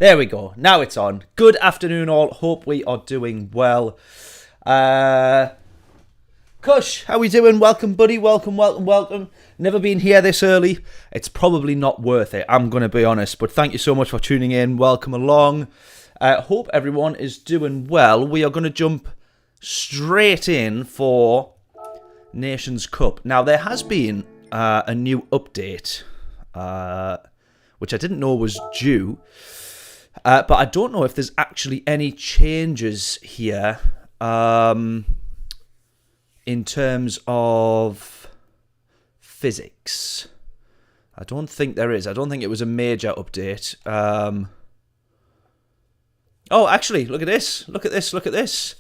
There we go. Now it's on. Good afternoon, all. Hope we are doing well. Kush, how we doing? Welcome, buddy. Welcome. Never been here this early. It's probably not worth it, I'm going to be honest. But thank you so much for tuning in. Welcome along. Hope everyone is doing well. We are going to jump straight in for Nations Cup. Now, there has been a new update, which I didn't know was due. But I don't know if there's actually any changes here in terms of physics. I don't think there is. I don't think it was a major update. Oh, actually, look at this. Look at this.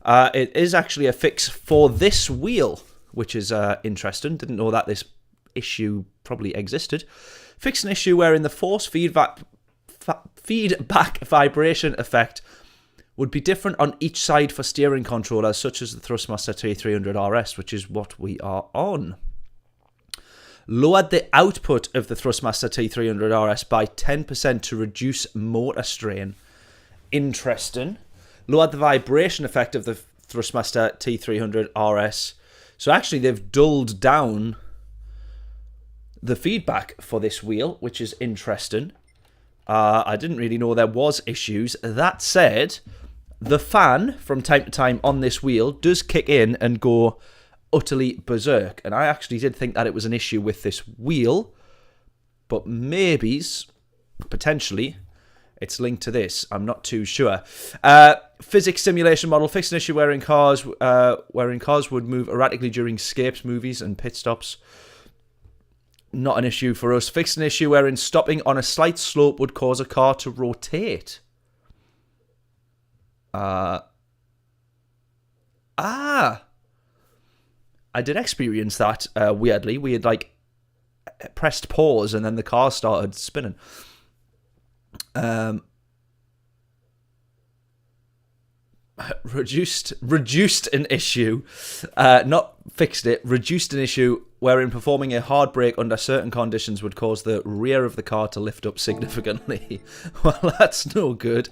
It is actually a fix for this wheel, which is interesting. Didn't know that this issue probably existed. Fix an issue wherein the force feedback vibration effect would be different on each side for steering controllers, such as the THRUSTMASTER T300RS, which is what we are on. Lowered the output of the THRUSTMASTER T300RS by 10% to reduce motor strain. Interesting. Lowered the vibration effect of the THRUSTMASTER T300RS. So actually they've dulled down the feedback for this wheel, which is interesting. I didn't really know there was issues. That said, the fan from time to time on this wheel does kick in and go utterly berserk. And I actually did think that it was an issue with this wheel, but potentially, it's linked to this. I'm not too sure. Physics simulation model. Fixed an issue wherein cars would move erratically during escapes, movies, and pit stops. Not an issue for us. Fixed an issue wherein stopping on a slight slope would cause a car to rotate. I did experience that, weirdly. We had, pressed pause and then the car started spinning. Reduced an issue. Not fixed it. Reduced an issue wherein performing a hard brake under certain conditions would cause the rear of the car to lift up significantly. Well, that's no good.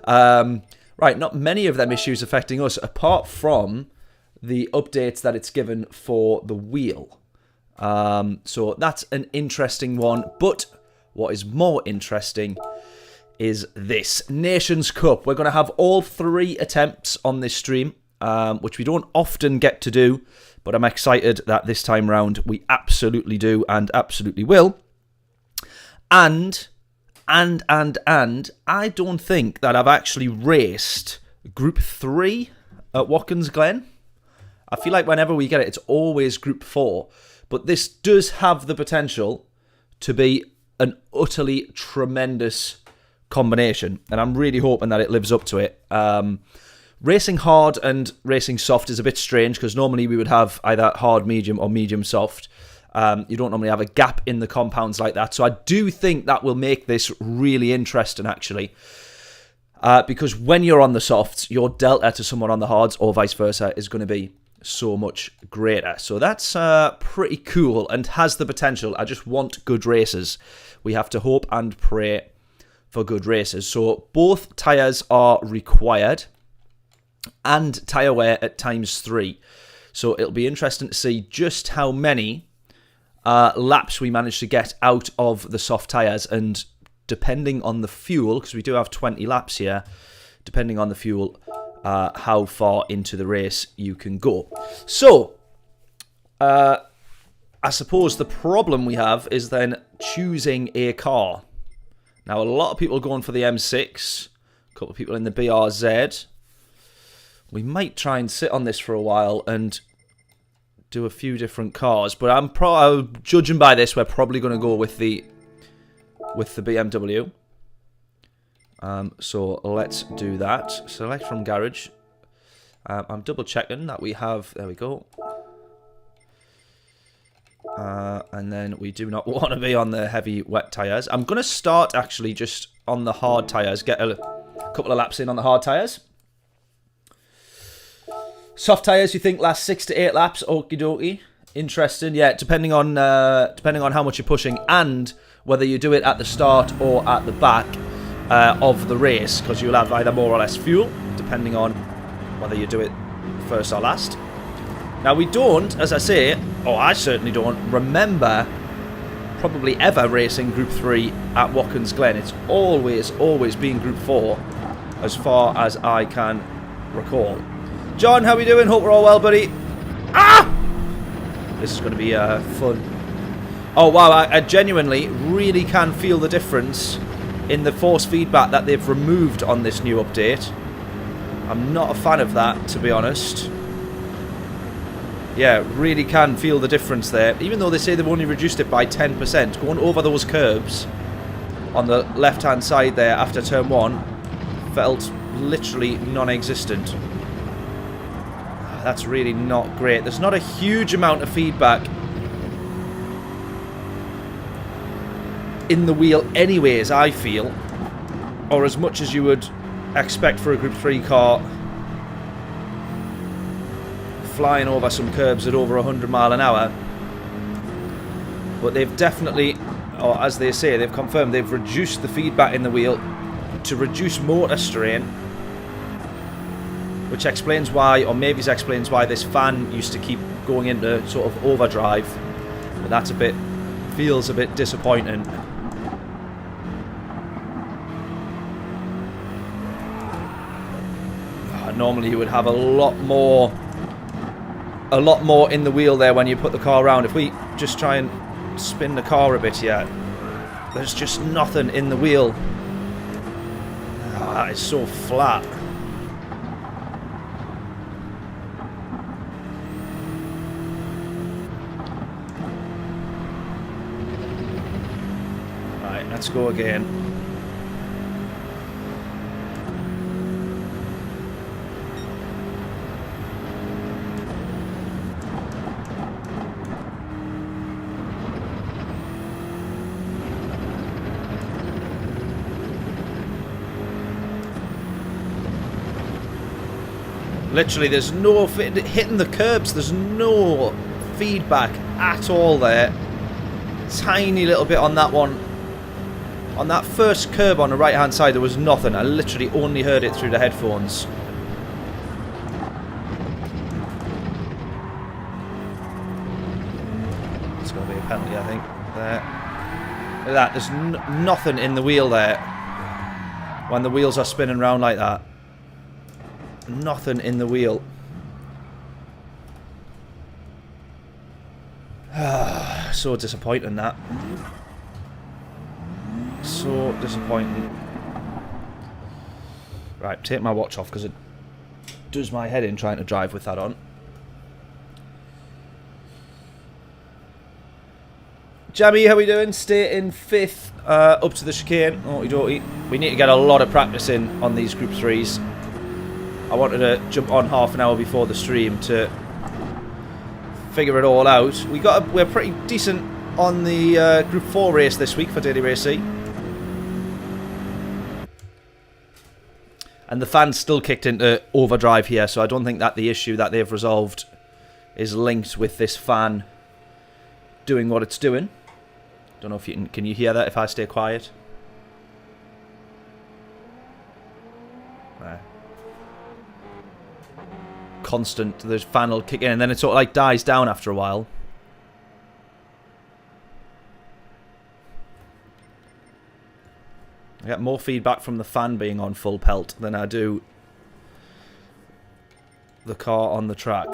Right, not many of them issues affecting us, apart from the updates that it's given for the wheel. So that's an interesting one. But what is more interesting is this. Nations Cup. We're going to have all 3 attempts on this stream, which we don't often get to do. But I'm excited that this time round we absolutely do and absolutely will. And I don't think that I've actually raced Group 3 at Watkins Glen. I feel like whenever we get it, it's always Group 4. But this does have the potential to be an utterly tremendous combination. And I'm really hoping that it lives up to it. Racing hard and racing soft is a bit strange because normally we would have either hard medium or medium soft. You don't normally have a gap in the compounds like that. So I do think that will make this really interesting, actually. Because when you're on the softs, your delta to someone on the hards or vice versa is going to be so much greater. So that's pretty cool and has the potential. I just want good races. We have to hope and pray for good races. So both tyres are required. And tyre wear at ×3. So it'll be interesting to see just how many laps we manage to get out of the soft tyres. And depending on the fuel, because we do have 20 laps here, depending on the fuel, how far into the race you can go. So, I suppose the problem we have is then choosing a car. Now, a lot of people are going for the M6. A couple of people in the BRZ. We might try and sit on this for a while and do a few different cars, but I'm judging by this, we're probably going to go with the BMW. So let's do that. Select from garage. I'm double checking that we have. There we go. And then we do not want to be on the heavy wet tyres. I'm going to start actually just on the hard tyres. Get a couple of laps in on the hard tyres. Soft tyres, you think last 6 to 8 laps? Okie dokie. Interesting. Yeah, depending on how much you're pushing and whether you do it at the start or at the back. of the race, because you'll have either more or less fuel, depending on whether you do it first or last. Now, we don't, as I say, or I certainly don't, remember probably ever racing Group 3 at Watkins Glen. It's always been Group 4, as far as I can recall. John, how we doing? Hope we're all well, buddy. Ah! This is going to be fun. Oh, wow, I genuinely really can feel the difference in the force feedback that they've removed on this new update. I'm not a fan of that, to be honest. Yeah, really can feel the difference there. Even though they say they've only reduced it by 10%, going over those curbs on the left-hand side there after turn 1 felt literally non-existent. That's really not great. There's not a huge amount of feedback in the wheel anyways, I feel, or as much as you would expect for a Group 3 car flying over some curbs at over 100 mile an hour. But they've definitely, or as they say, they've confirmed they've reduced the feedback in the wheel to reduce motor strain, which explains why, or maybe explains why this fan used to keep going into sort of overdrive. But that's a bit, feels a bit disappointing. Normally you would have a lot more in the wheel there when you put the car around. If we just try and spin the car a bit here, there's just nothing in the wheel. Oh, that is so flat. Right, let's go again. Literally, there's no hitting the curbs. There's no feedback at all there. Tiny little bit on that one. On that first curb on the right-hand side, there was nothing. I literally only heard it through the headphones. It's going to be a penalty, I think. There. Look at that. There's nothing in the wheel there when the wheels are spinning around like that. Nothing in the wheel. So disappointing, that. So disappointing. Right, take my watch off because it does my head in trying to drive with that on. Jammy, how we doing? Stay in 5th, up to the chicane. Okie-dokie. We need to get a lot of practice in on these Group 3s. I wanted to jump on half an hour before the stream to figure it all out. We're pretty decent on the Group 4 race this week for Daily Race C. And the fan's still kicked into overdrive here, so I don't think that the issue that they've resolved is linked with this fan doing what it's doing. Don't know if you can you hear that if I stay quiet? Nah. Constant, the fan will kick in and then it sort of like dies down after a while. I get more feedback from the fan being on full pelt than I do the car on the track.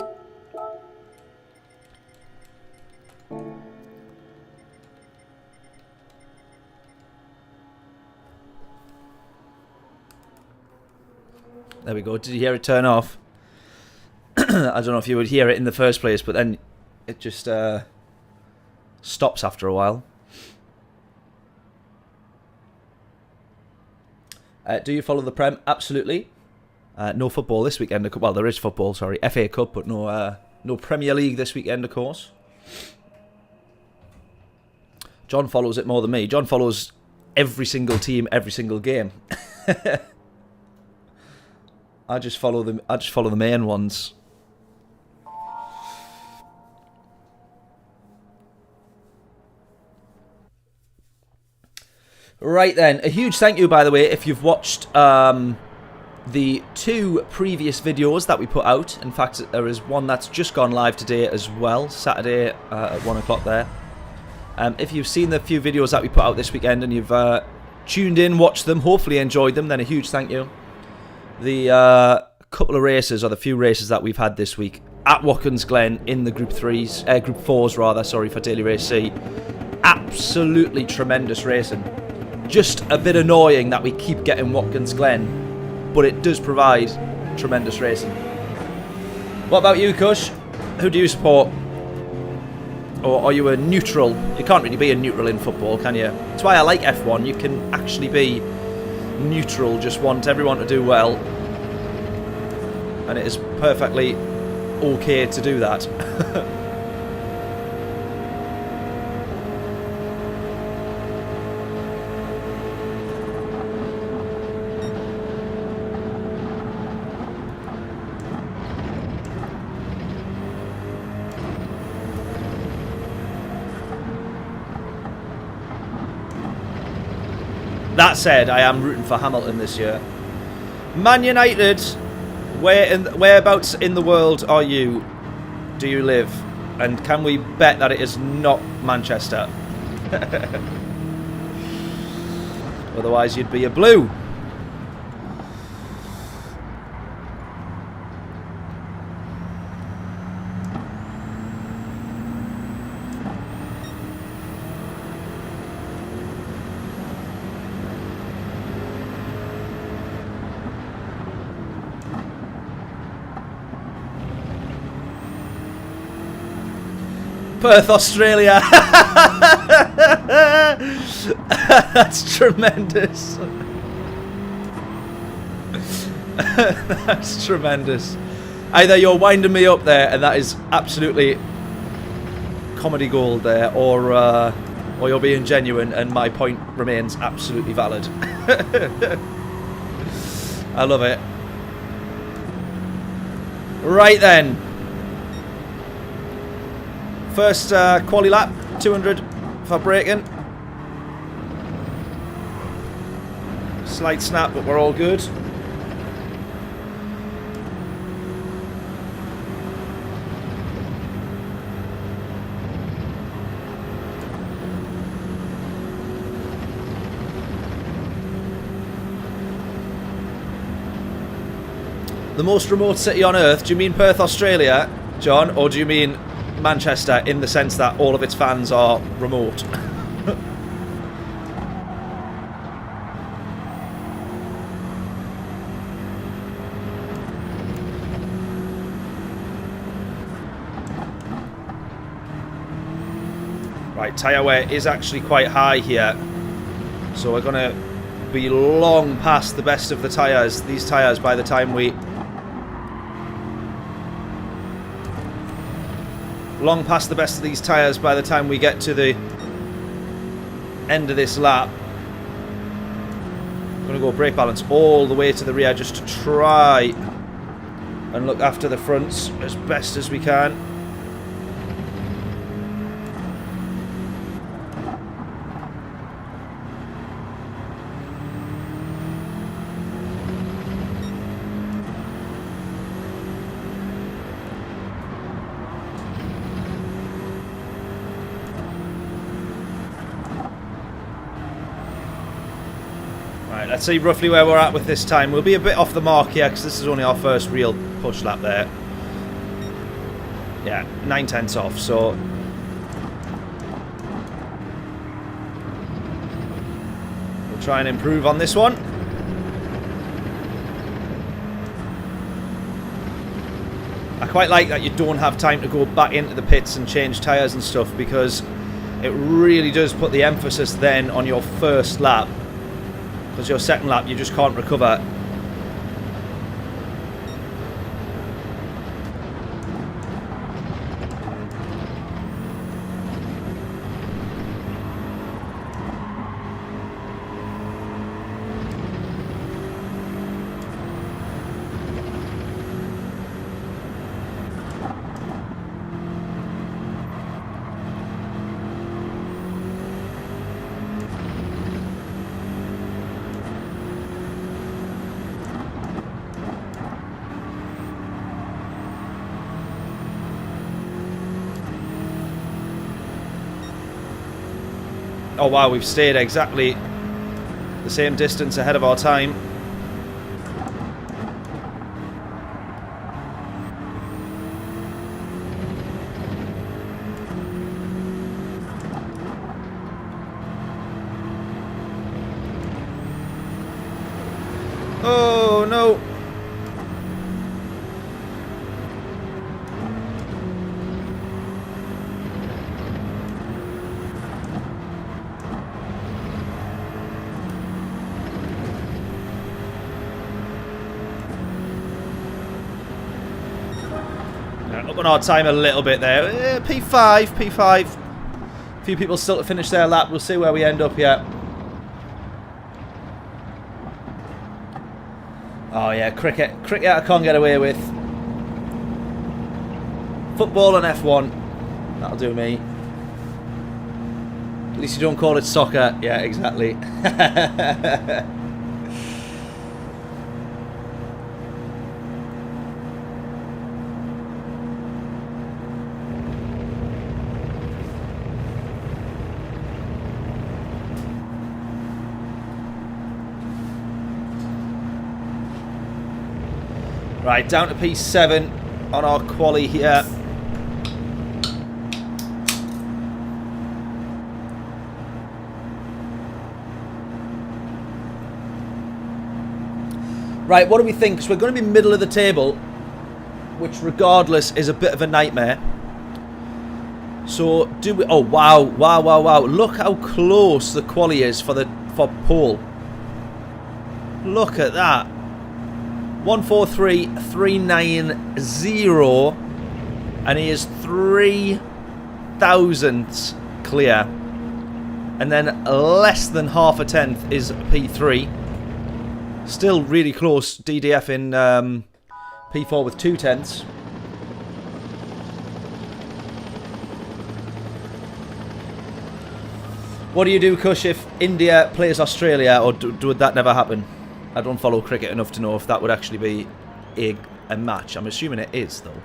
There we go. Did you hear it turn off? I don't know if you would hear it in the first place, but then it just stops after a while. Do you follow the Prem? Absolutely. No football this weekend. Well, there is football, sorry. FA Cup, but no Premier League this weekend, of course. John follows it more than me. John follows every single team, every single game. I just follow the main ones. Right then, a huge thank you, by the way, if you've watched the 2 previous videos that we put out. In fact, there is one that's just gone live today as well, Saturday at 1 o'clock there. If you've seen the few videos that we put out this weekend and you've tuned in, watched them, hopefully enjoyed them, then a huge thank you. The couple of races, or the few races that we've had this week at Watkins Glen in the Group 4s rather, sorry, for Daily Race C. Absolutely tremendous racing. Just a bit annoying that we keep getting Watkins Glen, but it does provide tremendous racing. What about you, Kush? Who do you support? Or are you a neutral? You can't really be a neutral in football, can you? That's why I like F1. You can actually be neutral, just want everyone to do well. And it is perfectly okay to do that. That said, I am rooting for Hamilton this year. Man United, whereabouts in the world are you? Do you live? And can we bet that it is not Manchester? Otherwise, you'd be a blue. Perth, Australia. That's tremendous. That's tremendous. Either you're winding me up there, and that is absolutely comedy gold there, or you're being genuine, and my point remains absolutely valid. I love it. Right then. First quali lap, 200 for braking. Slight snap, but we're all good. The most remote city on earth, do you mean Perth, Australia, John, or do you mean Manchester in the sense that all of its fans are remote? Right, tyre wear is actually quite high here, so we're going to be long past the best of the tyres. These tyres, by the time we long past the best of these tyres by the time we get to the end of this lap. I'm going to go brake balance all the way to the rear just to try and look after the fronts as best as we can. Let's see roughly where we're at with this time. We'll be a bit off the mark here because this is only our first real push lap there. Yeah, 9/10 off, so we'll try and improve on this one. I quite like that you don't have time to go back into the pits and change tyres and stuff, because it really does put the emphasis then on your first lap. Because your second lap, you just can't recover. Oh wow, we've stayed exactly the same distance ahead of our time. Oh no! Up on our time a little bit there. P5, P5. A few people still to finish their lap. We'll see where we end up yet. Oh yeah, cricket. Cricket I can't get away with. Football and F1. That'll do me. At least you don't call it soccer. Yeah, exactly. Right, down to P7 on our quali here. Right, what do we think? Because we're going to be middle of the table, which regardless is a bit of a nightmare. So, do we... Oh, wow, wow, wow, wow. Look how close the quali is for pole. Look at that. 143.390, and he is 3 thousandths clear, and then less than half a tenth is P3. Still really close. DDF in P4 with 2 tenths. What do you do, Kush, if India plays Australia, or would that never happen? I don't follow cricket enough to know if that would actually be a match. I'm assuming it is, though.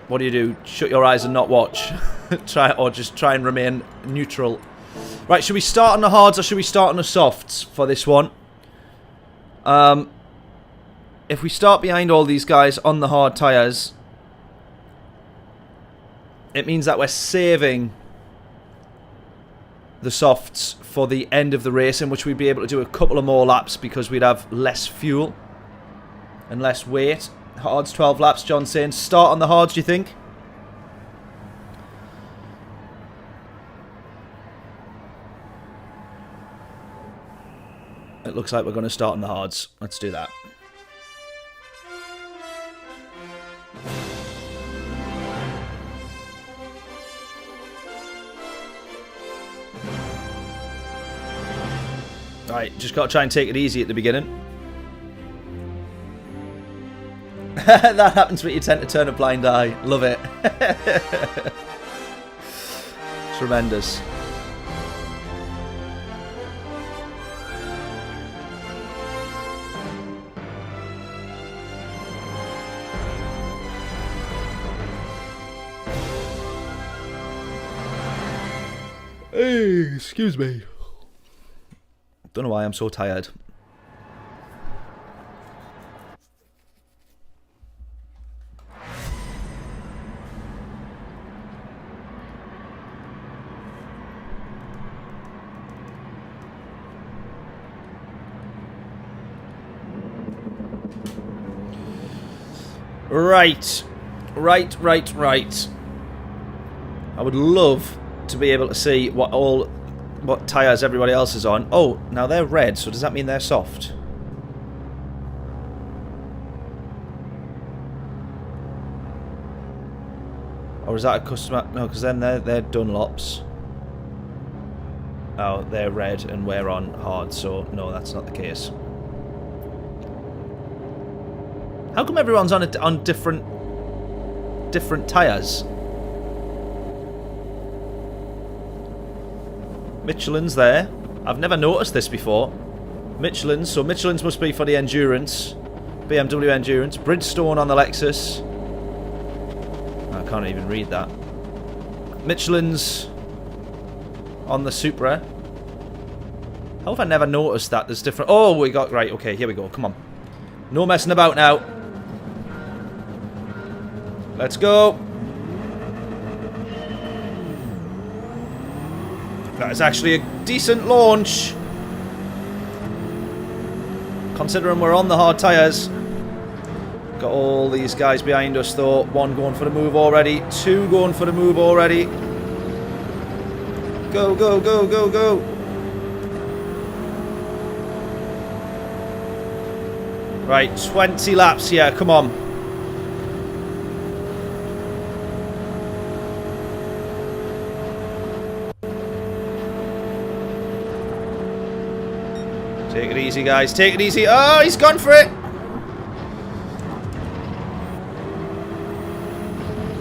What do you do? Shut your eyes and not watch? Just try and remain neutral. Right, should we start on the hards or should we start on the softs for this one? If we start behind all these guys on the hard tyres, it means that we're saving the softs for the end of the race, in which we'd be able to do a couple of more laps because we'd have less fuel and less weight. Hards 12 laps, John saying. Start on the hards, do you think? It looks like we're going to start on the hards. Let's do that. Right, just got to try and take it easy at the beginning. That happens when you tend to turn a blind eye. Love it. Tremendous. Hey, excuse me. Don't know why I'm so tired. Right. I would love to be able to see what tyres everybody else is on. Oh, now they're red, so does that mean they're soft? Or is that a customer? No, because then they're Dunlops. Oh, they're red and we're on hard, so no, that's not the case. How come everyone's on different tyres? Michelin's there. I've never noticed this before. Michelin's, so Michelin's must be for the endurance. BMW endurance. Bridgestone on the Lexus. I can't even read that. Michelin's on the Supra. How have I never noticed that there's different... Oh, we got... Right, okay, here we go. Come on. No messing about now. Let's go. That is actually a decent launch. Considering we're on the hard tyres. Got all these guys behind us though. One going for the move already. Two going for the move already. Go, go, go, go, go. Right, 20 laps here. Come on. Take it easy, guys. Take it easy. Oh, he's gone for it.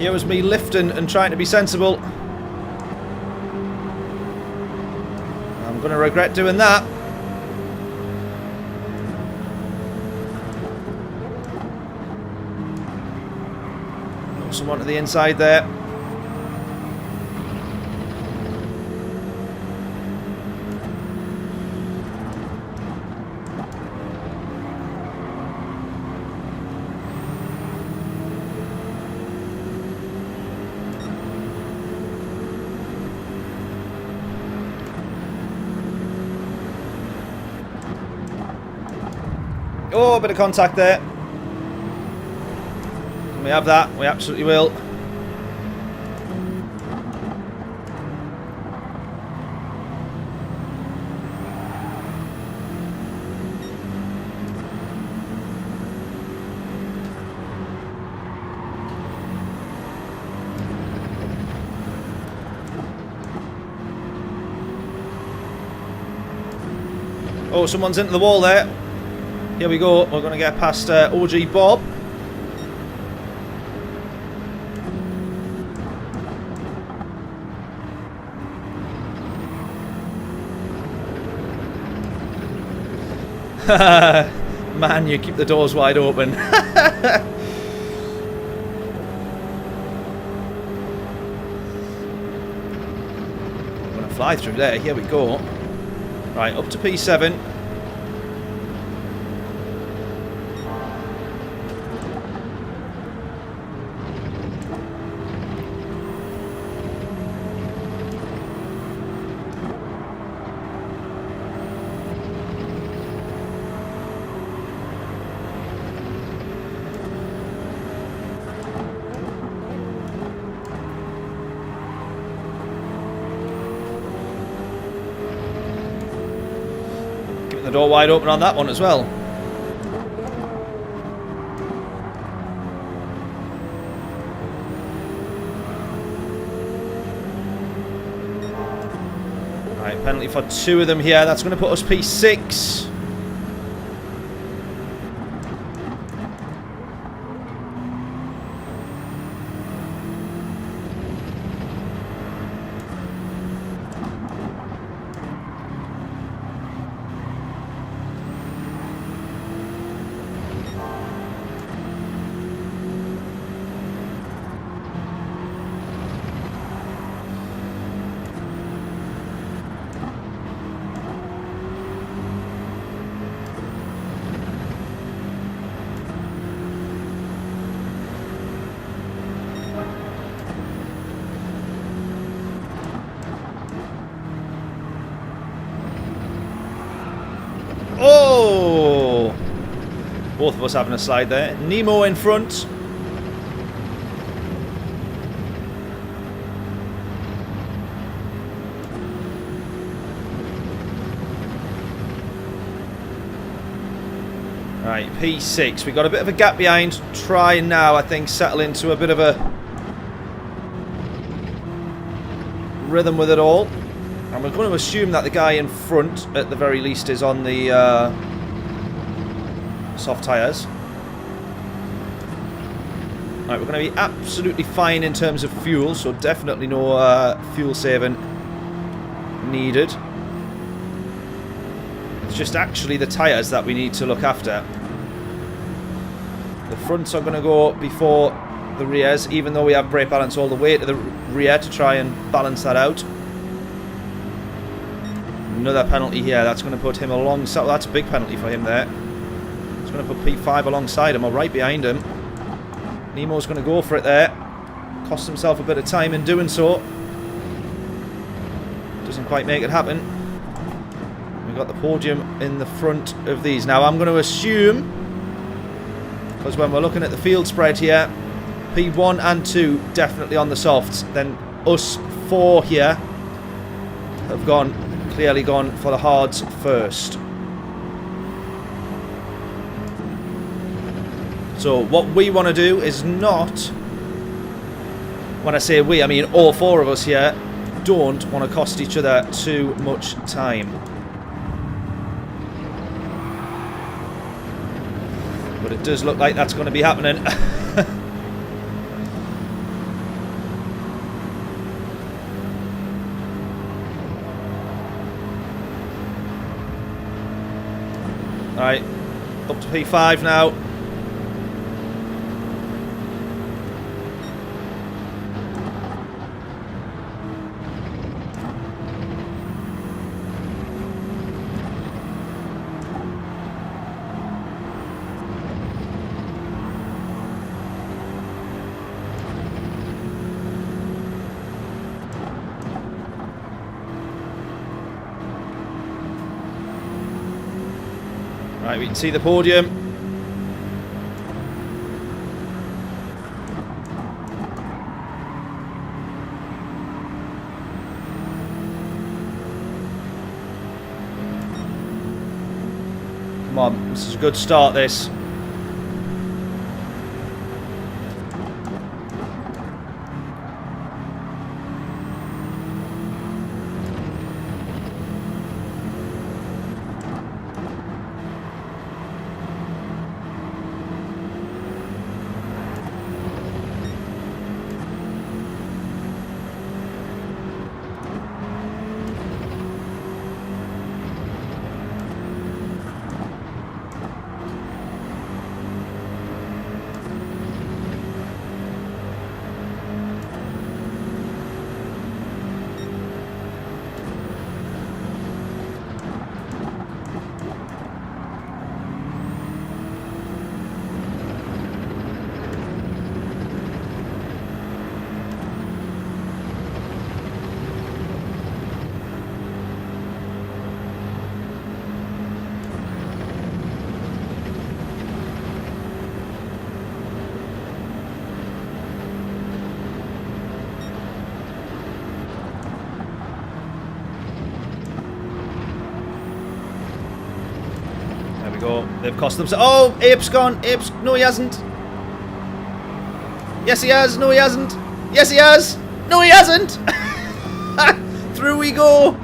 Here was me lifting and trying to be sensible. I'm going to regret doing that. Someone to the inside there. Oh, a bit of contact there. Can we have that? We absolutely will. Oh, someone's into the wall there. Here we go. We're going to get past OG Bob. Man, you keep the doors wide open. I'm going to fly through there. Here we go. Right, up to P7. The door wide open on that one as well. Right, penalty for two of them here. That's going to put us P6. Oh! Both of us having a slide there. Nemo in front. Right, P6. We've got a bit of a gap behind. Try now, I think, settle into a bit of a rhythm with it all. And we're going to assume that the guy in front, at the very least, is on the soft tyres. Right, we're going to be absolutely fine in terms of fuel, so definitely no fuel saving needed. It's just actually the tyres that we need to look after. The fronts are going to go before the rears, even though we have brake balance all the way to the rear to try and balance that out. another penalty here. That's going to put him alongside. Well, that's a big penalty for him there. It's going to put P5 alongside him or right behind him. Nemo's going to go for it there. Cost himself a bit of time in doing so. Doesn't quite make it happen. We've got the podium in the front of these. Now I'm going to assume, because when we're looking at the field spread here, P1 and 2 definitely on the softs. Then us 4 here have clearly gone for the hards first. So what we want to do is not, when I say we, I mean all 4 of us here, don't want to cost each other too much time. But it does look like that's going to be happening. Alright, up to P5 now. Right, we can see the podium. Come on, this is a good start, this. Go. They've cost themselves. Oh, Ape's gone. Ape's. No, he hasn't. Yes, he has. No, he hasn't. Yes, he has. No, he hasn't. Through we go.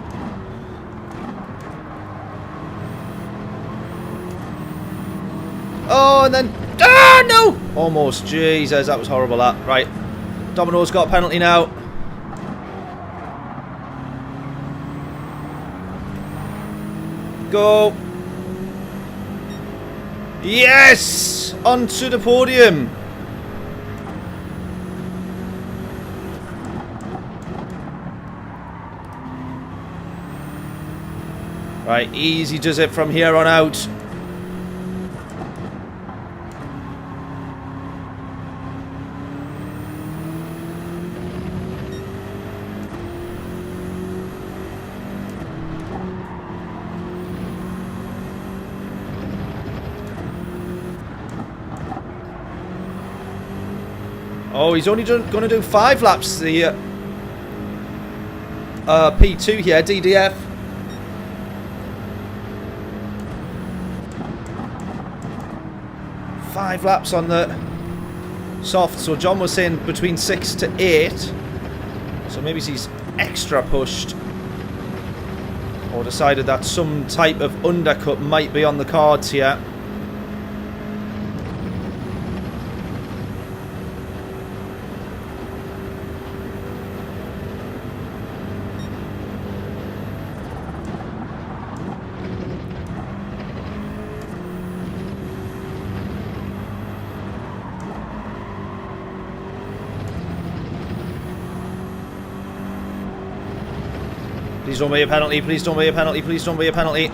Oh, and then. Ah, no. Almost. Jesus, that was horrible. That. Right. Domino's got a penalty now. Go. Yes! Onto the podium. Right, easy does it from here on out. Oh, he's only going to do 5 laps. The P2 here, DDF. Five laps on the soft. So John was saying between 6 to 8. So maybe he's extra pushed. Or decided that some type of undercut might be on the cards here. Please don't be a penalty, please don't be a penalty, please don't be a penalty.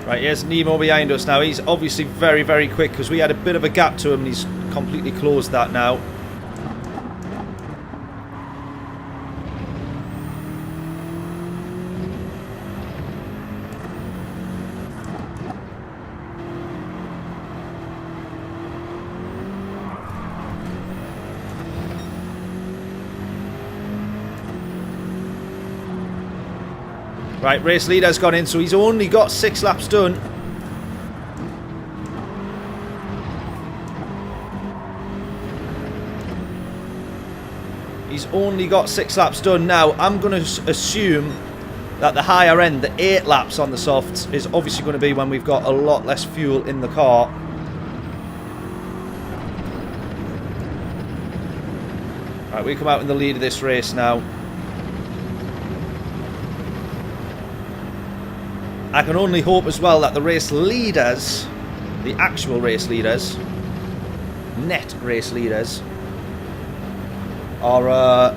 Right, here's Nemo behind us now. He's obviously very, very quick because we had a bit of a gap to him and he's completely closed that now. Right, race leader's gone in, so he's only got 6 laps done. He's only got 6 laps done. Now, I'm going to assume that the higher end, the 8 laps on the softs, is obviously going to be when we've got a lot less fuel in the car. Right, we come out in the lead of this race now. I can only hope as well that the race leaders, the actual race leaders, net race leaders, are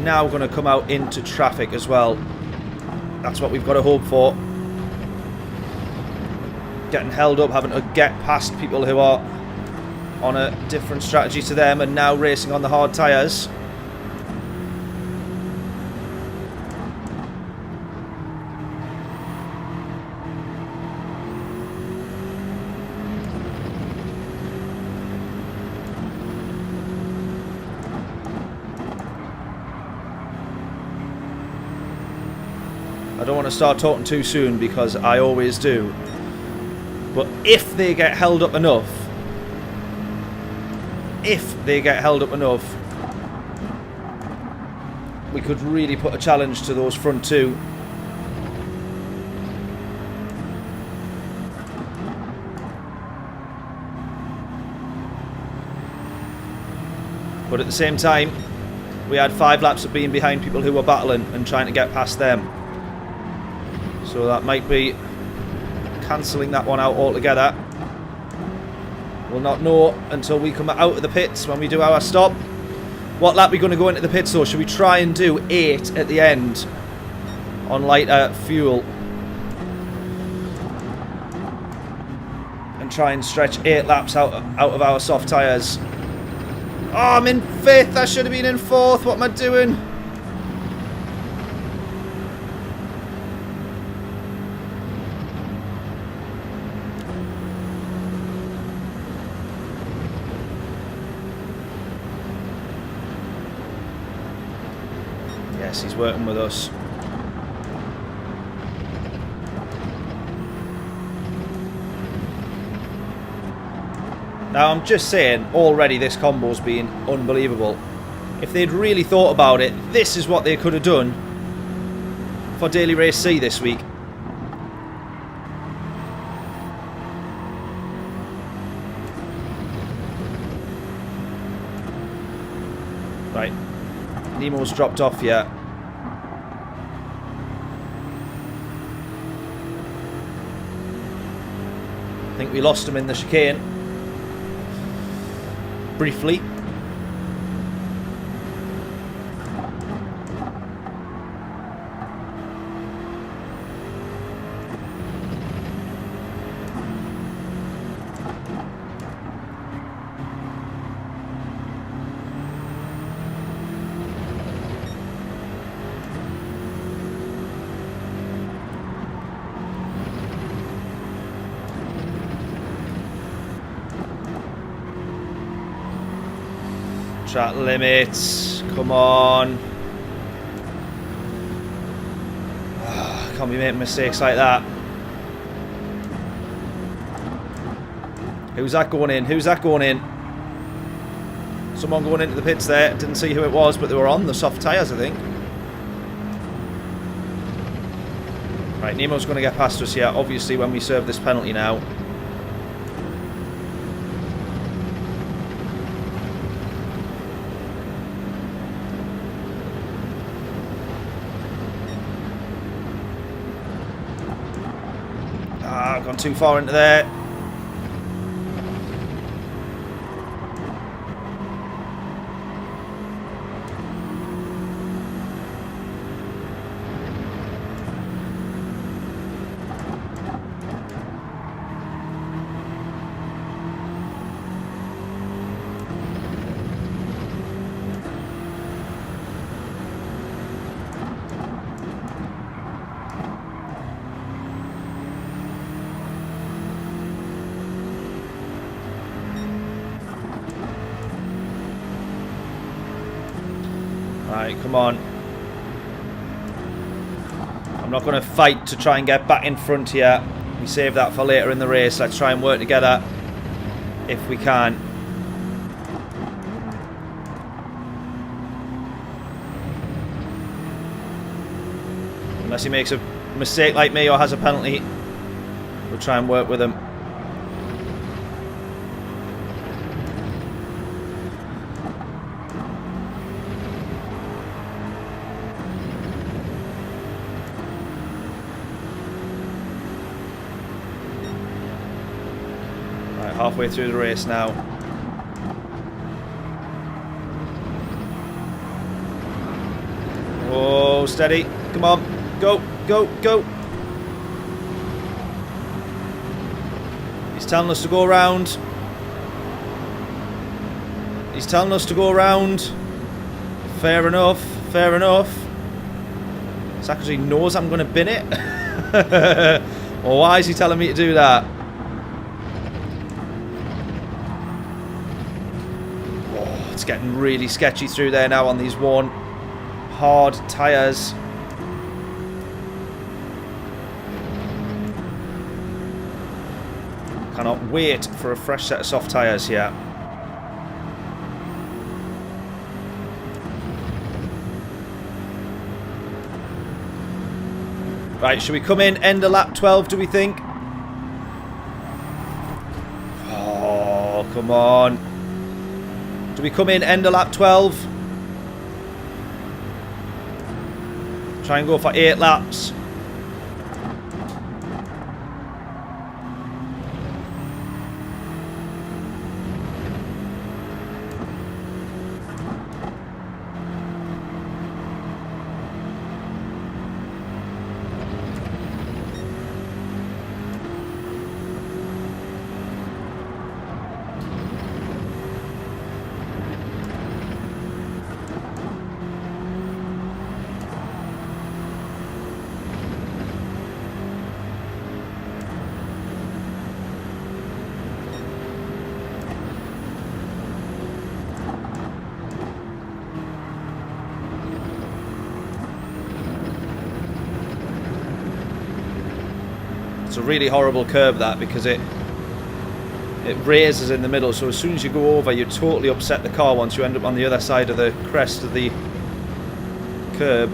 now going to come out into traffic as well. That's what we've got to hope for. Getting held up, having to get past people who are on a different strategy to them and now racing on the hard tyres. I don't want to start talking too soon because I always do. But if they get held up enough, we could really put a challenge to those front two. But at the same time, we had 5 laps of being behind people who were battling and trying to get past them. So that might be cancelling that one out altogether. We'll not know until we come out of the pits when we do our stop. What lap are we going to go into the pits though? Should we try and do 8 at the end on lighter fuel? And try and stretch 8 laps out of our soft tyres. Oh, I'm in 5th. I should have been in 4th. What am I doing? Yes, he's working with us. Now, I'm just saying, already this combo's been unbelievable. If they'd really thought about it, this is what they could have done for Daily Race C this week. Right. Nemo's dropped off yet. I think we lost him in the chicane. Briefly. Track limits, come on. Can't be making mistakes like that. Who's that going in? Who's that going in? Someone going into the pits there. Didn't see who it was, but they were on the soft tyres, I think. Right, Nemo's going to get past us here, obviously, when we serve this penalty now. I've gone too far into there. Right, come on. I'm not going to fight to try and get back in front here. We save that for later in the race. Let's try and work together if we can. Unless he makes a mistake like me or has a penalty, we'll try and work with him. Halfway through the race now. Oh, steady. Come on. Go, go, go. He's telling us to go around. He's telling us to go around. Fair enough. Fair enough. This actually knows I'm going to bin it. Well, why is he telling me to do that? Getting really sketchy through there now on these worn hard tyres. Cannot wait for a fresh set of soft tyres here. Right, should we come in end of lap 12, do we think? Oh, come on. Do we come in end of lap 12? Try and go for 8 laps. It's a really horrible curb, that, because it raises in the middle, so as soon as you go over you totally upset the car once you end up on the other side of the crest of the curb.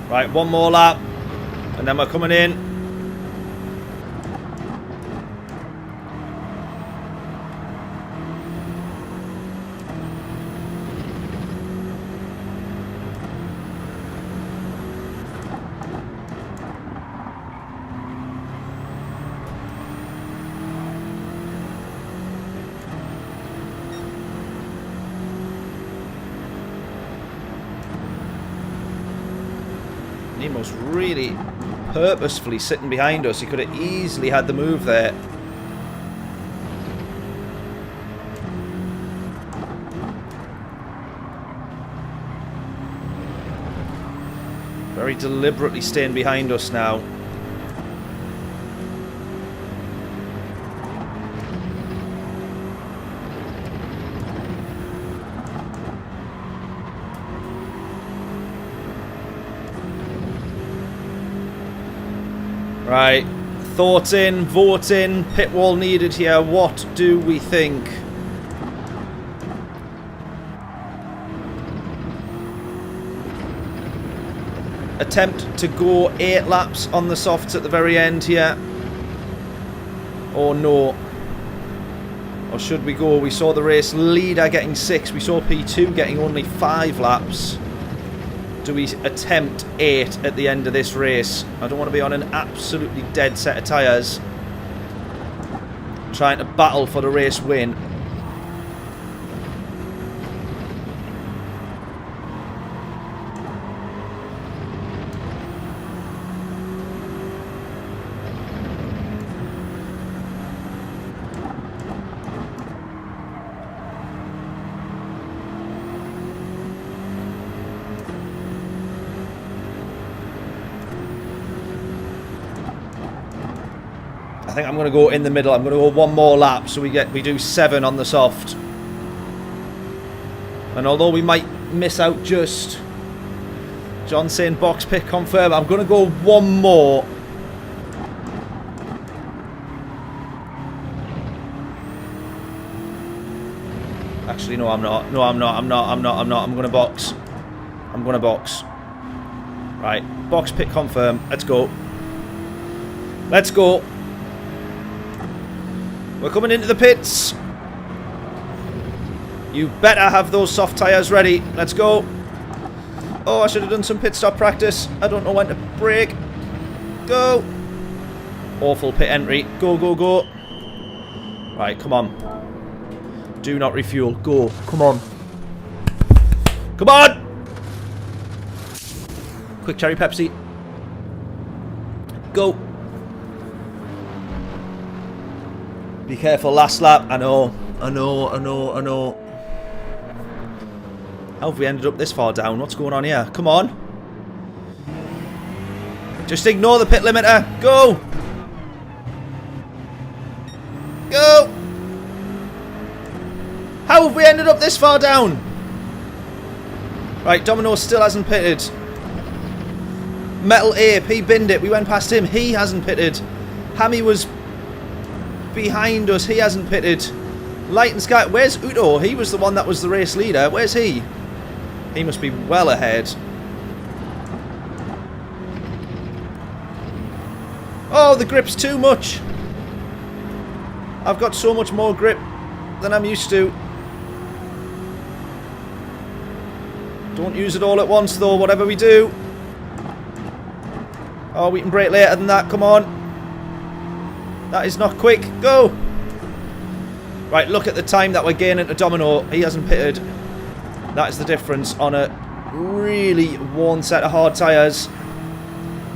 Right, one more lap, and then we're coming in. Nemo's really purposefully sitting behind us. He could have easily had the move there. Very deliberately staying behind us now. Right, thoughts in, vote in, pit wall needed here. What do we think? attempt to go 8 laps on the softs at the very end here? Or no? Or should we go? We saw the race leader getting 6. We saw P2 getting only 5 laps. Do we attempt 8 at the end of this race? I don't want to be on an absolutely dead set of tyres. Trying to battle for the race win. I think I'm going to go in the middle. I'm going to go 1 more lap so we do 7 on the soft. And although we might miss out just... John saying box pick confirm. I'm going to go 1 more. Actually, no, I'm not. No, I'm not. I'm going to box. I'm going to box. Right. Box pick confirm. Let's go. Let's go. We're coming into the pits. You better have those soft tyres ready. Let's go. Oh, I should have done some pit stop practice. I don't know when to brake. Go. Awful pit entry. Go, go, go. Right, come on. Do not refuel. Go. Come on. Come on. Quick cherry Pepsi. Go. Be careful, last lap. I know. How have we ended up this far down? What's going on here? Come on. Just ignore the pit limiter. Go. Go. How have we ended up this far down? Right, Domino still hasn't pitted. Metal Ape, he binned it. We went past him. He hasn't pitted. Hammy was behind us. He hasn't pitted. Light and Sky. Where's Udo? He was the one that was the race leader. Where's he? He must be well ahead. Oh, the grip's too much. I've got so much more grip than I'm used to. Don't use it all at once though, whatever we do. Oh, we can brake later than that. Come on. That is not quick. Go. Right, look at the time that we're gaining to Domino. He hasn't pitted. That is the difference on a really worn set of hard tyres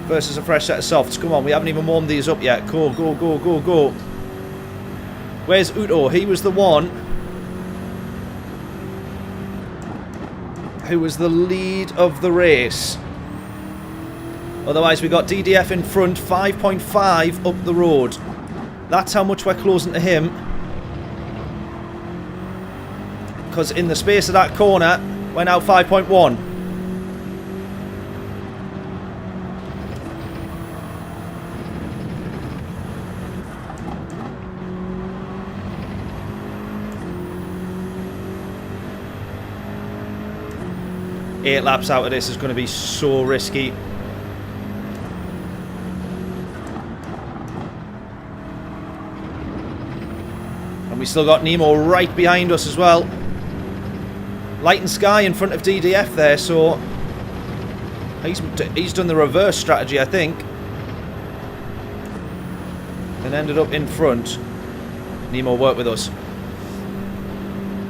versus a fresh set of softs. Come on, we haven't even warmed these up yet. Go, go, go, go, go. Where's Udo? He was the one who was the lead of the race. Otherwise, we got DDF in front, 5.5 up the road. That's how much we're closing to him. Because in the space of that corner, we're now 5.1. Eight laps out of this is going to be so risky. And we still got Nemo right behind us as well. Light and Sky in front of DDF there, so he's done the reverse strategy, I think. And ended up in front. Nemo worked with us.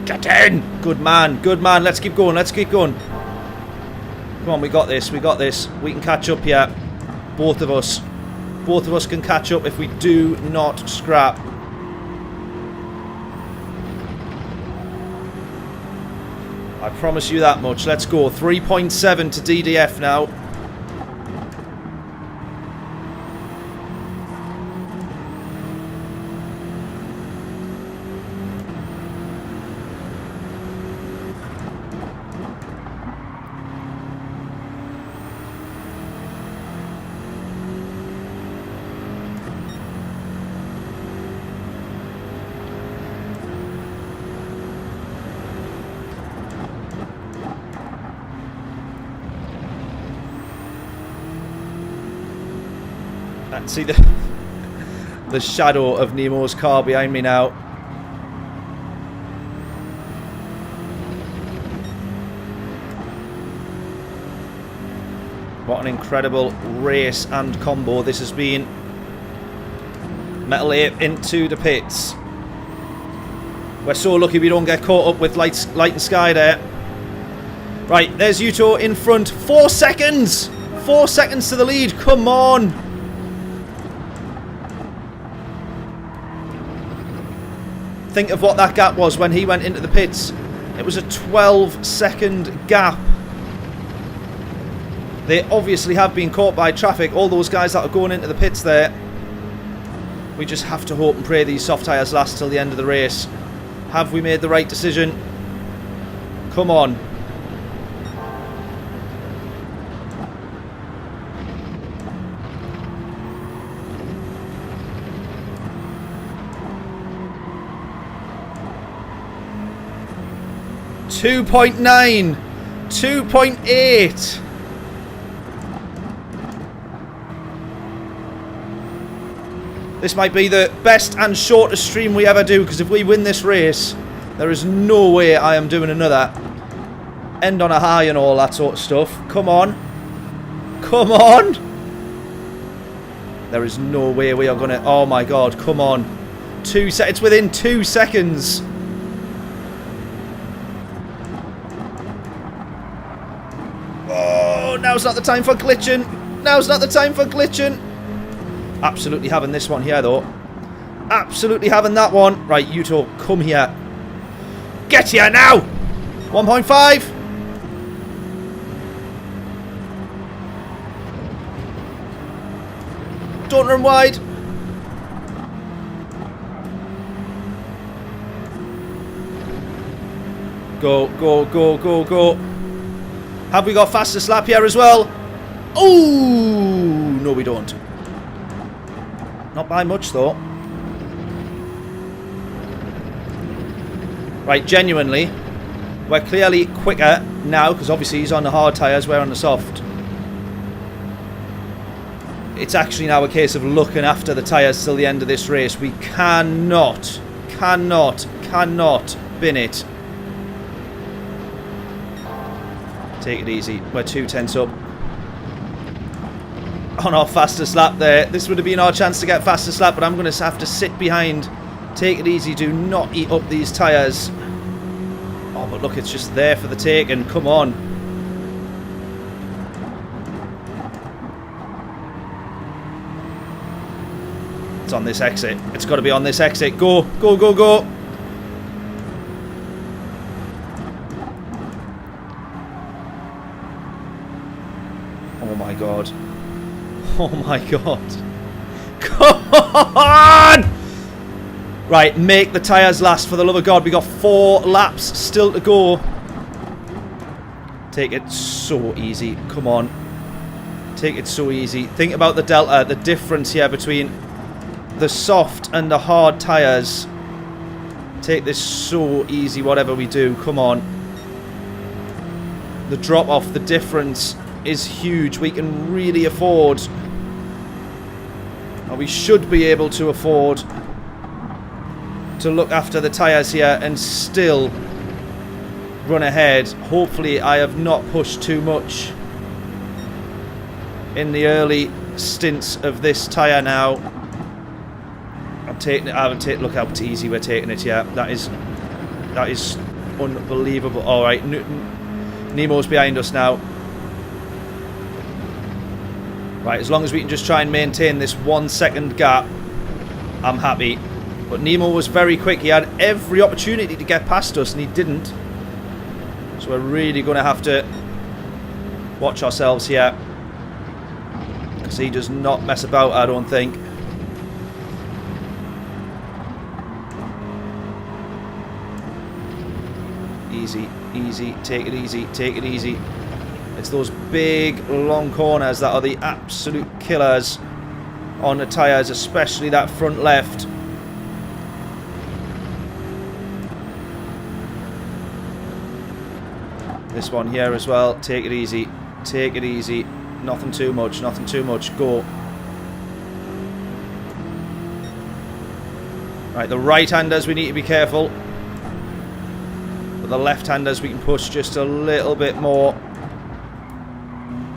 Get in! Good man, good man. Let's keep going, let's keep going. Come on, we got this, we got this. We can catch up here. Both of us. Both of us can catch up if we do not scrap. I promise you that much. Let's go. 3.7 to DDF now. And see the shadow of Nemo's car behind me now. What an incredible race and combo this has been. Metal Ape into the pits. We're so lucky we don't get caught up with light and sky there. Right, there's Yuto in front. 4 seconds! 4 seconds to the lead. Come on! Think of what that gap was when he went into the pits. It was a 12-second gap. They obviously have been caught by traffic, all those guys that are going into the pits there. We just have to hope and pray these soft tyres last till the end of the race. Have we made the right decision? Come on. .9, 2.8. This might be the best and shortest stream we ever do, because if we win this race, there is no way I am doing another. End on a high and all that sort of stuff. Come on. Come on. There is no way we are going to... Oh my god, come on. It's within 2 seconds. Oh, now's not the time for glitching. Now's not the time for glitching. Absolutely having this one here, though. Absolutely having that one. Right, Yuto, come here. Get here now! 1.5. Don't run wide. Go, go, go, go, go. Have we got fastest lap here as well? Oh, no we don't. Not by much, though. Right, genuinely, we're clearly quicker now, because obviously he's on the hard tyres, we're on the soft. It's actually now a case of looking after the tyres till the end of this race. We cannot bin it. Take it easy. We're 2/10 up. On our fastest lap there. This would have been our chance to get fastest lap, but I'm going to have to sit behind. Take it easy. Do not eat up these tyres. Oh, but look, it's just there for the taking. Come on. It's on this exit. It's got to be on this exit. Go, go, go, go. Oh my god. Oh my god. Come on! Right, make the tyres last, for the love of God. We got 4 laps still to go. Take it so easy. Come on. Take it so easy. Think about the delta, the difference here between the soft and the hard tyres. Take this so easy, whatever we do. Come on. The drop off, the difference is huge. We can really afford, or we should be able to afford, to look after the tyres here and still run ahead. Hopefully I have not pushed too much in the early stints of this tyre now. I'm taking it. Look how easy we're taking it here. That is unbelievable. Alright, Nemo's behind us now. Right, as long as we can just try and maintain this 1 second gap, I'm happy. But Nemo was very quick. He had every opportunity to get past us and he didn't. So we're really going to have to watch ourselves here, because he does not mess about, I don't think. Easy, easy, take it easy, take it easy. It's those big, long corners that are the absolute killers on the tyres, especially that front left. This one here as well. Take it easy. Take it easy. Nothing too much, nothing too much. Go. Right, the right-handers we need to be careful. But the left-handers we can push just a little bit more.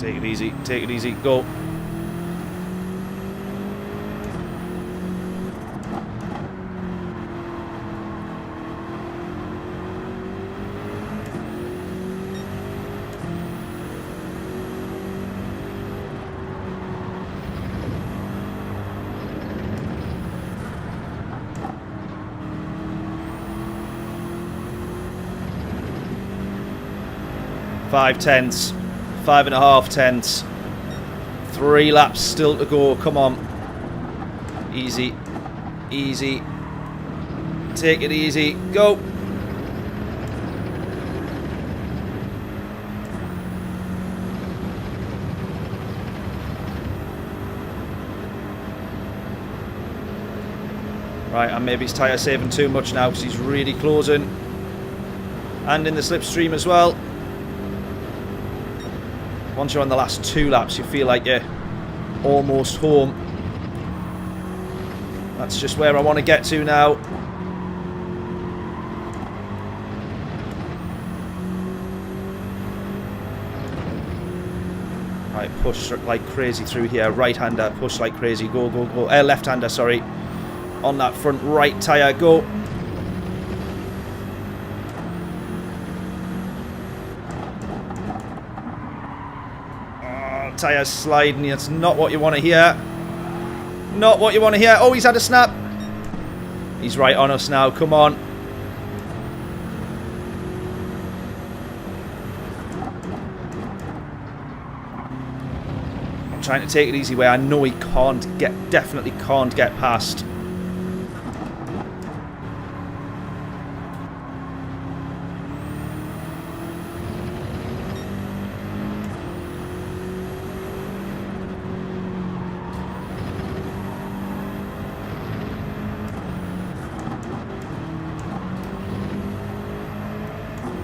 Take it easy, go. Five tenths, 5.5 tenths, 3 laps still to go. Come on, easy, easy. Take it easy. Go. Right, and maybe his tyre saving too much now because he's really closing, and in the slipstream as well. Once you're on the last 2 laps, you feel like you're almost home. That's just where I want to get to now. Right, push like crazy through here. Right-hander, push like crazy. Go, go, go. Left-hander, sorry. On that front right tyre, go. Tyres sliding, it's not what you want to hear. Not what you want to hear. Oh, he's had a snap. He's right on us now, come on. I'm trying to take it easy where I know he definitely can't get past.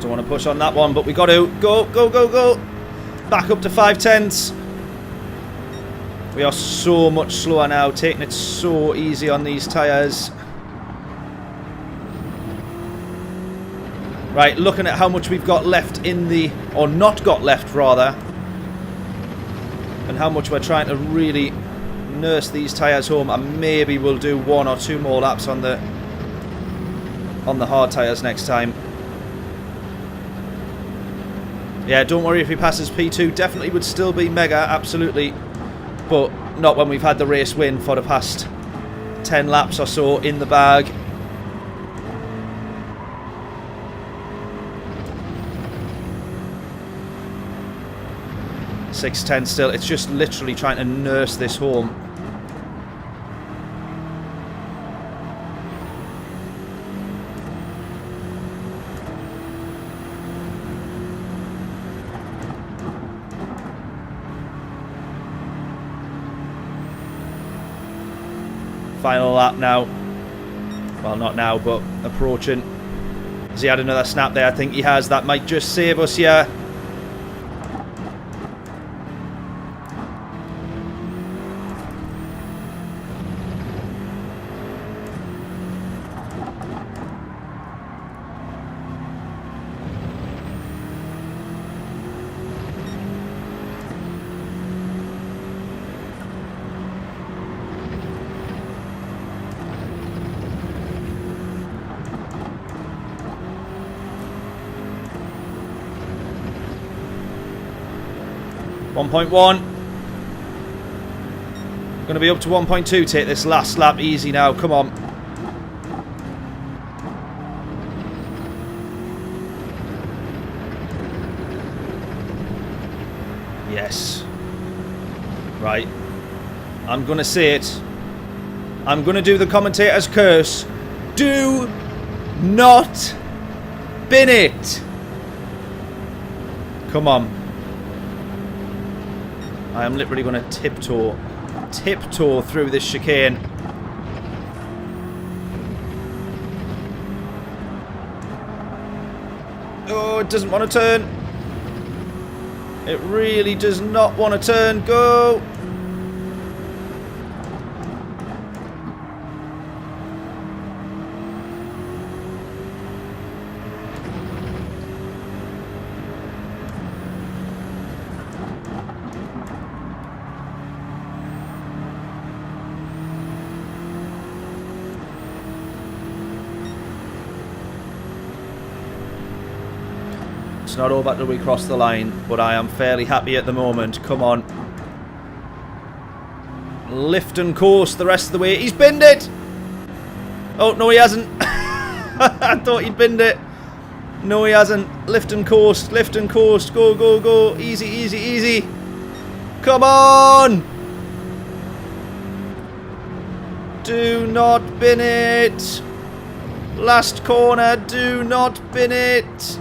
Don't want to push on that one, but we got to go, go, go, go. Back up to 5 tenths. We are so much slower now, taking it so easy on these tyres. Right, looking at how much we've got left in the, or not got left rather, and how much we're trying to really nurse these tyres home, and maybe we'll do 1 or 2 more laps on the hard tyres next time. Yeah, don't worry if he passes P2. Definitely would still be mega, absolutely. But not when we've had the race win for the past 10 laps or so in the bag. .610 still. It's just literally trying to nurse this home. Final lap now. Well, not now, but approaching. Has he had another snap there? I think he has. That might just save us here. .1. Going to be up to 1.2. Take this last lap easy now. Come on. Yes. Right. I'm going to say it. I'm going to do the commentator's curse. Do not bin it. Come on. I am literally going to tiptoe through this chicane. Oh, it doesn't want to turn. It really does not want to turn. Go. It's not over till we cross the line, but I am fairly happy at the moment. Come on. Lift and coast the rest of the way. He's binned it! Oh, no he hasn't. I thought he'd binned it. No he hasn't. Lift and coast, lift and coast. Go, go, go. Easy, easy, easy. Come on! Do not bin it. Last corner, do not bin it.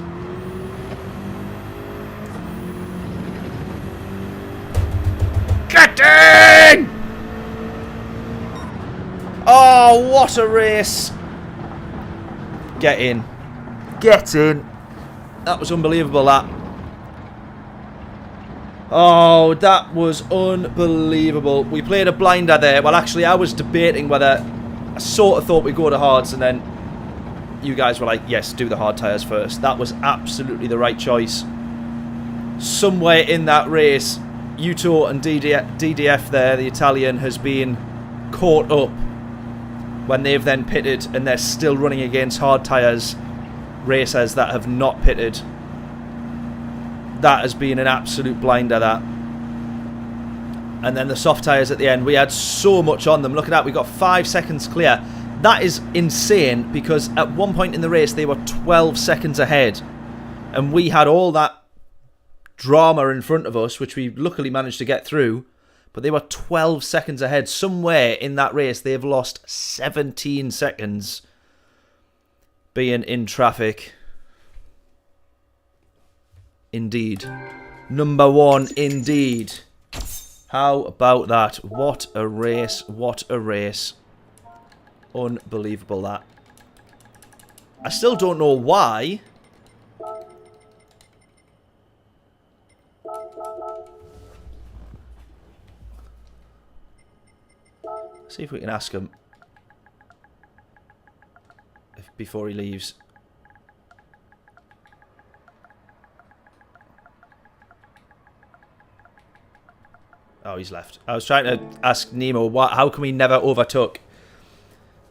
Get in! Oh, what a race. Get in. Get in. That was unbelievable, that. Oh, that was unbelievable. We played a blinder there. Well, actually, I was debating whether... I sort of thought we'd go to hards, and then you guys were like, yes, do the hard tyres first. That was absolutely the right choice. Somewhere in that race, Uto and DDF there, the Italian, has been caught up when they've then pitted, and they're still running against hard tyres racers that have not pitted. That has been an absolute blinder, that. And then the soft tyres at the end, we had so much on them. Look at that, we got 5 seconds clear. That is insane, because at one point in the race they were 12 seconds ahead, and we had all that drama in front of us, which we luckily managed to get through, but they were 12 seconds ahead. Somewhere in that race they have lost 17 seconds being in traffic. Indeed. Number one, indeed. How about that? What a race. What a race. Unbelievable, that. I still don't know why. See if we can ask him before he leaves. Oh, he's left. I was trying to ask Nemo, how come he never overtook?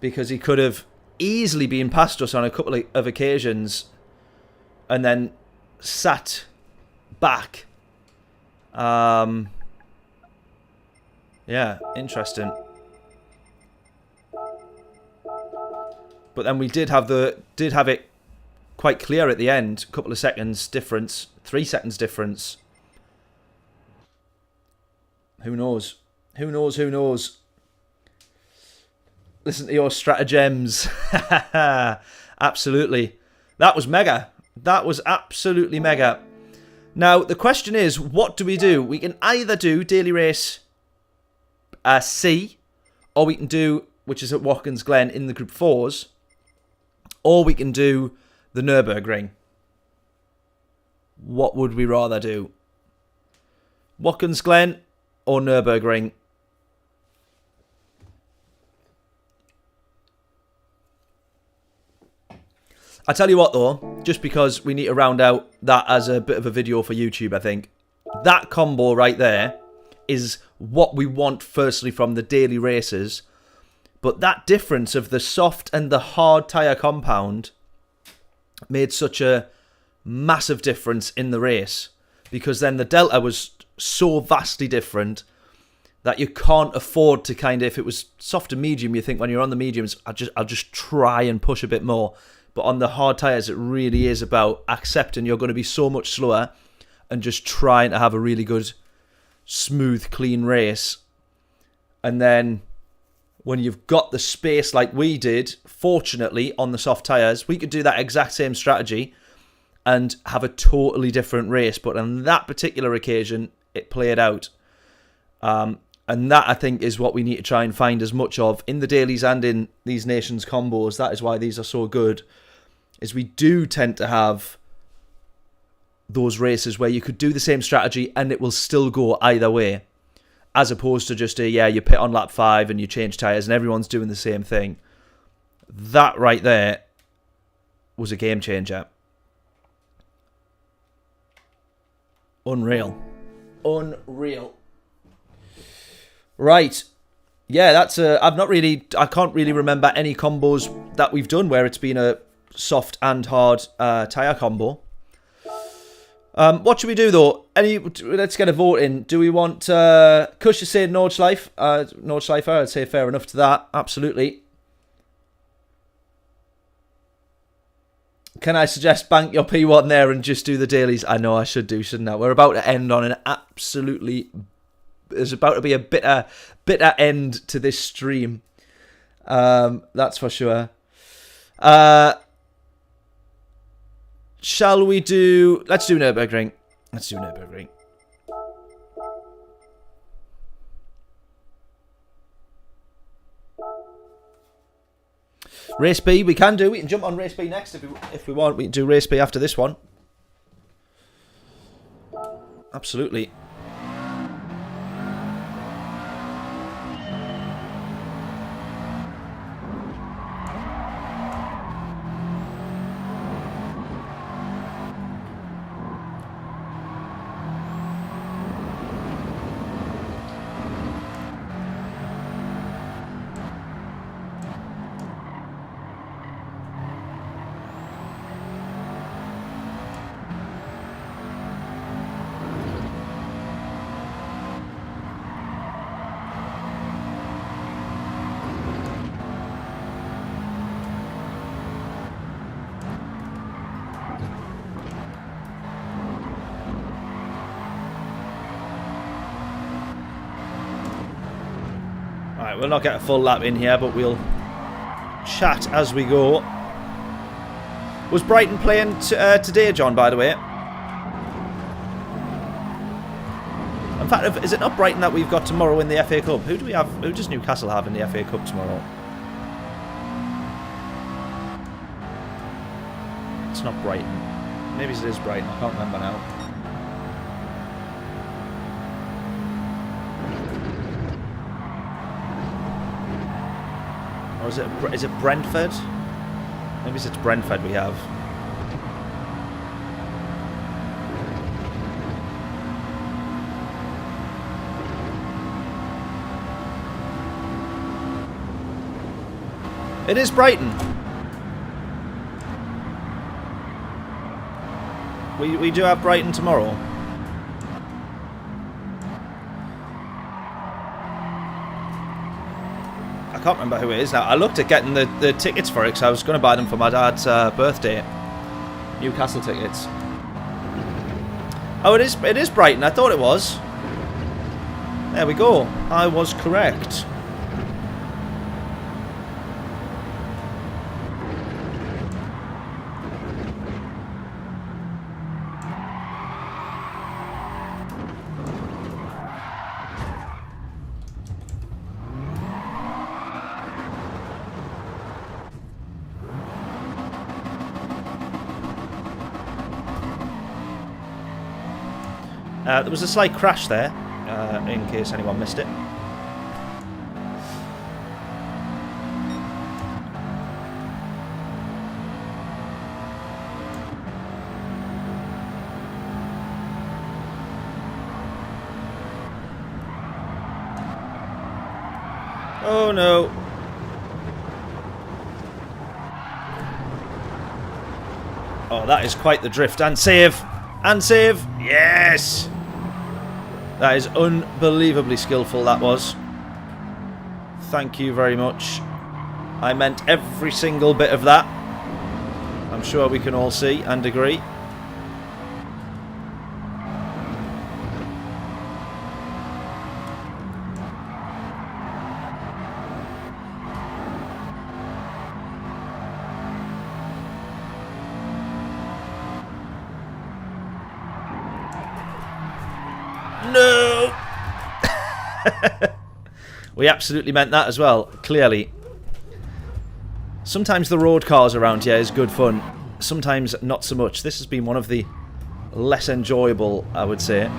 Because he could have easily been past us on a couple of occasions and then sat back. Yeah, interesting. But then we did have it quite clear at the end. A couple of seconds difference, 3 seconds difference. Who knows? Who knows? Who knows? Listen to your stratagems. Absolutely. That was mega. That was absolutely mega. Now, the question is, what do we do? We can either do Daily Race C, or we can do, which is at Watkins Glen in the Group 4s, or we can do the Nürburgring. What would we rather do? Watkins Glen or Nürburgring? I tell you what though, just because we need to round out that as a bit of a video for YouTube, I think that combo right there is what we want firstly from the daily races. But that difference of the soft and the hard tyre compound made such a massive difference in the race, because then the delta was so vastly different that you can't afford to kind of, if it was soft and medium, you think when you're on the mediums, I'll just try and push a bit more. But on the hard tyres, it really is about accepting you're going to be so much slower and just trying to have a really good, smooth, clean race. And then when you've got the space like we did, fortunately, on the soft tyres, we could do that exact same strategy and have a totally different race. But on that particular occasion, it played out. And that, I think, is what we need to try and find as much of in the dailies and in these nations combos. That is why these are so good, is we do tend to have those races where you could do the same strategy and it will still go either way, as opposed to just you pit on lap 5 and you change tyres and everyone's doing the same thing. That right there was a game changer. Unreal. Unreal. Right. Yeah, that's I can't really remember any combos that we've done where it's been a soft and hard tyre combo. What should we do though? Let's get a vote in. Do we want Kush to say Nordschleife? Nordschleifer, I'd say fair enough to that. Absolutely. Can I suggest bank your P1 there and just do the dailies? I know I should do, shouldn't I? We're about to end on an absolutely... There's about to be a bitter end to this stream. That's for sure. Shall we do... Let's do Nürburgring. Let's do Nürburgring. Race B, we can do. We can jump on Race B next if we want. We can do Race B after this one. Absolutely. We'll not get a full lap in here, but we'll chat as we go. Was Brighton playing today, John, by the way? In fact, is it not Brighton that we've got tomorrow in the FA Cup? Who do we have? Who does Newcastle have in the FA Cup tomorrow? It's not Brighton. Maybe it is Brighton. I can't remember now. Or is it Brentford? Maybe it's Brentford we have. It is Brighton. We do have Brighton tomorrow. I can't remember who it is now. I looked at getting the tickets for it because I was going to buy them for my dad's birthday. Newcastle tickets. Oh, it is Brighton. I thought it was. There we go. I was correct. There was a slight crash there, in case anyone missed it. Oh no. Oh, that is quite the drift. And save. And save. Yes. That is unbelievably skillful, that was. Thank you very much. I meant every single bit of that. I'm sure we can all see and agree. No! We absolutely meant that as well, clearly. Sometimes the road cars around here is good fun. Sometimes not so much. This has been one of the less enjoyable, I would say.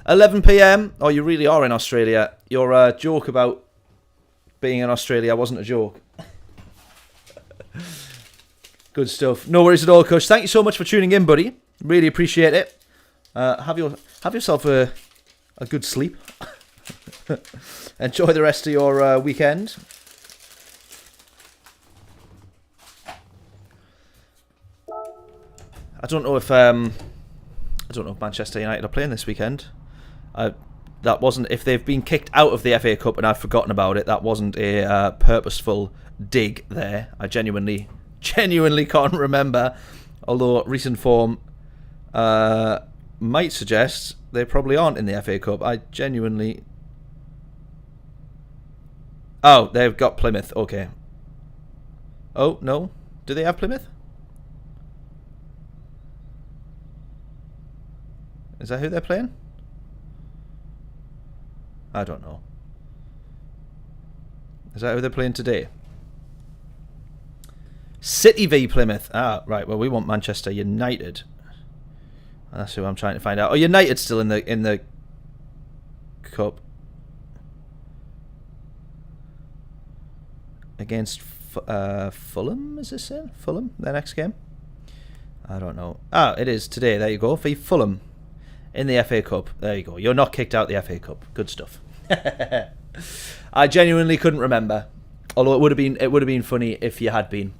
11 PM. Oh, you really are in Australia. Your joke about being in Australia wasn't a joke. Good stuff. No worries at all, Kush. Thank you so much for tuning in, buddy. Really appreciate it. Have yourself a good sleep. Enjoy the rest of your weekend. I don't know if Manchester United are playing this weekend. That wasn't, if they've been kicked out of the FA Cup and I've forgotten about it, that wasn't a purposeful dig there. I genuinely can't remember, although recent form might suggest they probably aren't in the FA Cup. I genuinely... Oh, they've got Plymouth, okay. Oh, no? Do they have Plymouth? Is that who they're playing? I don't know. Is that who they're playing today? City v Plymouth. Ah, right. Well, we want Manchester United. That's who I'm trying to find out. Oh, United's still in the cup against Fulham. Is this it? Fulham, their next game. I don't know. Ah, it is today. There you go. For Fulham. In the FA Cup. There you go. You're not kicked out the FA Cup. Good stuff. I genuinely couldn't remember. Although it would have been funny if you had been.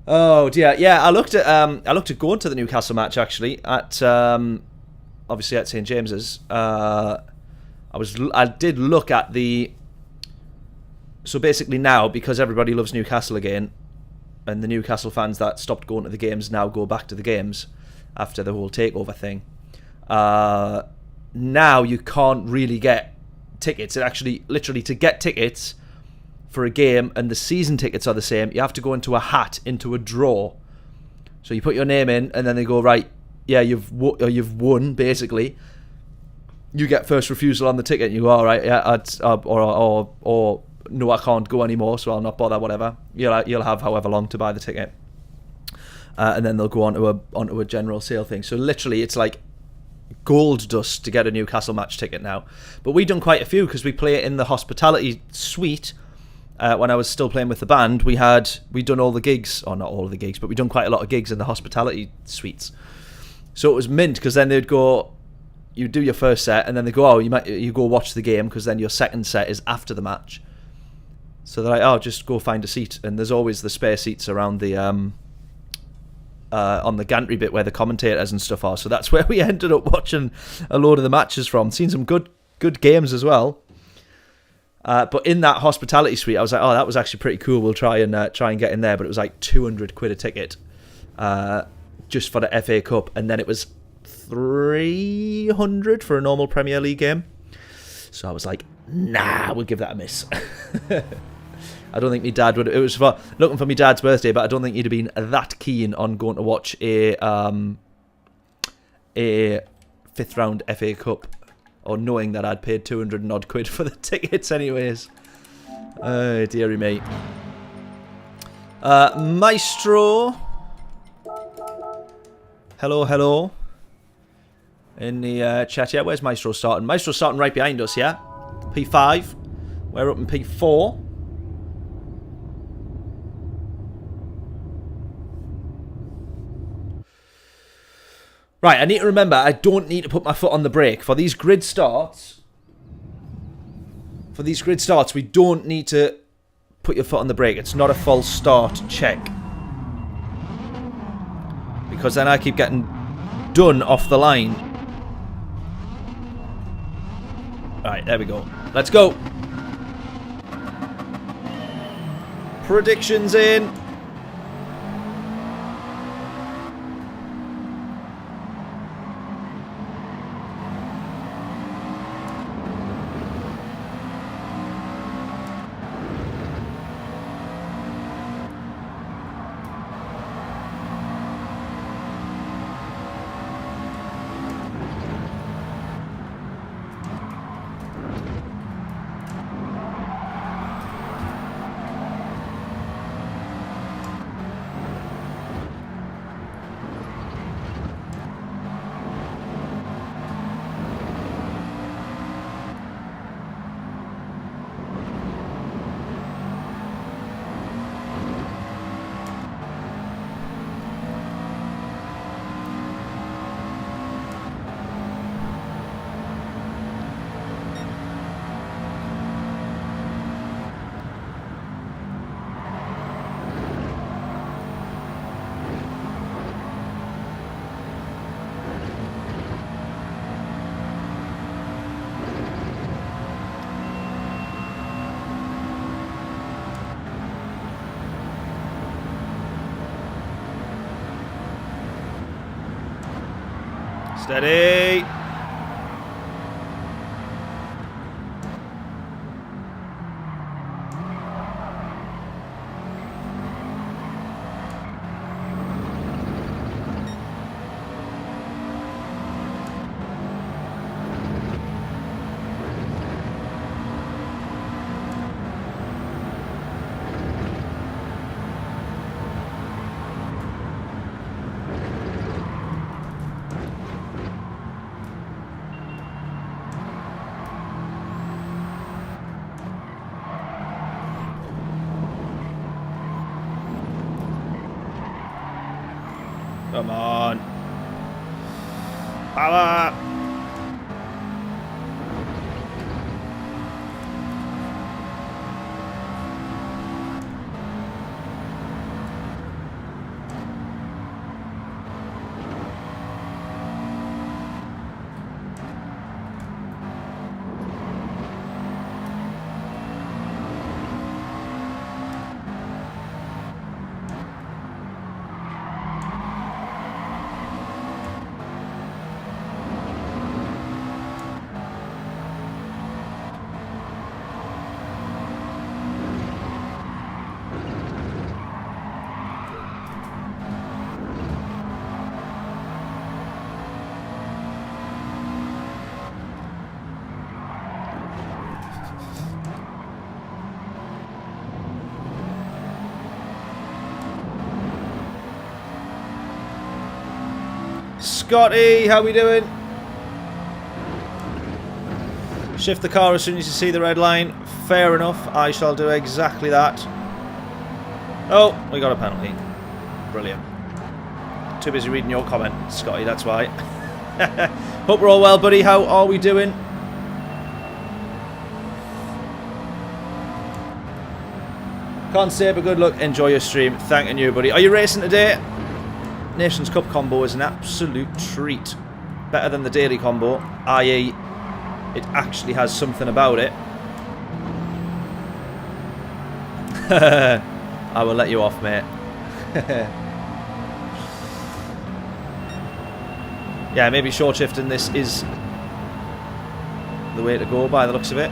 Oh dear. Yeah, I looked at going to the Newcastle match actually at obviously at St James's. I did look at the. So basically now, because everybody loves Newcastle again, and the Newcastle fans that stopped going to the games now go back to the games after the whole takeover thing. Now you can't really get tickets. It actually, literally, to get tickets for a game, and the season tickets are the same, you have to go into a hat, into a draw. So you put your name in, and then they go, right, yeah, you've won, basically. You get first refusal on the ticket, and you go, all right, yeah, or no, I can't go anymore, so I'll not bother, whatever. You'll have however long to buy the ticket. And then they'll go onto a general sale thing. So literally, it's like gold dust to get a Newcastle match ticket now. But we've done quite a few because we play it in the hospitality suite. When I was still playing with the band, we'd done all the gigs, or not all of the gigs, but we'd done quite a lot of gigs in the hospitality suites. So it was mint, because then they'd go, you do your first set, and then they go, oh, you go watch the game, because then your second set is after the match. So they're like, oh, just go find a seat, and there's always the spare seats around the on the gantry bit where the commentators and stuff are. So that's where we ended up watching a load of the matches from. Seen some good games as well. But in that hospitality suite, I was like, oh, that was actually pretty cool. We'll try and get in there. But it was like £200 a ticket just for the FA Cup, and then it was £300 for a normal Premier League game. So I was like, nah, we'll give that a miss. I don't think my dad would. It was for looking for my dad's birthday, but I don't think he'd have been that keen on going to watch a 5th round FA Cup, or knowing that I'd paid 200 and odd quid for the tickets anyways. Dearie me. Maestro. Hello. In the chat, yeah, where's Maestro starting? Maestro's starting right behind us, yeah? P5. We're up in P4. Right, I need to remember, I don't need to put my foot on the brake. For these grid starts, we don't need to put your foot on the brake. It's not a false start check. Because then I keep getting done off the line. Right, there we go. Let's go. Predictions in. Steady. Come on. Power. Scotty, how we doing? Shift the car as soon as you see the red line. Fair enough, I shall do exactly that. Oh, we got a penalty. Brilliant. Too busy reading your comment, Scotty, that's why. Hope we're all well, buddy. How are we doing? Can't say, but good luck. Enjoy your stream. Thanking you, buddy. Are you racing today? Nations Cup combo is an absolute treat. Better than the daily combo, i.e. it actually has something about it. I will let you off, mate. Yeah, maybe short shifting this is the way to go by the looks of it.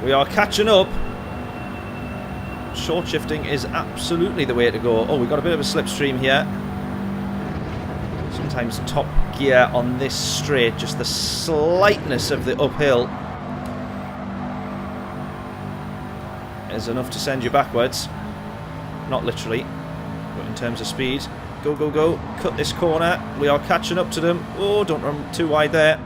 We are catching up. Short shifting is absolutely the way to go. Oh, we've got a bit of a slipstream here. Sometimes top gear on this straight, just the slightness of the uphill is enough to send you backwards. Not literally, but in terms of speed. Go, go, go. Cut this corner. We are catching up to them. Oh, don't run too wide there.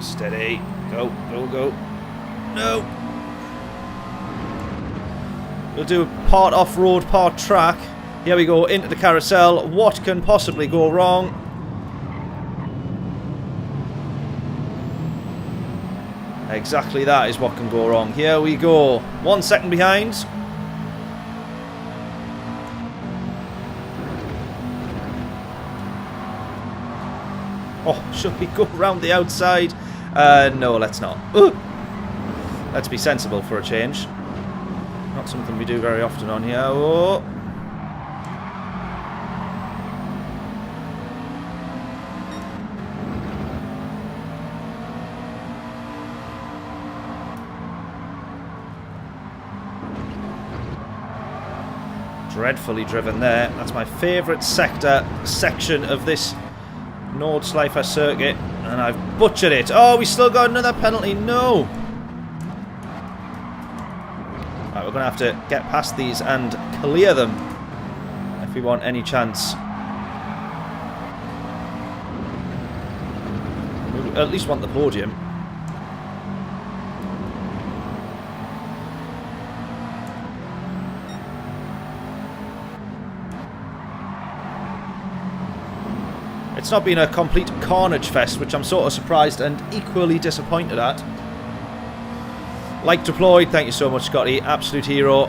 Steady. Go, go, go. No. We'll do part off-road, part track. Here we go, into the carousel. What can possibly go wrong? Exactly that is what can go wrong. Here we go. 1 second behind. Oh, should we go around the outside? No, let's not. Let's be sensible for a change. Not something we do very often on here. Oh. Dreadfully driven there. That's my favourite section of this Nordschleifer circuit, and I've butchered it. Oh, we still got another penalty. No. Right, we're going to have to get past these and clear them if we want any chance. We at least want the podium. It's not been a complete carnage fest, which I'm sort of surprised and equally disappointed at. Like deployed, thank you so much, Scotty. Absolute hero.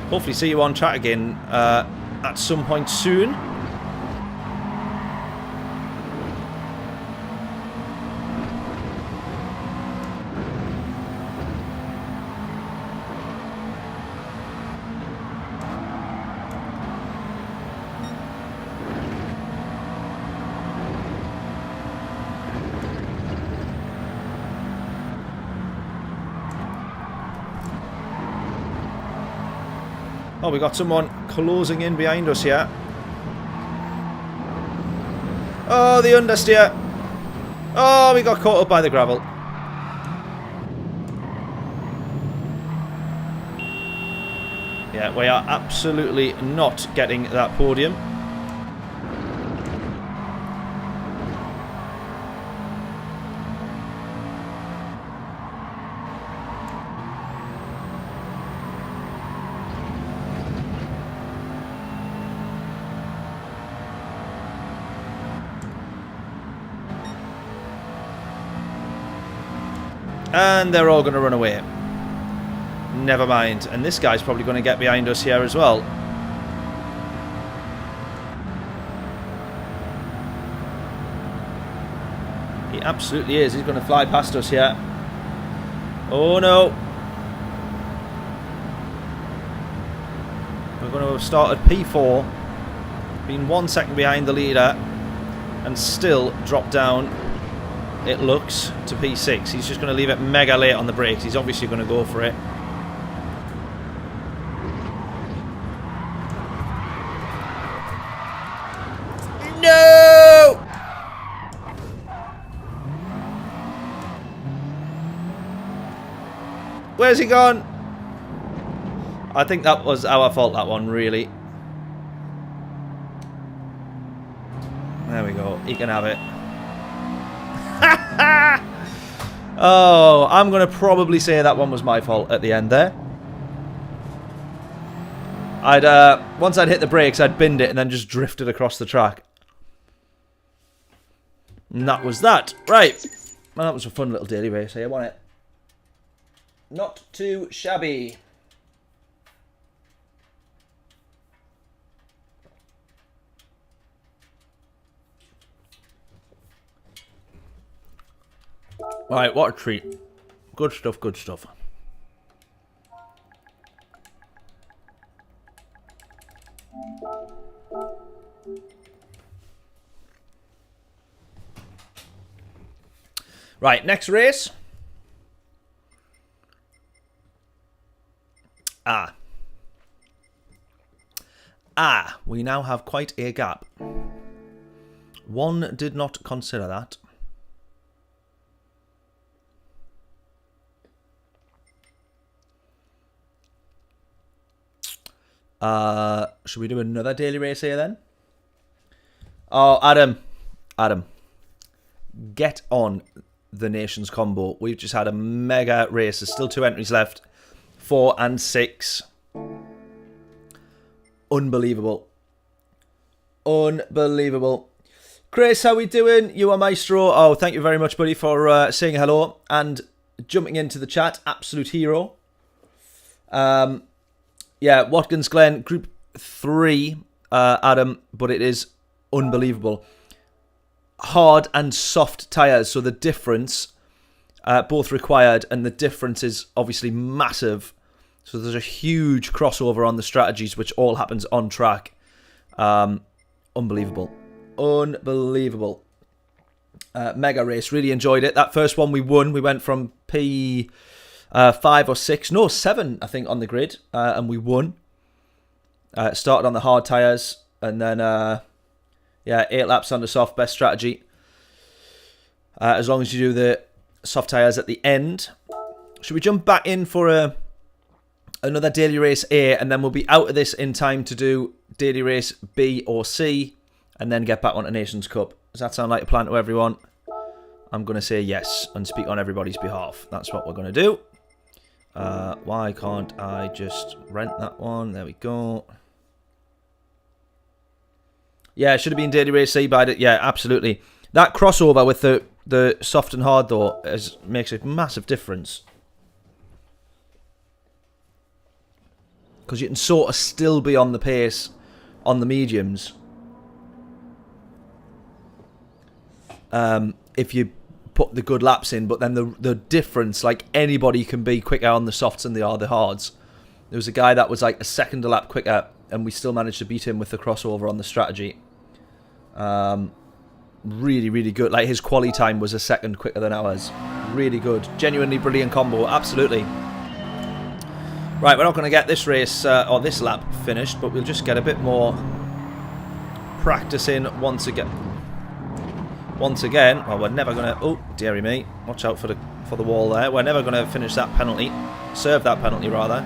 Hopefully see you on chat again at some point soon. we got someone closing in behind us here. Oh, the understeer. Oh, we got caught up by the gravel. Yeah, we are absolutely not getting that podium. And they're all going to run away. Never mind. And this guy's probably going to get behind us here as well. He absolutely is. He's going to fly past us here. Oh no. We're going to have started P4. Been 1 second behind the leader. And still dropped down, it looks, to P6. He's just going to leave it mega late on the brakes. He's obviously going to go for it. No! Where's he gone? I think that was our fault, that one, really. There we go. He can have it. Oh, I'm going to probably say that one was my fault at the end there. Once I'd hit the brakes, I'd binned it and then just drifted across the track. And that was that. Right. Well, that was a fun little daily race here, wasn't it? Not too shabby. Right, what a treat. Good stuff, good stuff. Right, next race. We now have quite a gap. One did not consider that. Should we do another daily race here then? Oh, Adam, get on the Nations combo. We've just had a mega race. There's still 2 entries left, 4 and 6. Unbelievable. Unbelievable. Chris, how we doing? You are Maestro. Oh, thank you very much, buddy, for saying hello and jumping into the chat. Absolute hero. Yeah, Watkins Glen, Group 3, Adam, but it is unbelievable. Hard and soft tyres, so the difference, both required, and the difference is obviously massive. So there's a huge crossover on the strategies, which all happens on track. Unbelievable. Unbelievable. Mega race, really enjoyed it. That first one we won, we went from P... 5 or 6, no, 7, I think, on the grid, and we won. Started on the hard tyres, and then, yeah, 8 laps on the soft, best strategy. As long as you do the soft tyres at the end. Should we jump back in for another daily race A, and then we'll be out of this in time to do daily race B or C, and then get back onto Nations Cup. Does that sound like a plan to everyone? I'm going to say yes, and speak on everybody's behalf. That's what we're going to do. Why can't I just rent that one? There we go. Yeah, it should have been daily race C by it. Yeah, absolutely. That crossover with the soft and hard, though, makes a massive difference. Because you can sort of still be on the pace on the mediums. If you put the good laps in, but then the difference, like, anybody can be quicker on the softs than they are the hards. There was a guy that was like a second a lap quicker, and we still managed to beat him with the crossover on the strategy. Really, really good. Like, his quali time was a second quicker than ours. Really good. Genuinely brilliant combo. Absolutely. Right, we're not going to get this race or this lap finished, but we'll just get a bit more practice in once again. Well, we're never going to... Oh, dearie me. Watch out for the wall there. We're never going to finish that penalty. Serve that penalty, rather.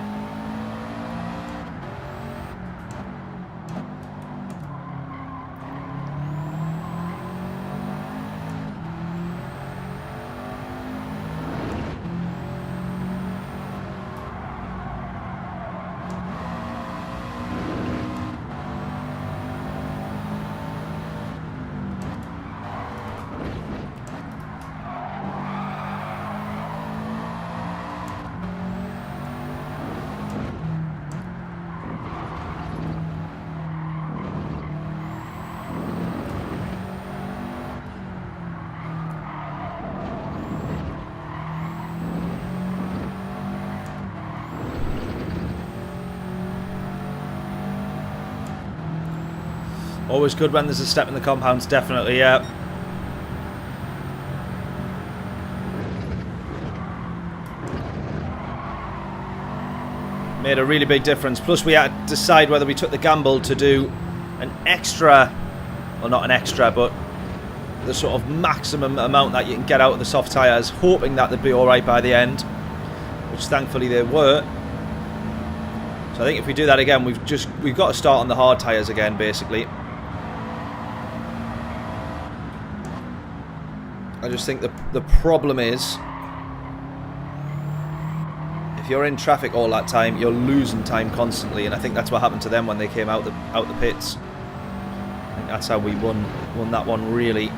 Always good when there's a step in the compounds, definitely, yeah. Made a really big difference. Plus we had to decide whether we took the gamble to do an extra, well not an extra, but the sort of maximum amount that you can get out of the soft tyres, hoping that they'd be alright by the end, which thankfully they were. So I think if we do that again, we've got to start on the hard tyres again, basically. I just think the problem is, if you're in traffic all that time, you're losing time constantly, and I think that's what happened to them when they came out the pits. I think that's how we won that one, really.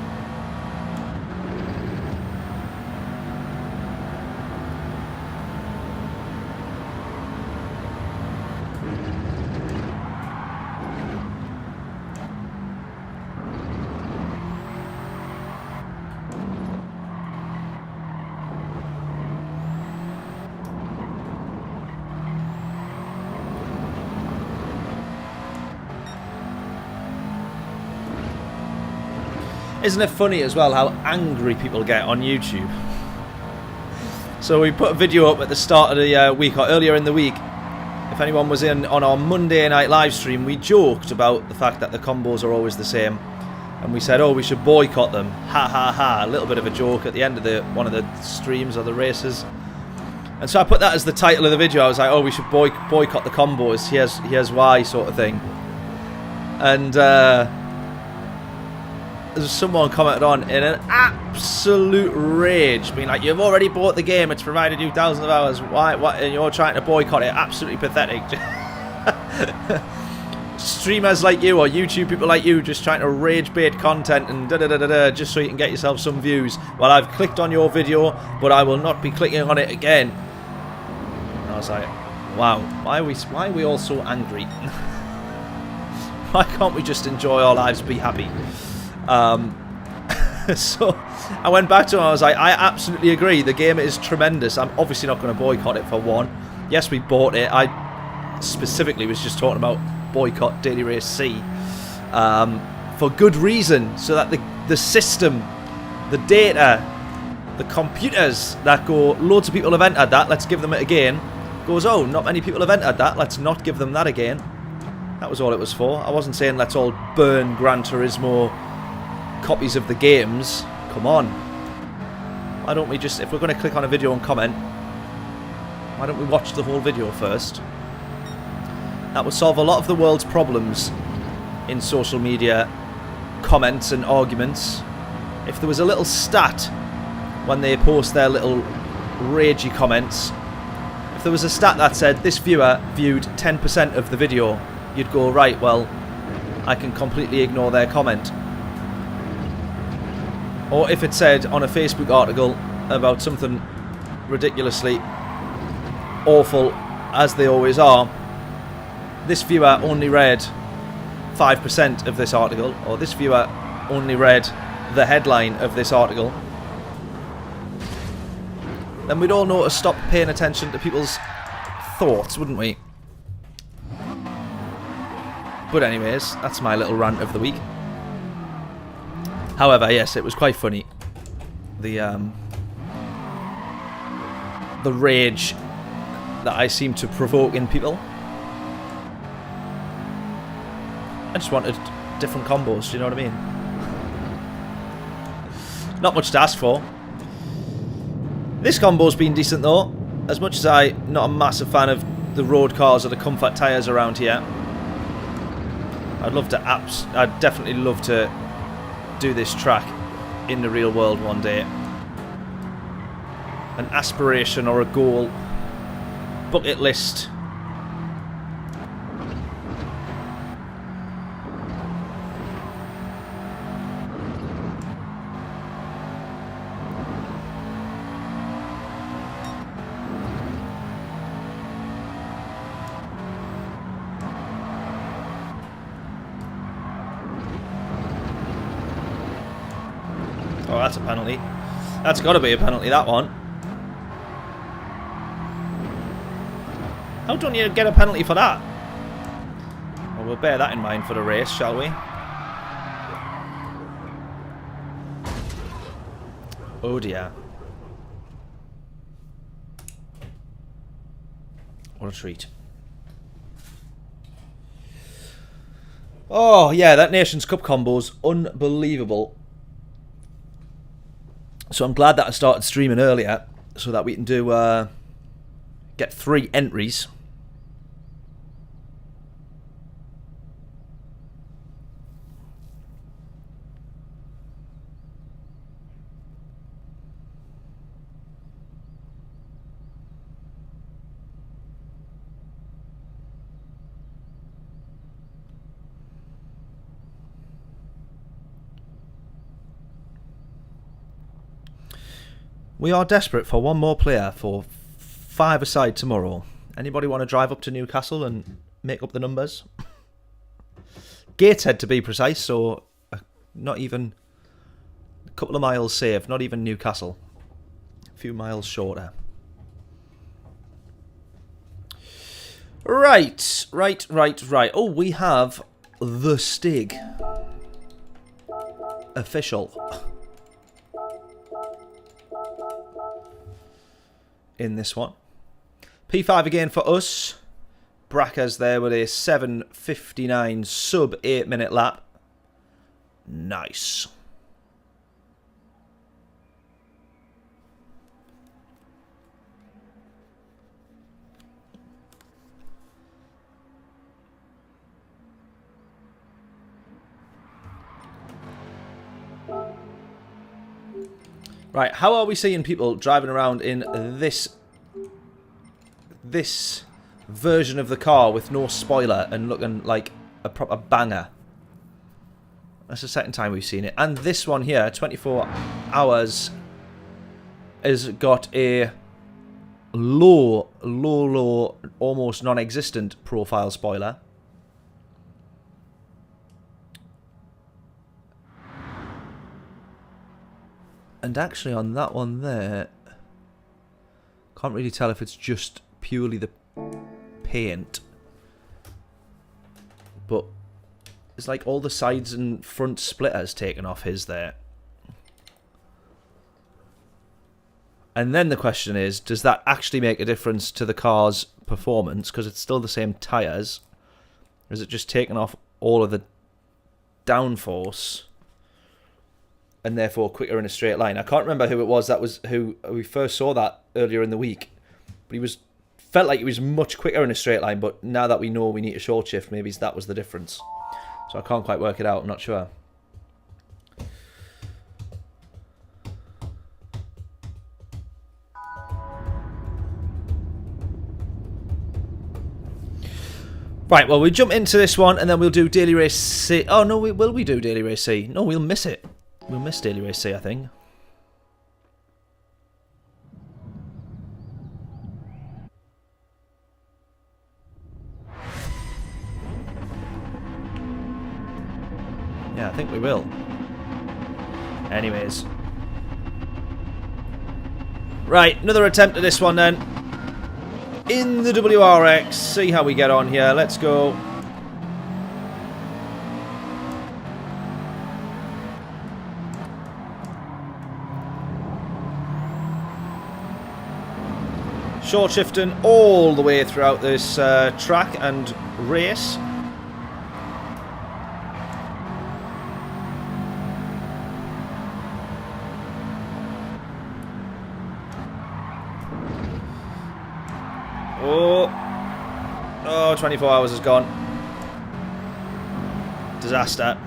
Isn't it funny as well how angry people get on YouTube? So we put a video up at the start of the week, or earlier in the week. If anyone was in on our Monday night live stream, we joked about the fact that the combos are always the same, and we said, oh, we should boycott them. Ha ha ha, a little bit of a joke at the end of one of the streams or the races. And so I put that as the title of the video. I was like, oh, we should boycott the combos, here's why, sort of thing. And someone commented on in an absolute rage, being like, you've already bought the game, it's provided you thousands of hours, why, and you're trying to boycott it? Absolutely pathetic. Streamers like you, or YouTube people like you, just trying to rage bait content and da-da-da-da-da, just so you can get yourself some views. Well, I've clicked on your video, but I will not be clicking on it again. And I was like, wow, why are we all so angry? Why can't we just enjoy our lives, be happy? So I went back to him, I was like, I absolutely agree, the game is tremendous. I'm obviously not going to boycott it, for one. Yes, we bought it. I specifically was just talking about boycott Daily Race C for good reason, so that the system, the data, the computers that go, loads of people have entered that, let's give them it again, goes, oh, not many people have entered that, let's not give them that again. That was all it was for. I wasn't saying let's all burn Gran Turismo copies of the games. Come on, why don't we just, if we're going to click on a video and comment, why don't we watch the whole video first? That would solve a lot of the world's problems in social media comments and arguments. If there was a little stat when they post their little ragey comments, if there was a stat that said this viewer viewed 10% of the video, you'd go, right, well, I can completely ignore their comment. Or if it said on a Facebook article about something ridiculously awful, as they always are, this viewer only read 5% of this article, or this viewer only read the headline of this article, then we'd all know to stop paying attention to people's thoughts, wouldn't we? But anyways, that's my little rant of the week. However, yes, it was quite funny. The rage that I seem to provoke in people. I just wanted different combos, do you know what I mean? Not much to ask for. This combo's been decent though. As much as I'm not a massive fan of the road cars or the comfort tyres around here, I'd definitely love to do this track in the real world one day. An aspiration or a goal. Bucket list. Oh, that's a penalty. That's got to be a penalty, that one. How don't you get a penalty for that? Well, we'll bear that in mind for the race, shall we? Oh dear. What a treat. Oh, yeah, that Nations Cup combo's unbelievable. So I'm glad that I started streaming earlier so that we can do get 3 entries. We are desperate for one more player for 5-a-side tomorrow. Anybody want to drive up to Newcastle and make up the numbers? Gateshead to be precise, so not even a couple of miles saved, not even Newcastle. A few miles shorter. Right. Oh, we have the Stig. Official. In this one. P5 again for us. Bracker's there with a 7:59 sub 8-minute lap. Nice. Right, how are we seeing people driving around in this version of the car with no spoiler and looking like a proper banger? That's the second time we've seen it. And this one here, 24 hours, has got a low, almost non-existent profile spoiler. And actually on that one there, can't really tell if it's just purely the paint. But it's like all the sides and front splitters taken off his there. And then the question is, does that actually make a difference to the car's performance? Because it's still the same tyres. Or is it just taken off all of the downforce? And therefore quicker in a straight line. I can't remember who it was that was who we first saw that earlier in the week, but he felt like he was much quicker in a straight line. But now that we know we need a short shift, maybe that was the difference. So I can't quite work it out. I'm not sure. Right. Well, we jump into this one and then we'll do Daily Race C. Oh no, will we do Daily Race C? No, we'll miss it. We'll miss Daily Race C, I think. Yeah, I think we will. Anyways. Right, another attempt at this one then. In the WRX. See how we get on here. Let's go. Short shifting all the way throughout this track and race. Oh, 24 hours is gone. Disaster.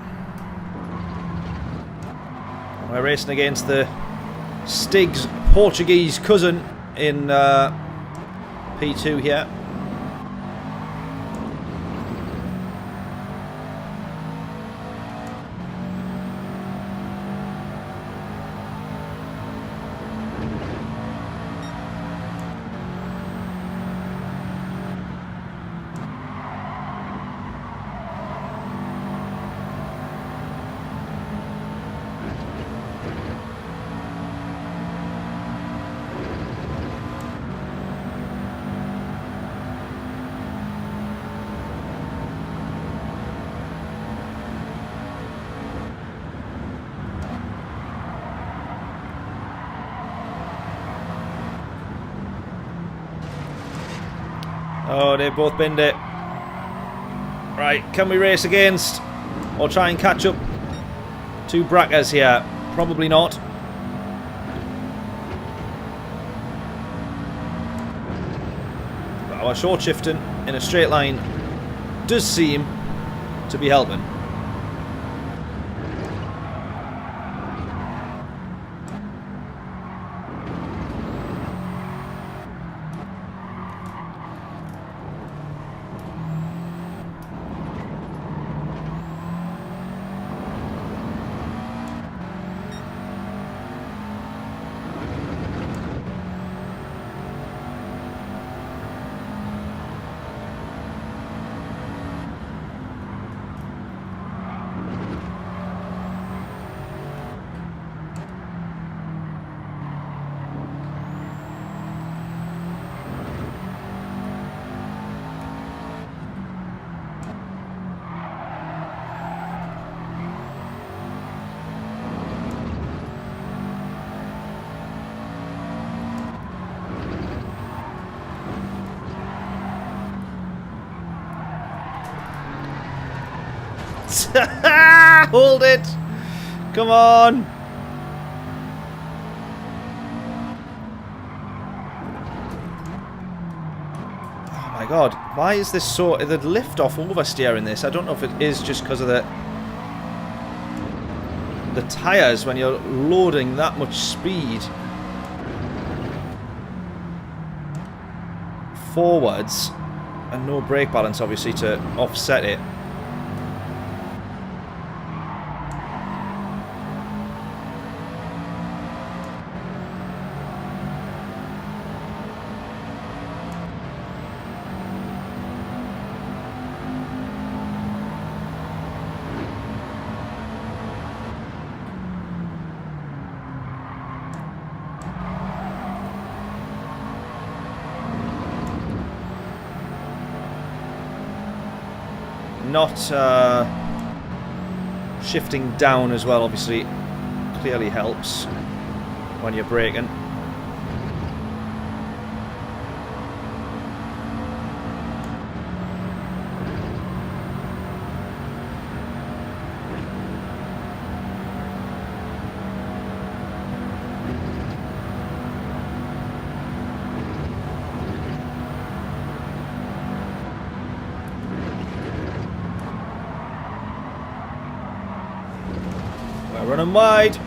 We're racing against the Stig's Portuguese cousin in P2 here. Oh, they've both binned it. Right, can we race against or try and catch up to Brackers here? Probably not. But our short shifting in a straight line does seem to be helping. Hold it! Come on! Oh my god, why is this so... the lift-off oversteer in this? I don't know if it is just because of the tyres when you're loading that much speed forwards and no brake balance obviously to offset it. Not shifting down as well, obviously, clearly helps when you're braking. Running wide.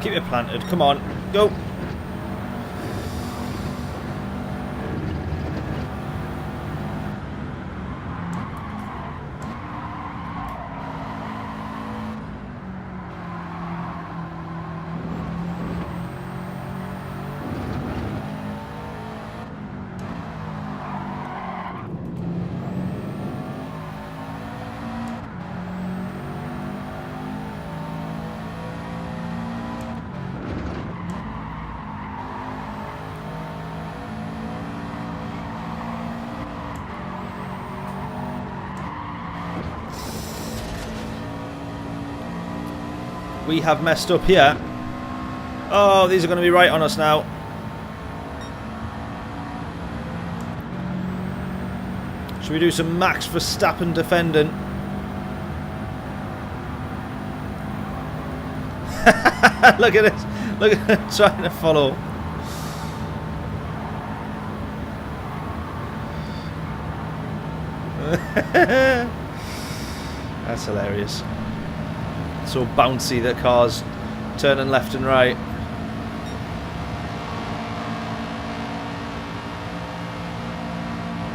Keep it planted. Come on. Go. We have messed up here. Oh, these are going to be right on us now. Should we do some Max Verstappen defending? Look at it. Look at it trying to follow. That's hilarious. So bouncy that cars turning left and right.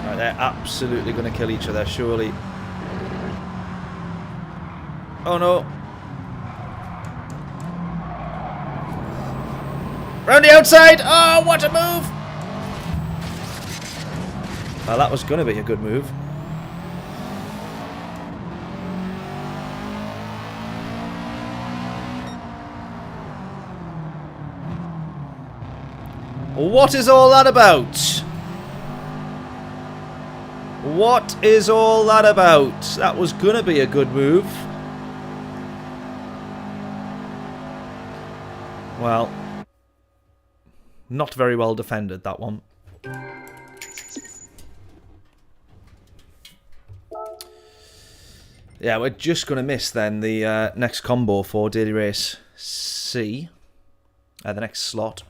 Right, they're absolutely going to kill each other, surely. Oh no. Round the outside! Oh, what a move! Well, that was going to be a good move. What is all that about? What is all that about? That was gonna be a good move. Well, not very well defended, that one. Yeah, we're just gonna miss then the next combo for Daily Race C. The next slot.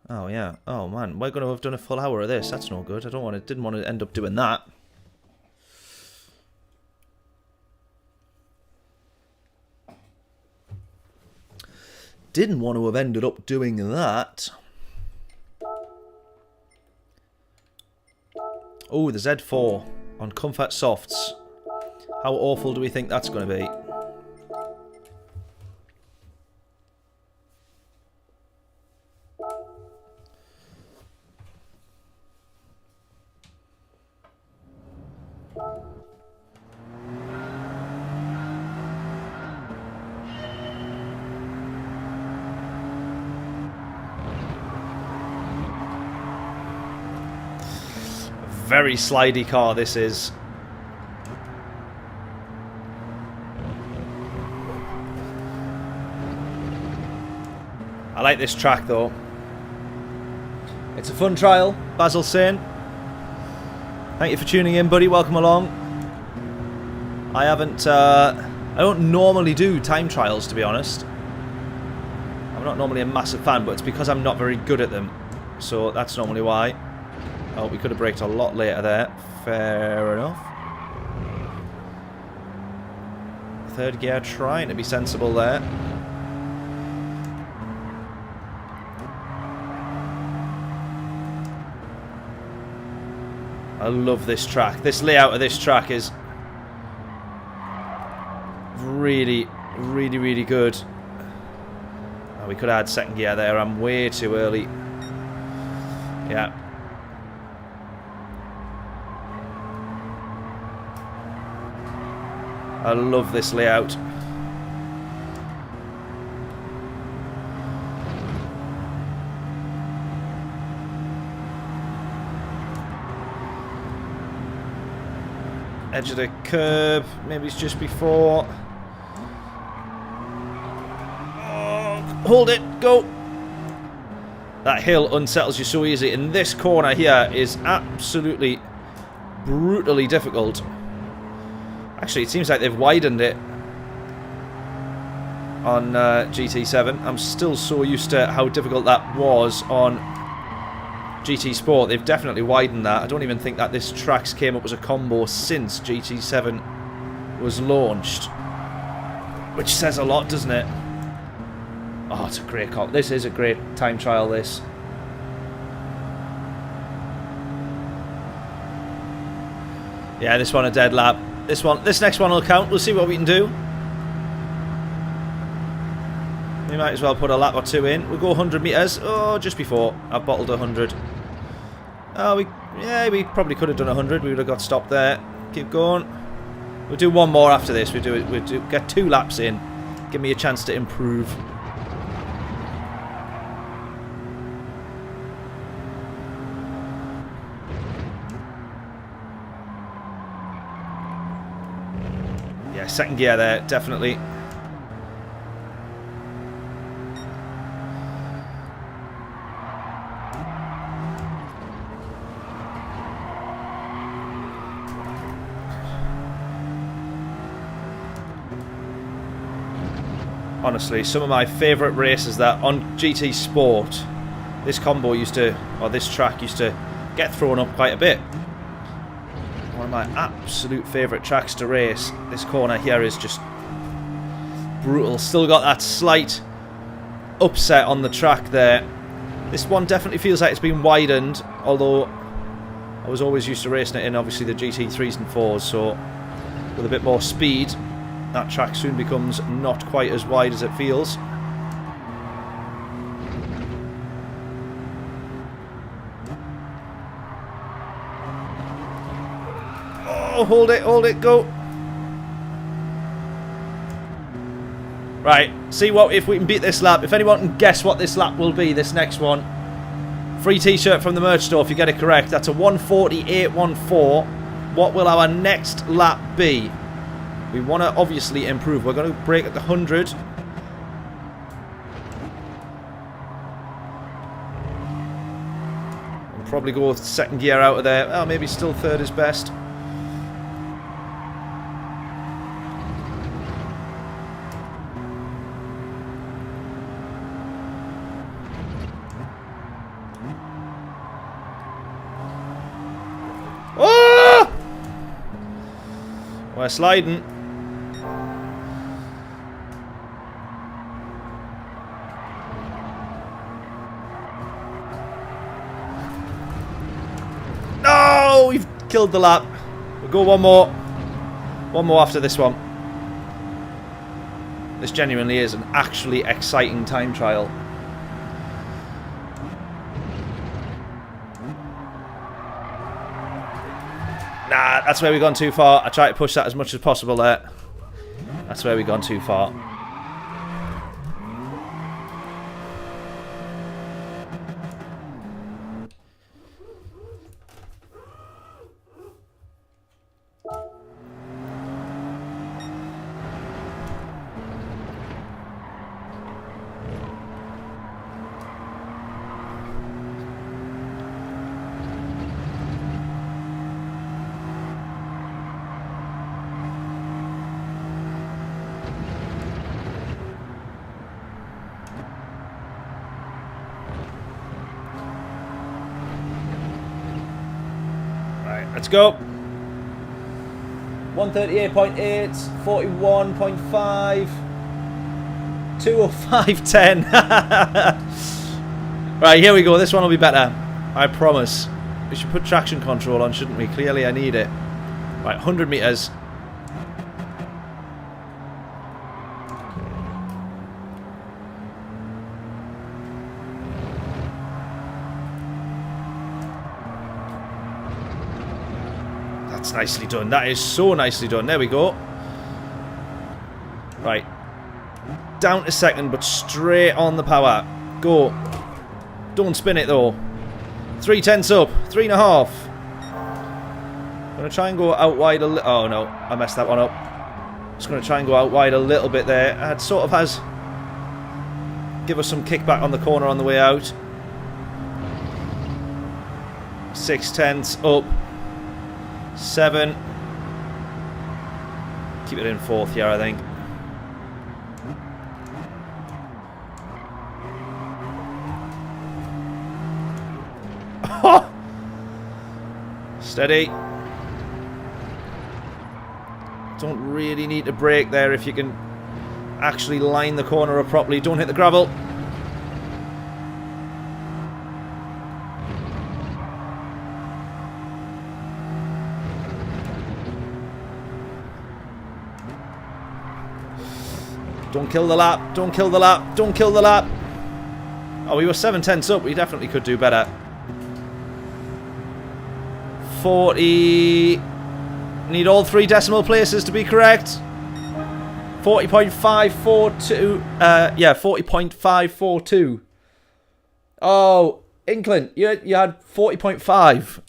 Oh yeah. Oh man, we're going to have done a full hour of this. That's no good. Didn't want to end up doing that. Didn't want to have ended up doing that. Oh, the Z4 on Comfort Softs. How awful do we think that's going to be? Very slidey car this is. I like this track though. It's a fun trial, Basil saying. Thank you for tuning in, buddy. Welcome along. I don't normally do time trials, to be honest. I'm not normally a massive fan, but it's because I'm not very good at them. So that's normally why. Oh, we could have braked a lot later there. Fair enough. Third gear trying to be sensible there. I love this track. This layout of this track is really, really, really good. Oh, we could have had second gear there. I'm way too early. Yeah. I love this layout. Edge of the curb, maybe it's just before. Oh, hold it, go. That hill unsettles you so easy, and this corner here is absolutely brutally difficult. Actually, it seems like they've widened it on GT7. I'm still so used to how difficult that was on GT Sport. They've definitely widened that. I don't even think that this track's came up as a combo since GT7 was launched. Which says a lot, doesn't it? Oh, it's a great call. This is a great time trial, this. Yeah, this one a dead lap. This next one will count. We'll see what we can do. We might as well put a lap or two in. We'll go 100 meters. Oh, just before. I've bottled 100. Oh, we probably could have done 100. We would have got stopped there. Keep going. We'll do one more after this. We'll get 2 laps in. Give me a chance to improve. Yeah, second gear there, definitely. Honestly, some of my favourite races that on GT Sport, this combo used to, or this track used to get thrown up quite a bit. One of my absolute favourite tracks to race. This corner here is just brutal. Still got that slight upset on the track there. This one definitely feels like it's been widened, although I was always used to racing it in obviously the GT3s and 4s, so with a bit more speed, that track soon becomes not quite as wide as it feels. Oh, hold it, go. Right, see what if we can beat this lap. If anyone can guess what this lap will be, this next one. Free t-shirt from the merch store if you get it correct. That's a 1:48.14. What will our next lap be? We want to obviously improve. We're going to break at the 100. We'll probably go with second gear out of there. Oh, maybe still third is best. Oh! We're sliding. No! We've killed the lap. We'll go one more. One more after this one. This genuinely is an actually exciting time trial. Nah, that's where we've gone too far. I try to push that as much as possible there. That's where we've gone too far. Let's go. 138.8, 41.5, 205.10. Right, here we go. This one will be better. I promise. We should put traction control on, shouldn't we? Clearly I need it. Right, 100 meters. Nicely done. That is so nicely done. There we go. Right. Down to second, but straight on the power. Go. Don't spin it, though. 3/10 up. 3.5. I'm going to try and go out wide a little. Oh, no. I messed that one up. Just going to try and go out wide a little bit there. It sort of has... Give us some kickback on the corner on the way out. 6/10 up. 7. Keep it in 4th here, I think. Steady. Don't really need to brake there if you can actually line the corner up properly. Don't hit the gravel. Don't kill the lap. Don't kill the lap. Don't kill the lap. Oh, we were 7/10 up. We definitely could do better. 40. Need all 3 decimal places to be correct. 40.542. Yeah, 40.542. Oh, Inkling, you had 40.5.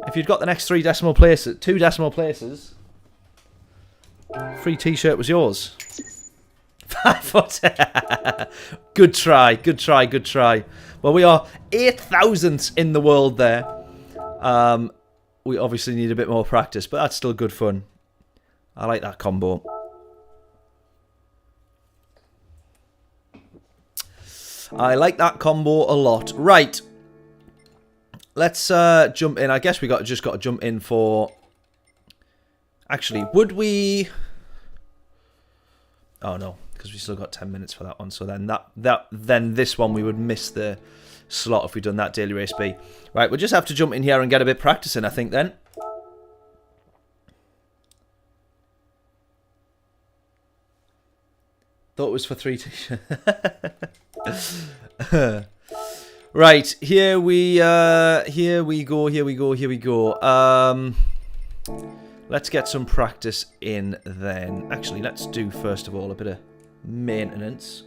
If you'd got the next 3 decimal places, 2 decimal places, free t-shirt was yours. 5 foot. Good try, good try, good try. Well, we are 8,000ths in the world there. We obviously need a bit more practice, but that's still good fun. I like that combo. I like that combo a lot. Right. Let's jump in. I guess we just got to jump in for... Actually, would we... Oh, no. Because we still got 10 minutes for that one. So then then this one we would miss the slot if we'd done that daily race B. Right, we'll just have to jump in here and get a bit practicing, I think, then. Thought it was for 3 t-shirts. Right, here we go. Let's get some practice in then. Actually, let's do first of all a bit of maintenance.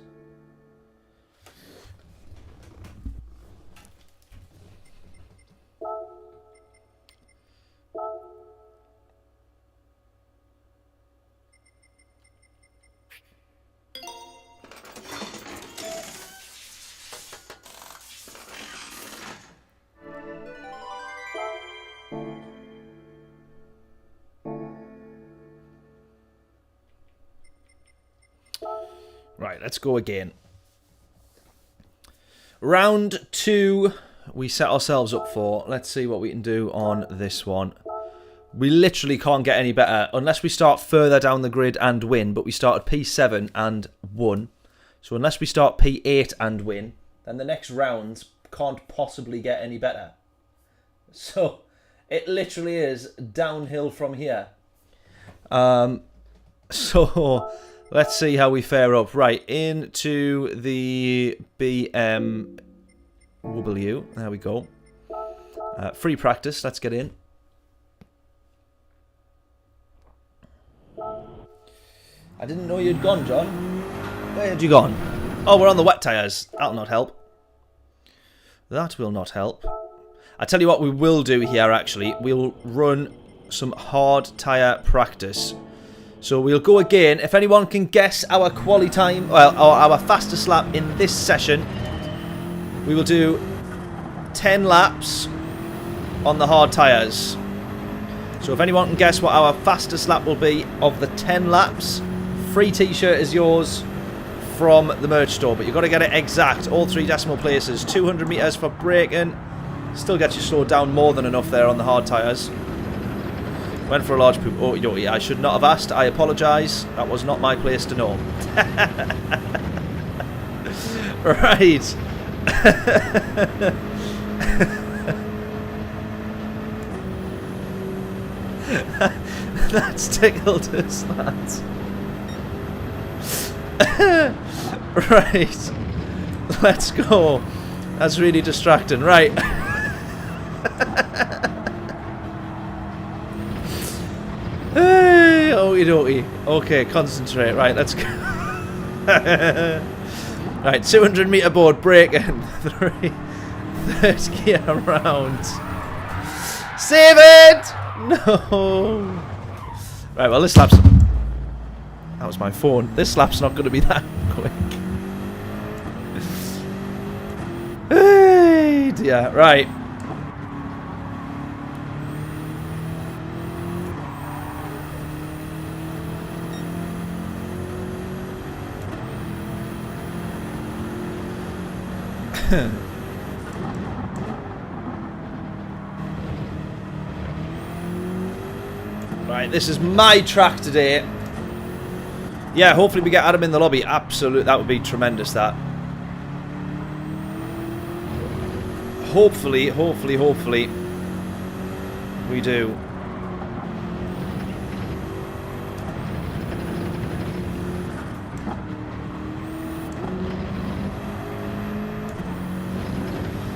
Right, let's go again. Round 2 we set ourselves up for. Let's see what we can do on this one. We literally can't get any better unless we start further down the grid and win, but we started P7 and won. So unless we start P8 and win, then the next rounds can't possibly get any better. So it literally is downhill from here. So let's see how we fare up. Right, into the BMW. There we go. Free practice. Let's get in. I didn't know you'd gone, John. Where had you gone? Oh, we're on the wet tyres. That'll not help. That will not help. I tell you what we will do here, actually. We'll run some hard tyre practice. So we'll go again. If anyone can guess our quali time, well, or our fastest lap in this session, we will do 10 laps on the hard tyres. So if anyone can guess what our fastest lap will be of the 10 laps, free t-shirt is yours from the merch store. But you've got to get it exact, all 3 decimal places. 200 metres for braking. Still gets you slowed down more than enough there on the hard tyres. Went for a large poop. Oh, I should not have asked. I apologise. That was not my place to know. Right. That's tickled us, lads. Right. Let's go. That's really distracting. Right. Hey, okie dokie. Okay, concentrate. Right, let's go. Right, 200 metre board, braking. 3 third gear around. Save it! No. Right, well, this lap's... That was my phone. This lap's not going to be that quick. Hey, dear. Right. Right, this is my track today. Yeah, hopefully we get Adam in the lobby. Absolutely, that would be tremendous, that. Hopefully we do.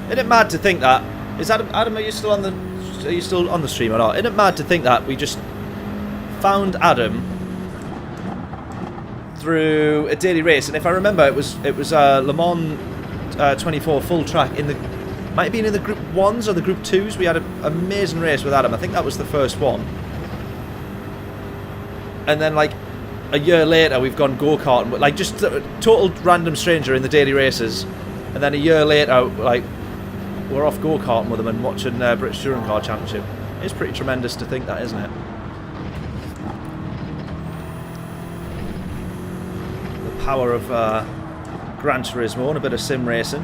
Isn't it mad to think that? Is Adam, are you still on the stream or not? Isn't it mad to think that we just found Adam through a daily race? And if I remember, it was Le Mans 24 full track in the, might have been in the Group 1s or the Group 2s. We had an amazing race with Adam. I think that was the first one. And then like a year later, we've gone go-karting, like just a total random stranger in the daily races. And then a year later, like, we're off go-karting with them and watching British Touring Car Championship. It's pretty tremendous to think that, isn't it? The power of Gran Turismo and a bit of sim racing.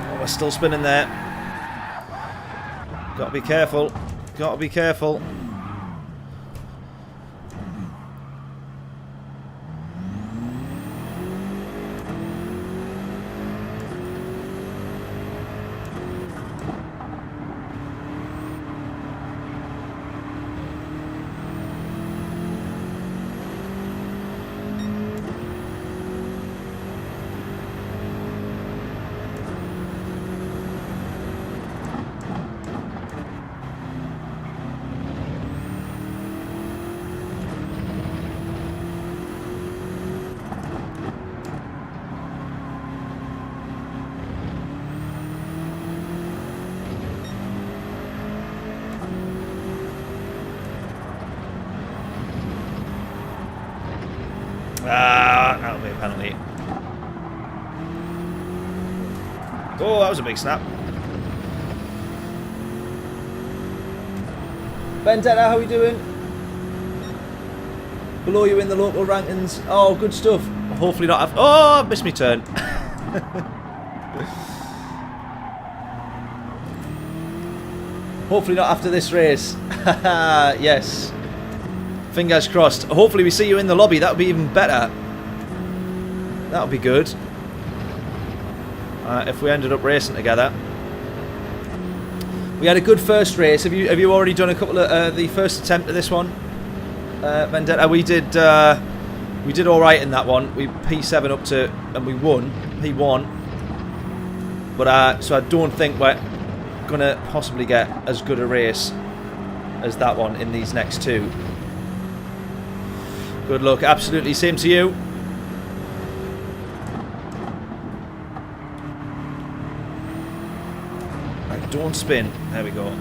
Oh, we're still spinning there. Got to be careful. Got to be careful. That'll be a penalty. Oh, that was a big snap. Vendetta, how are you doing? Below you in the local rankings. Oh, good stuff. Hopefully not after. Oh, I missed my turn. Hopefully not after this race. Yes. Fingers crossed. Hopefully we see you in the lobby. That would be even better. That would be good. If we ended up racing together. We had a good first race. Have you already done a couple of the first attempt at this one, Vendetta? We did all right in that one. We P7 up to and we won P1. But so I don't think we're gonna possibly get as good a race as that one in these next two. Good luck. Absolutely. Same to you. Right, don't spin. There we go.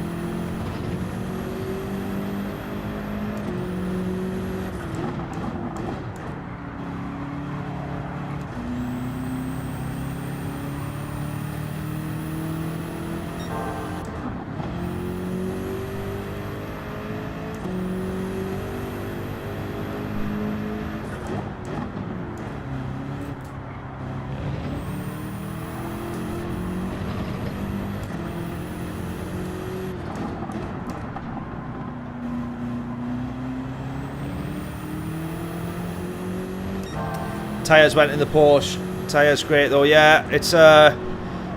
Tyres went in the Porsche. Tyres great though. Yeah, it's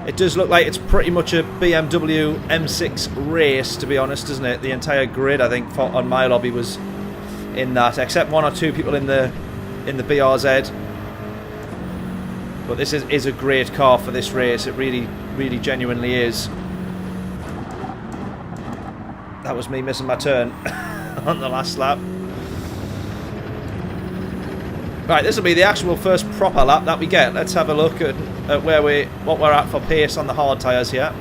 it does look like it's pretty much a BMW M6 race, to be honest, doesn't it? The entire grid, I think, on my lobby was in that, except one or two people in the BRZ. But this is a great car for this race. It really, really genuinely is. That was me missing my turn on the last lap. Right, this will be the actual first proper lap that we get. Let's have a look at what we're at for pace on the hard tyres here.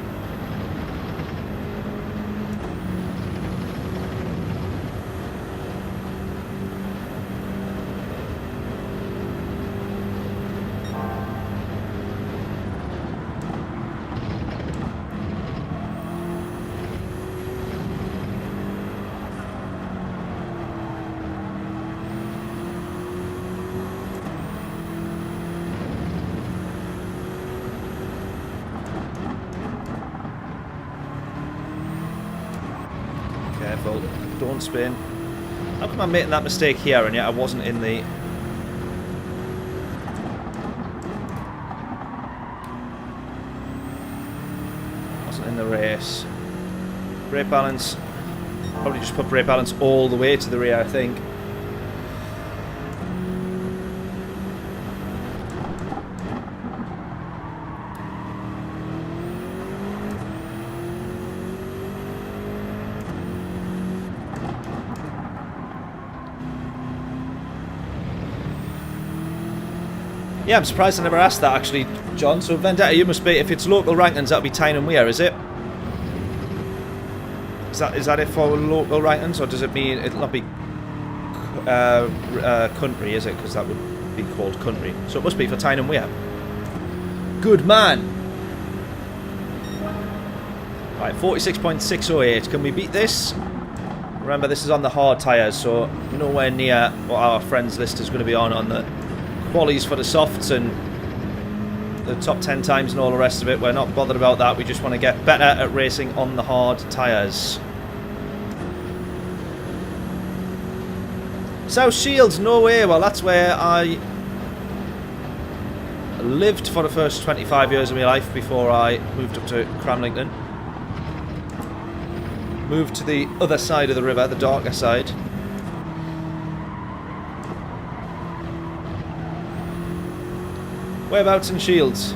careful. Don't spin. How come I'm making that mistake here and yet I wasn't in the... Wasn't in the race. Brake balance. Probably just put brake balance all the way to the rear, I think. Yeah, I'm surprised I never asked that actually, John. So Vendetta, you must be, if it's local rankings, that'll be Tyne and Weir, is it? Is that it for local rankings, or does it mean it'll not be country, is it? Because that would be called country. So it must be for Tyne and Weir. Good man. Right, 46.608. Can we beat this? Remember, this is on the hard tyres, so nowhere near what our friends list is going to be on the qualies for the softs and the top 10 times and all the rest of it. We're not bothered about that. We just want to get better at racing on the hard tyres. South Shields, no way. Well, that's where I lived for the first 25 years of my life before I moved up to CAMLINK. Moved to the other side of the river, the darker side. Whereabouts in Shields?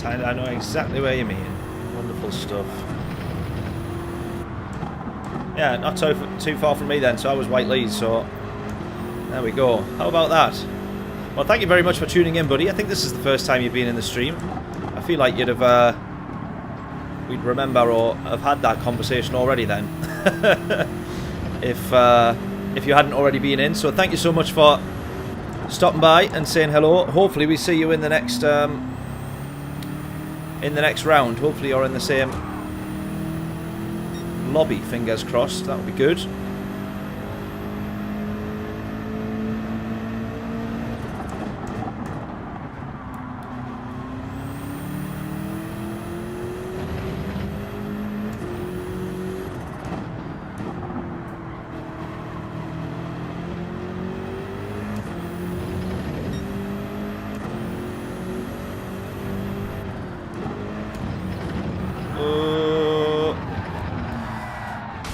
I know exactly where you mean. Wonderful stuff. Yeah, not too far from me then, so I was Whiteley, so there we go. How about that? Well, thank you very much for tuning in, buddy. I think this is the first time you've been in the stream. I feel like you'd have we'd remember or have had that conversation already then. if you hadn't already been in. So thank you so much for stopping by and saying hello. Hopefully we see you in the next round. Hopefully you're in the same lobby, fingers crossed. That would be good.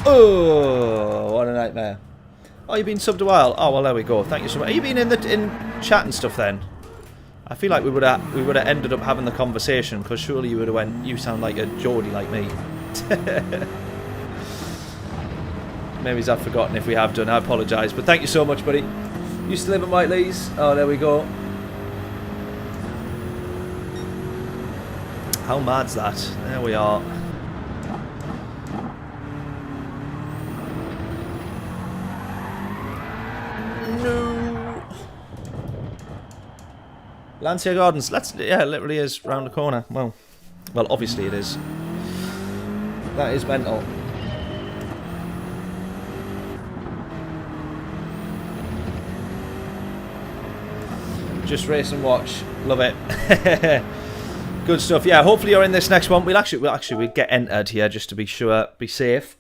Oh, what a nightmare. Oh, you've been subbed a while. Oh, well, there we go. Thank you so much. Have you been in chat and stuff then? I feel like we would have ended up having the conversation, because surely you would have went, you sound like a Geordie like me. Maybe I've forgotten. If we have done, I apologise. But thank you so much, buddy. Used to live in Whiteley's. Oh, there we go. How mad's that? There we are. No. Lancia Gardens. Yeah, it literally is round the corner. Well, Well, obviously it is. That is mental. Just race and watch. Love it. Good stuff. Yeah, hopefully you're in this next one. We'll get entered here just to be sure, be safe.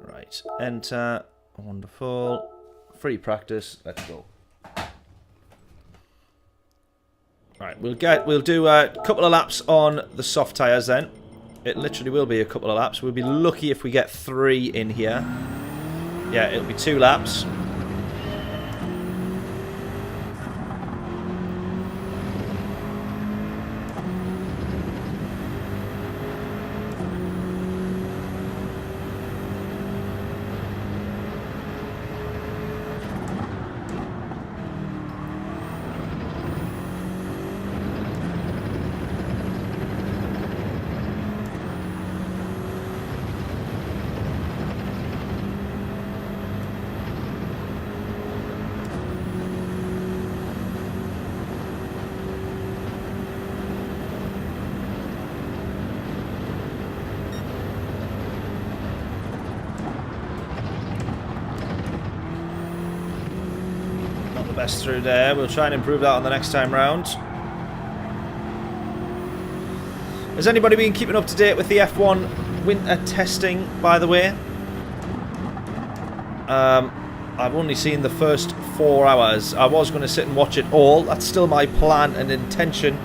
Right, enter. Wonderful. Free practice. Let's go. Right, we'll do a couple of laps on the soft tyres then. It literally will be a couple of laps. We'll be lucky if we get 3 in here. Yeah, it'll be 2 laps. Best through there. We'll try and improve that on the next time round. Has anybody been keeping up to date with the F1 winter testing, by the way? I've only seen the first 4 hours. I was going to sit and watch it all. That's still my plan and intention.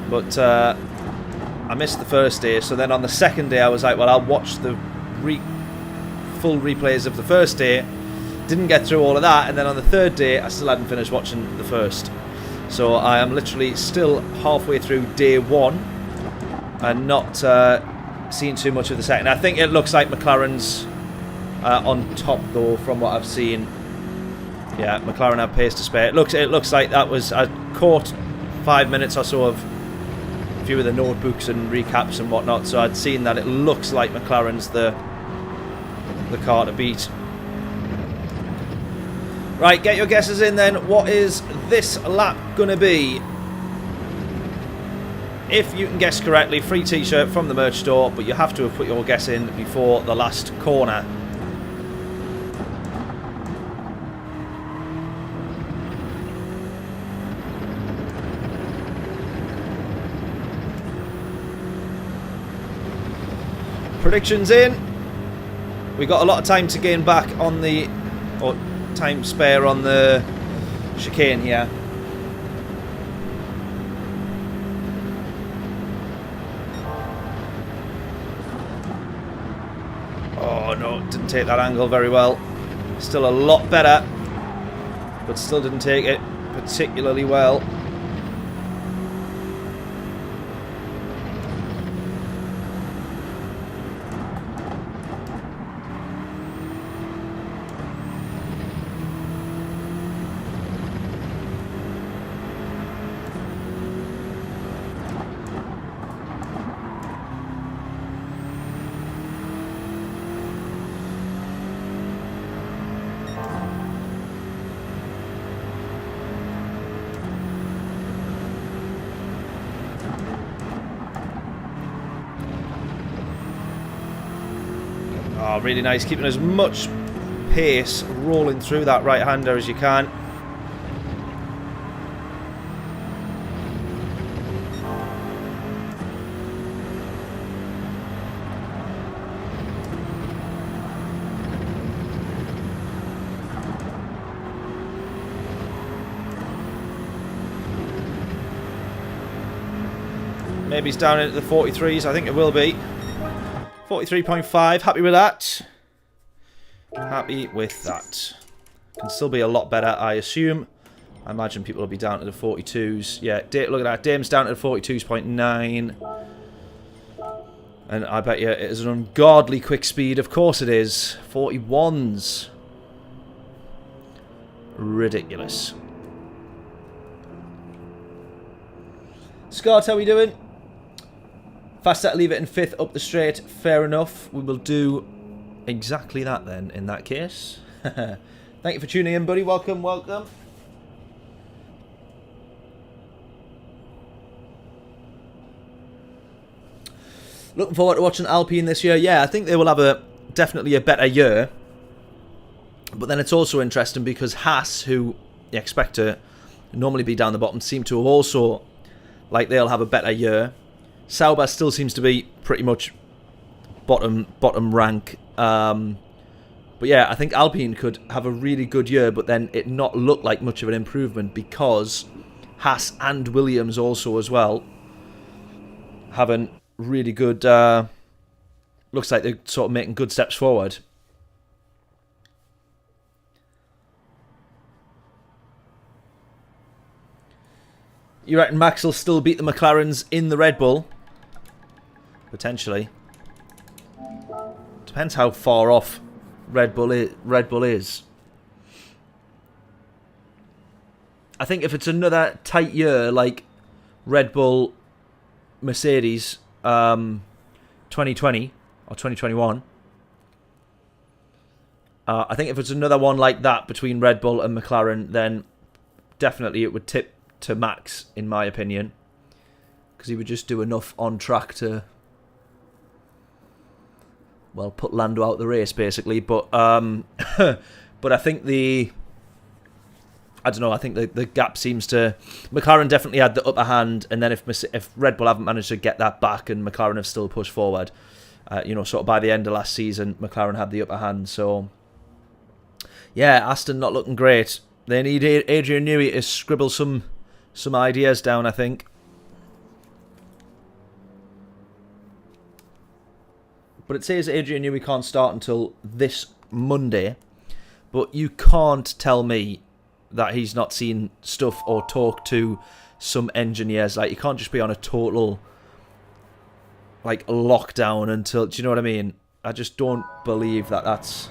But I missed the first day, so then on the second day I was like, well, I'll watch the full replays of the first day. Didn't get through all of that, and then on the third day I still hadn't finished watching the first. So I am literally still halfway through day 1 and not seeing too much of the second. I think it looks like McLaren's on top though from what I've seen. Yeah, McLaren have pace to spare. It looks like that was, I caught 5 minutes or so of a few of the notebooks and recaps and whatnot, so I'd seen that it looks like McLaren's the car to beat. Right, get your guesses in then. What is this lap going to be? If you can guess correctly, free t-shirt from the merch store, but you have to have put your guess in before the last corner. Predictions in. We got a lot of time to gain back on the... time spare on the chicane here. Oh no, didn't take that angle very well. Still a lot better, but still didn't take it particularly well. Oh, really nice, keeping as much pace rolling through that right-hander as you can. Maybe it's down into the 43s, I think it will be. 43.5, happy with that. Happy with that. Can still be a lot better, I assume. I imagine people will be down to the 42s. Yeah, look at that. Dame's down to the 42.9. And I bet you it is an ungodly quick speed. Of course it is. 41s. Ridiculous. Scott, how are we doing? Faster to leave it in 5th up the straight. Fair enough. We will do exactly that then, in that case. Thank you for tuning in, buddy. Welcome, welcome. Looking forward to watching Alpine this year. Yeah, I think they will have definitely a better year. But then it's also interesting because Haas, who you expect to normally be down the bottom, seem to have also, like, they'll have a better year. Sauber still seems to be pretty much bottom rank. But yeah, I think Alpine could have a really good year, but then it not look like much of an improvement because Haas and Williams also as well having really good, looks like they're sort of making good steps forward. You reckon Max will still beat the McLarens in the Red Bull? Potentially. Depends how far off Red Bull is. I think if it's another tight year like Red Bull, Mercedes, 2020 or 2021, I think if it's another one like that between Red Bull and McLaren, then definitely it would tip to Max, in my opinion, because he would just do enough on track to, well, put Lando out the race, basically. But but I think I don't know, I think the gap seems to... McLaren definitely had the upper hand, and then if Red Bull haven't managed to get that back and McLaren have still pushed forward, you know, sort of by the end of last season, McLaren had the upper hand. So, yeah, Aston not looking great. They need Adrian Newey to scribble some ideas down, I think. But it says Adrian Newey can't start until this Monday. But you can't tell me that he's not seen stuff or talked to some engineers. Like, you can't just be on a total, like, lockdown until... Do you know what I mean? I just don't believe that that's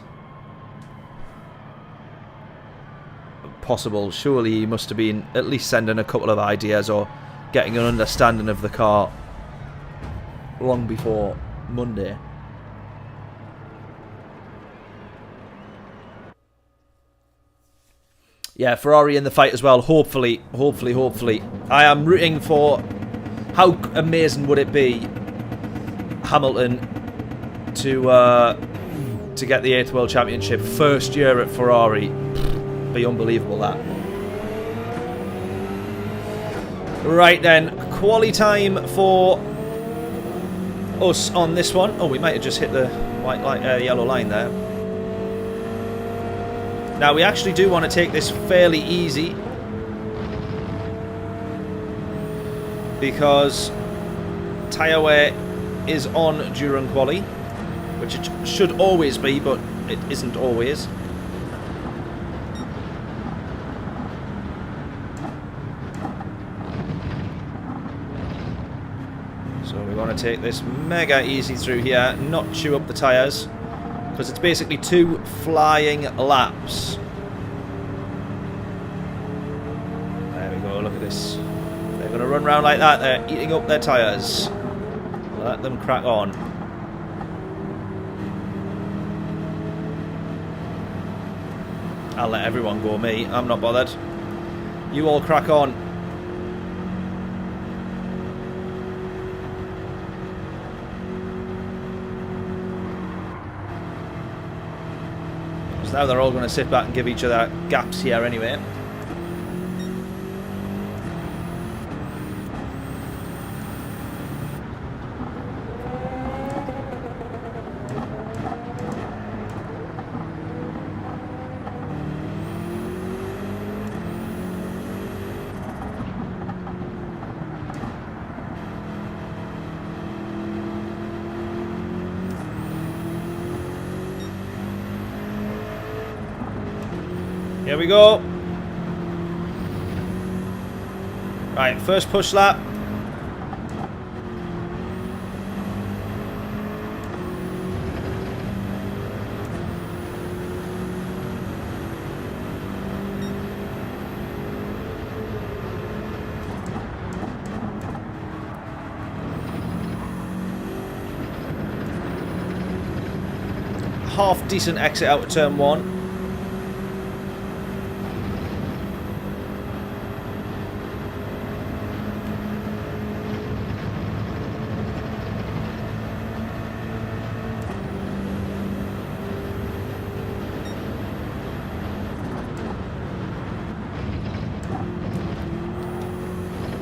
possible. Surely he must have been at least sending a couple of ideas or getting an understanding of the car long before Monday. Yeah, Ferrari in the fight as well. Hopefully. I am rooting for... How amazing would it be, Hamilton, to get the 8th World Championship first year at Ferrari? Be unbelievable, that. Right then, quali time for us on this one. Oh, we might have just hit the white light, yellow line there. Now, we actually do want to take this fairly easy because tyre wear is on during quali, which it should always be, but it isn't always. So we want to take this mega easy through here, not chew up the tyres, because it's basically 2 flying laps. There we go, look at this. They're going to run around like that, they're eating up their tyres. Let them crack on. I'll let everyone go, me. I'm not bothered. You all crack on. Because now they're all going to sit back and give each other gaps here anyway. Here we go. Right, first push lap. half decent exit out of turn 1.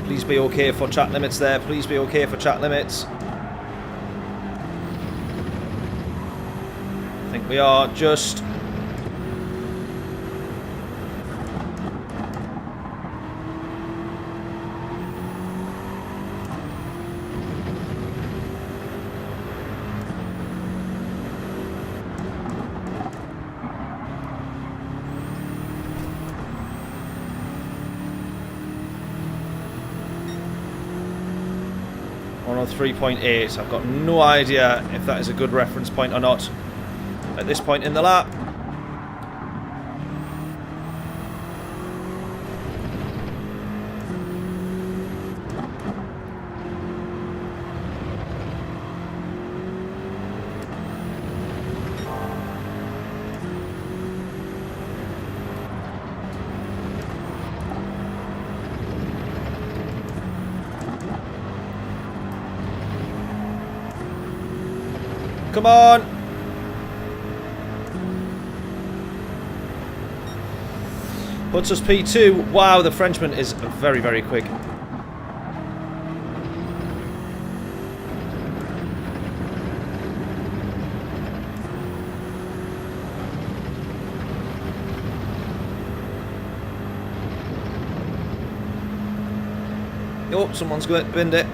Please be okay for track limits there. Please be okay for track limits. I think we are just... on 3.8. I've got no idea if that is a good reference point or not at this point in the lap. Come on! Puts us P2. Wow, the Frenchman is very, very quick. Oh, someone's binned it.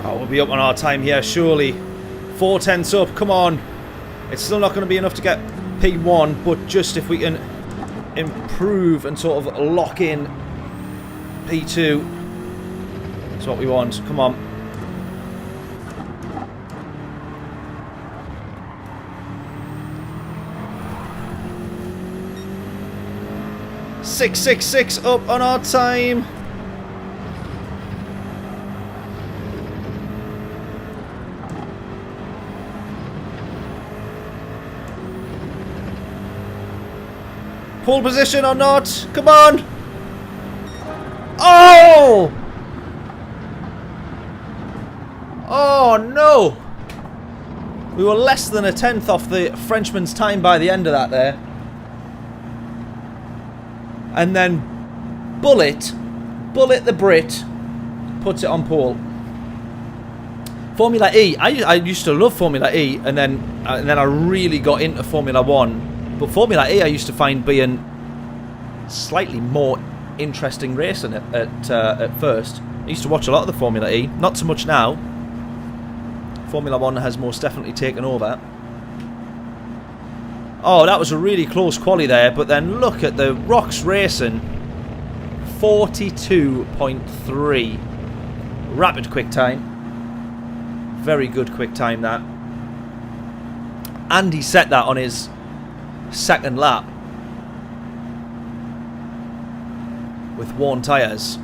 Oh, we'll be up on our time here, surely. 4/10 up, come on. It's still not going to be enough to get P1, but just if we can improve and sort of lock in P2, that's what we want. Come on. .666 up on our time. Pole position or not? Come on! Oh! Oh no! We were less than a tenth off the Frenchman's time by the end of that there. And then Bullet the Brit puts it on pole. Formula E. I used to love Formula E, and then I really got into Formula 1. But Formula E I used to find being slightly more interesting racing at first. I used to watch a lot of the Formula E, not so much now. Formula 1 has most definitely taken over. Oh, that was a really close quali there, but then look at the Rocks Racing. 42.3. Rapid quick time. Very good quick time that. And he set that on his second lap with worn tyres,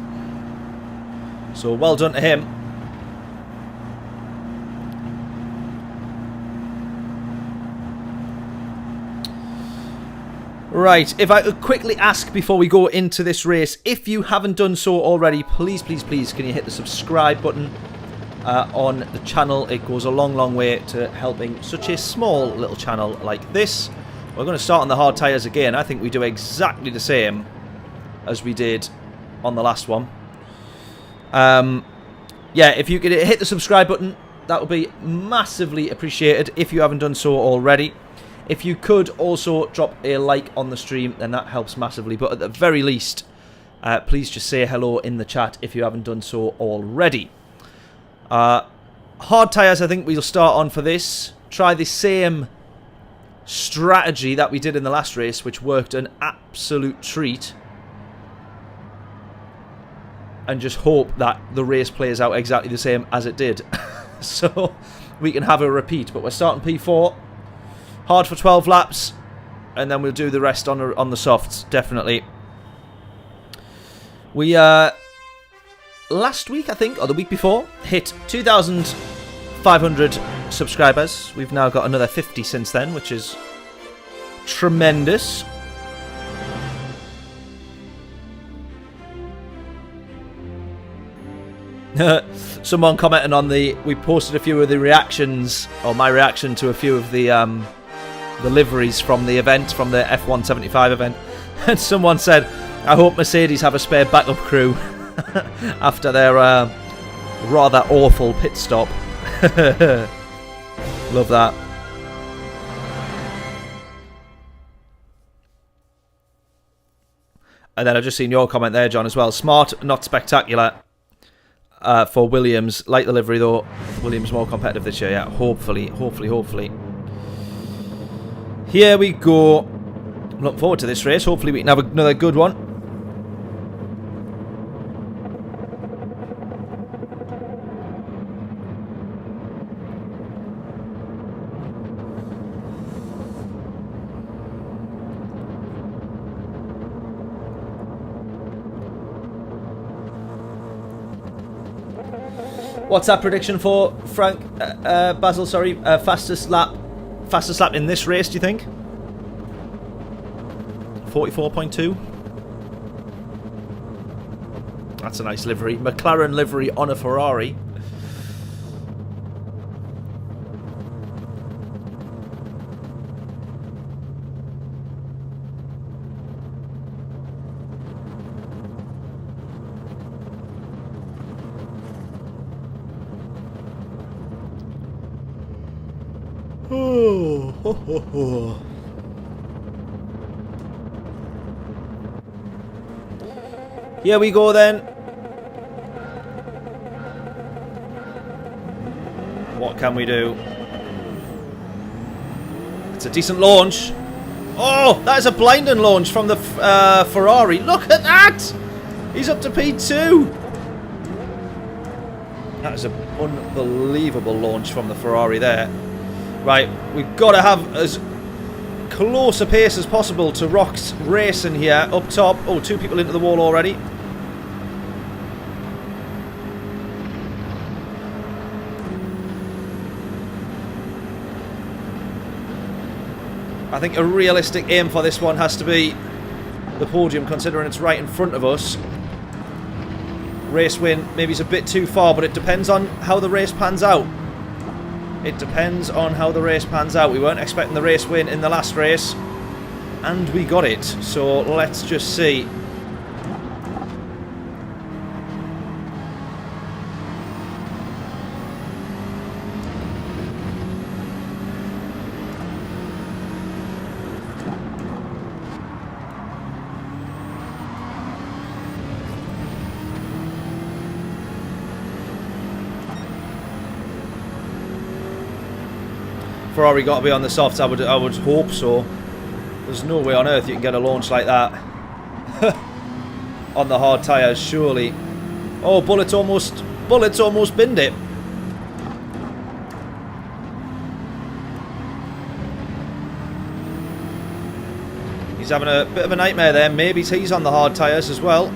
so well done to him. Right, if I could quickly ask before we go into this race, if you haven't done so already, please can you hit the subscribe button on the channel. It goes a long way to helping such a small little channel like this. We're going to start on the hard tyres again. I think we do exactly the same as we did on the last one. Yeah, if you could hit the subscribe button, that would be massively appreciated if you haven't done so already. If you could also drop a like on the stream, then that helps massively. But at the very least, please just say hello in the chat if you haven't done so already. Hard tyres, I think we'll start on for this. Try the same strategy that we did in the last race, which worked an absolute treat. And just hope that the race plays out exactly the same as it did. So we can have a repeat. But we're starting P4. Hard for 12 laps. And then we'll do the rest on the softs, definitely. We, last week, I think, or the week before, hit 2,500 subscribers. We've now got another 50 since then, which is tremendous. Someone commenting on we posted a few of the reactions, or my reaction to a few of the liveries from the event, from the F175 event, and someone said, I hope Mercedes have a spare backup crew after their rather awful pit stop. Love that. And then I've just seen your comment there, John, as well. Smart, not spectacular for Williams. Like the livery, though. Williams more competitive this year, yeah. Hopefully. Here we go. I'm looking forward to this race. Hopefully we can have another good one. What's that prediction for Frank Basil? Sorry, fastest lap in this race. Do you think 44.2? That's a nice livery, McLaren livery on a Ferrari. Here we go then. What can we do? It's a decent launch. Oh, that is a blinding launch from the Ferrari. Look at that! He's up to P2. That is an unbelievable launch from the Ferrari there. Right, we've got to have as close a pace as possible to Rock's racing here up top. Oh, two people into the wall already. I think a realistic aim for this one has to be the podium, considering it's right in front of us. Race win, maybe it's a bit too far, but it depends on how the race pans out. It depends on how the race pans out. We weren't expecting the race win in the last race, and we got it. So let's just see. Ferrari got to be on the softs. I would hope so. There's no way on earth you can get a launch like that on the hard tyres, surely. Oh, Bullett's almost binned it. He's having a bit of a nightmare there. Maybe he's on the hard tyres as well.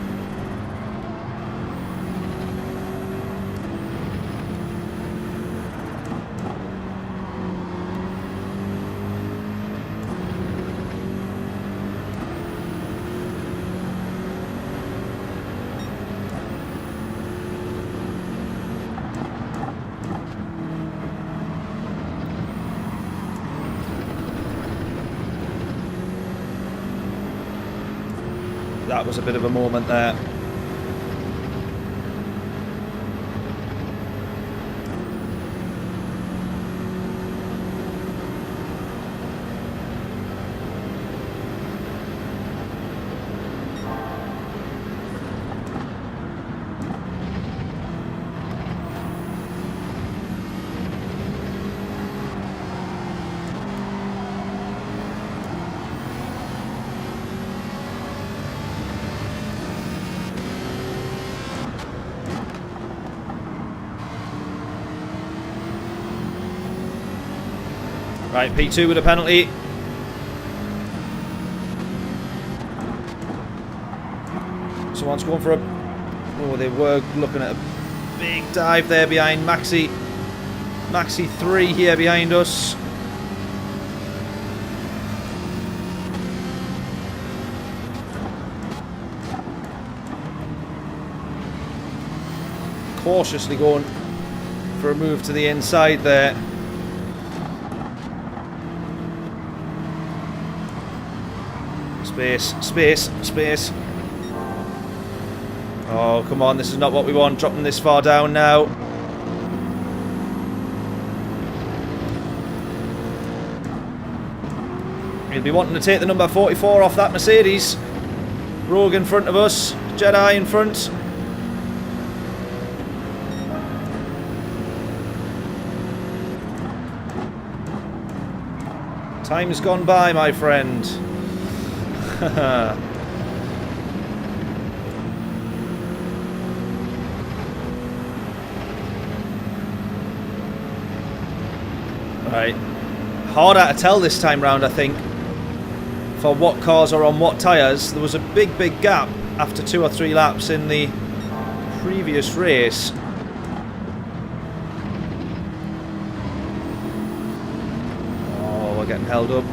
That was a bit of a moment there. Right, P2 with a penalty. Someone's going for a... Oh, they were looking at a big dive there behind Maxi. Maxi 3 here behind us. Cautiously going for a move to the inside there. Space, space, space. Oh, come on, this is not what we want. Dropping this far down now. He'll be wanting to take the number 44 off that Mercedes. Rogue in front of us. Jedi in front. Time's gone by, my friend. Right. Harder to tell this time round, I think, for what cars are on what tyres. There was a big, big gap after 2 or 3 laps in the previous race. Oh, we're getting held up.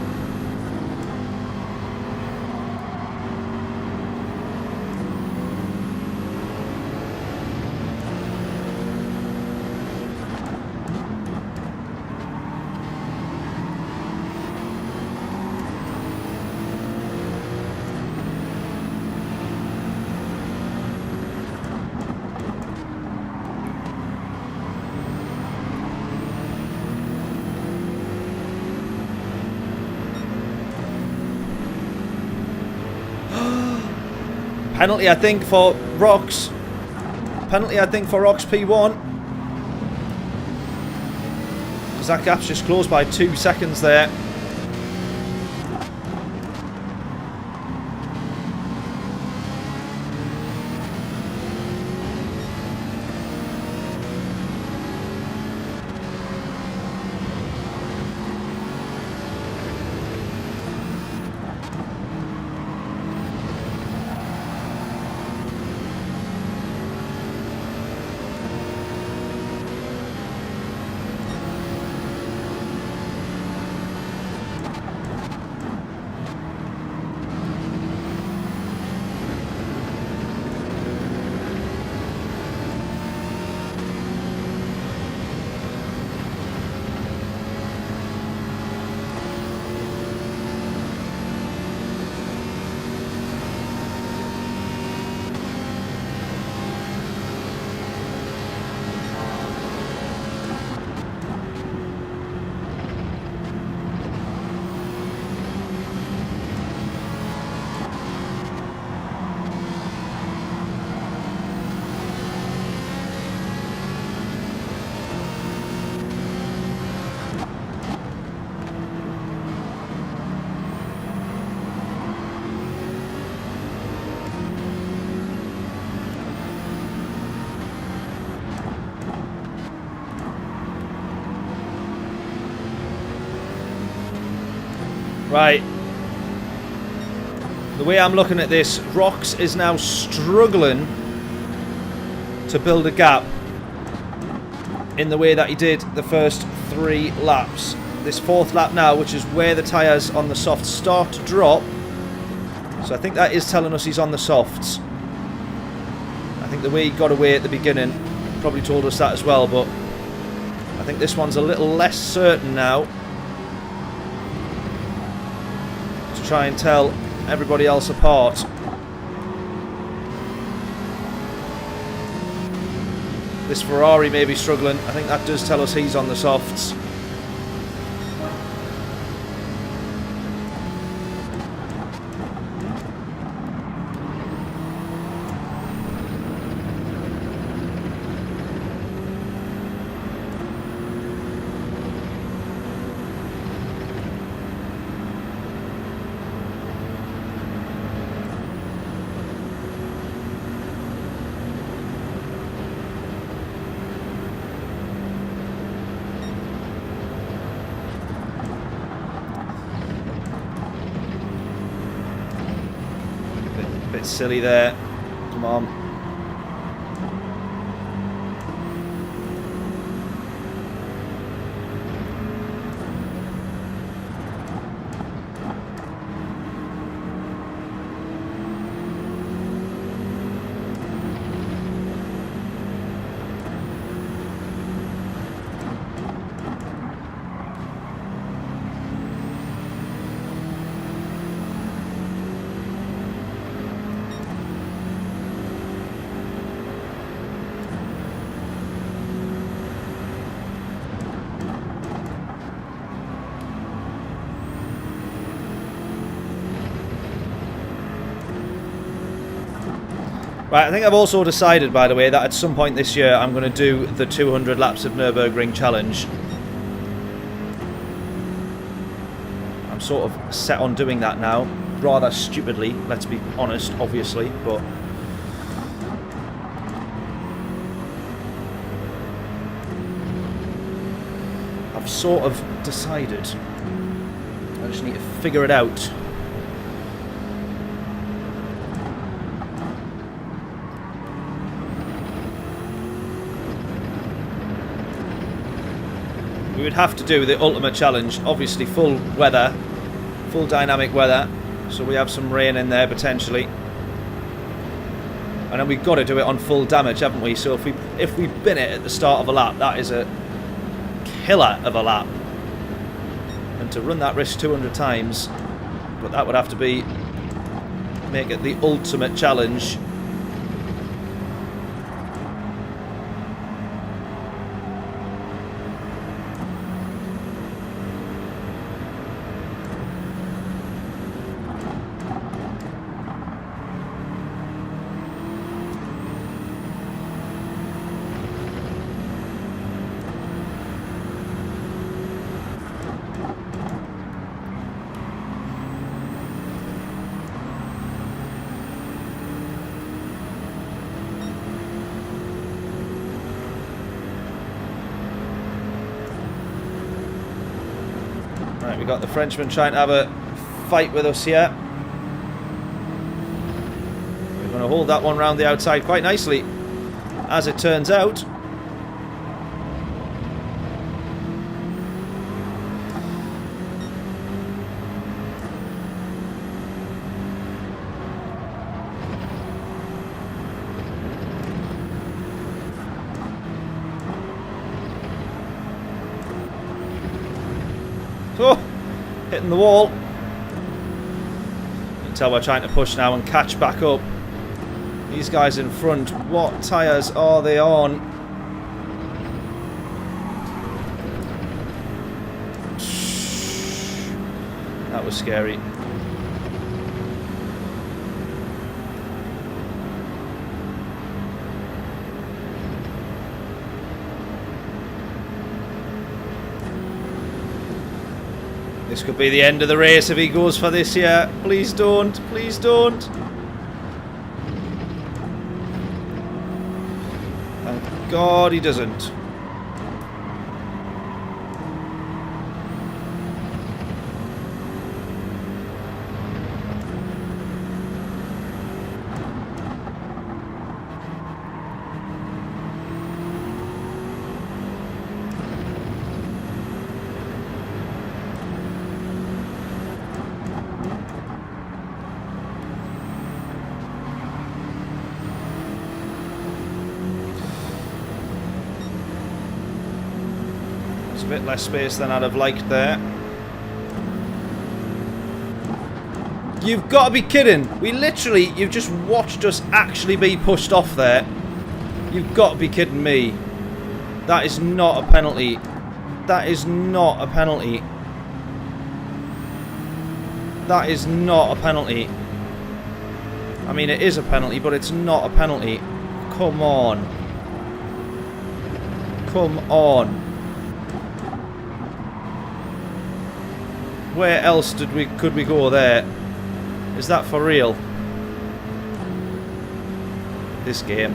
Penalty, I think, for Rocks. Penalty, I think, for Rocks P1. Because that gap's just closed by 2 seconds there. Right. The way I'm looking at this, Rocks is now struggling to build a gap in the way that he did the first 3 laps. This 4th lap now, which is where the tyres on the softs start to drop. So I think that is telling us he's on the softs. I think the way he got away at the beginning probably told us that as well, but I think this one's a little less certain now. Try and tell everybody else apart. This Ferrari may be struggling. I think that does tell us he's on the softs. Bit silly there. Come on. Right, I think I've also decided, by the way, that at some point this year I'm going to do the 200 laps of Nürburgring challenge. I'm sort of set on doing that now, rather stupidly, let's be honest, obviously, but... I've sort of decided. I just need to figure it out. We would have to do the ultimate challenge, obviously full weather, full dynamic weather, so we have some rain in there potentially. And then we've got to do it on full damage, haven't we? So if we bin it at the start of a lap, that is a killer of a lap. And to run that risk 200 times, but that would have to be, make it the ultimate challenge. Right, we got the Frenchman trying to have a fight with us here. We're going to hold that one round the outside quite nicely, as it turns out. Oh, hitting the wall. You can tell we're trying to push now and catch back up. These guys in front, what tyres are they on? That was scary. This could be the end of the race if he goes for this here. Please don't. Please don't. Thank God he doesn't. A bit less space than I'd have liked there. You've got to be kidding. You've just watched us actually be pushed off there. You've got to be kidding me. That is not a penalty. That is not a penalty. That is not a penalty. I mean, it is a penalty, but it's not a penalty. Come on. Come on. Where else could we go there? Is that for real? This game.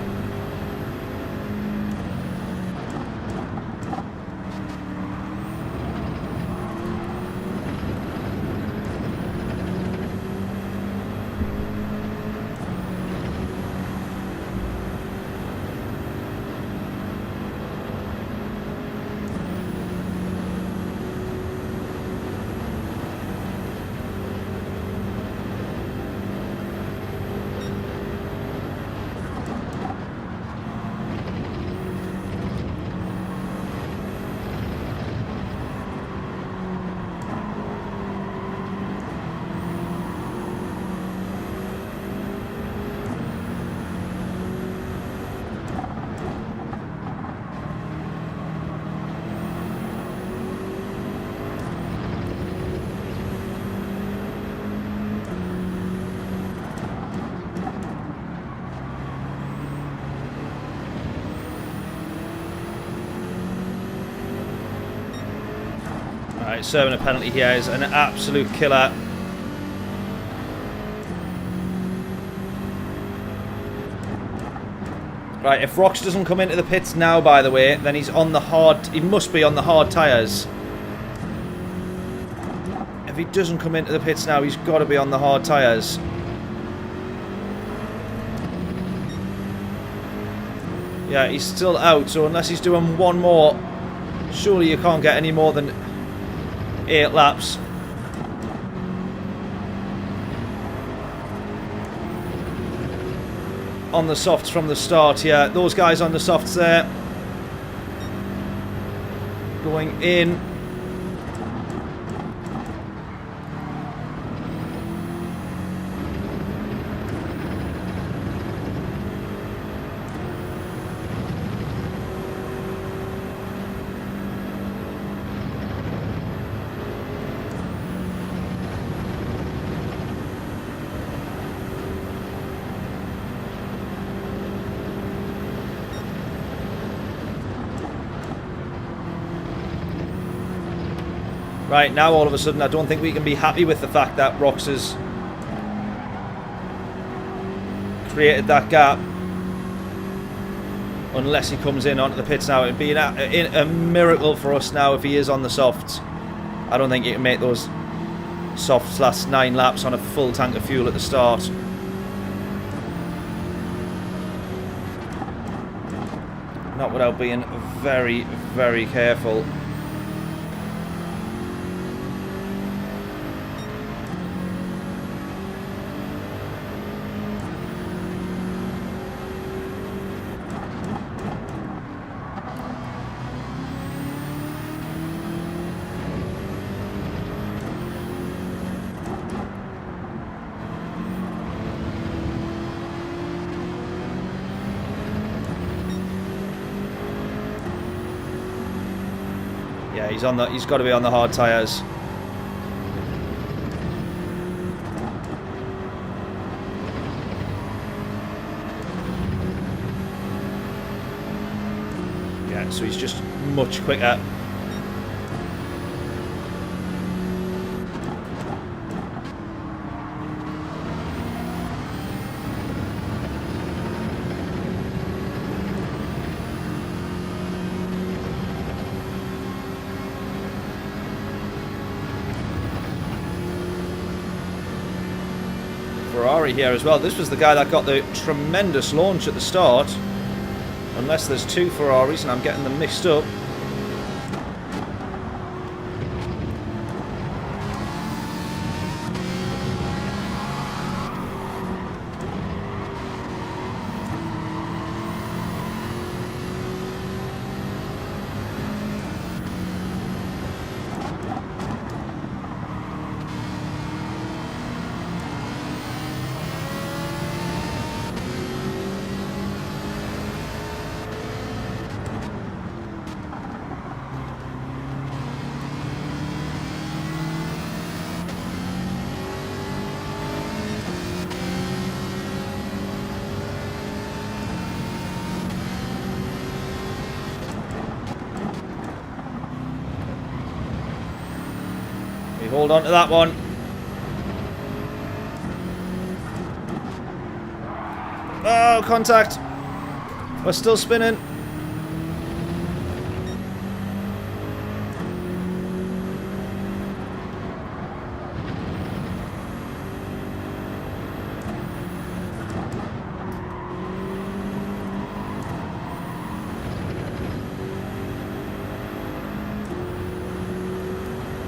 Right, serving a penalty here is an absolute killer. Right, if Rox doesn't come into the pits now, by the way, then he's on the hard... He must be on the hard tyres. If he doesn't come into the pits now, he's got to be on the hard tyres. Yeah, he's still out, so unless he's doing one more, surely you can't get any more than 8 laps. On the softs from the start here. Those guys on the softs there. Going in. Right, now all of a sudden I don't think we can be happy with the fact that Rox has created that gap. Unless he comes in onto the pits now. It'd be a miracle for us now if he is on the softs. I don't think you can make those softs last 9 laps on a full tank of fuel at the start. Not without being very, very careful. Yeah, he's got to be on the hard tyres. Yeah, so he's just much quicker. Ferrari here as well. This was the guy that got the tremendous launch at the start. Unless there's 2 Ferraris and I'm getting them mixed up. Hold on to that one. Oh, contact. We're still spinning.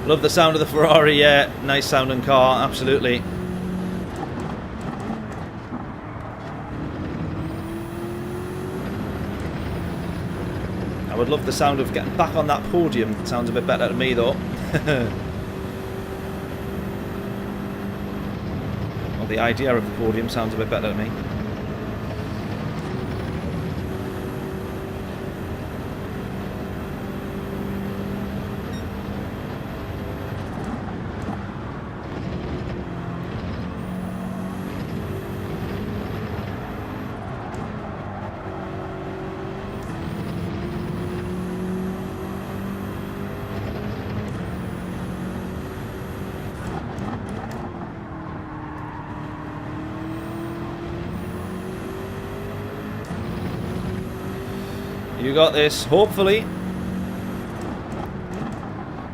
Love the sound of the Ferrari, yeah. Nice sounding car, absolutely. I would love the sound of getting back on that podium. It sounds a bit better to me though. Well, the idea of the podium sounds a bit better to me. You got this, hopefully.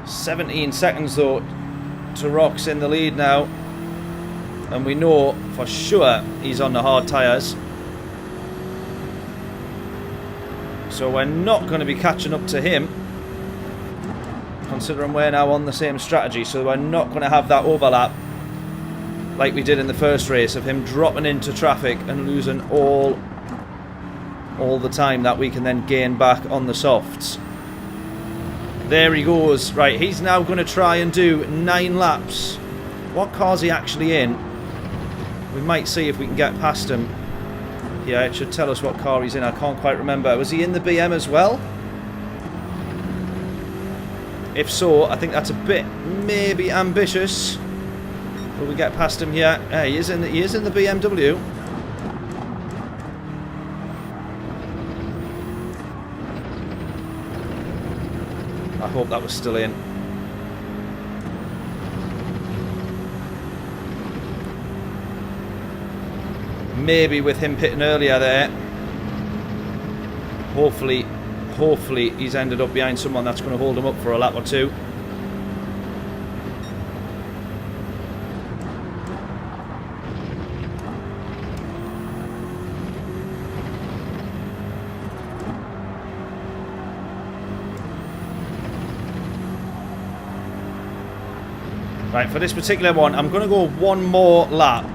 17 seconds though to Rox in the lead now. And we know for sure he's on the hard tyres. So we're not going to be catching up to him, considering we're now on the same strategy. So we're not going to have that overlap like we did in the first race of him dropping into traffic and losing all the time that we can then gain back on the softs. There he goes. Right, he's now going to try and do 9 laps. What car's he actually in? We might see if we can get past him. Yeah, it should tell us what car he's in. I can't quite remember. Was he in the BM as well? If so, I think that's a bit maybe ambitious. Will we get past him here? Yeah, he is in the BMW. I hope that was still in. Maybe with him pitting earlier there. Hopefully he's ended up behind someone that's going to hold him up for a lap or two. Right, for this particular one, I'm going to go one more lap.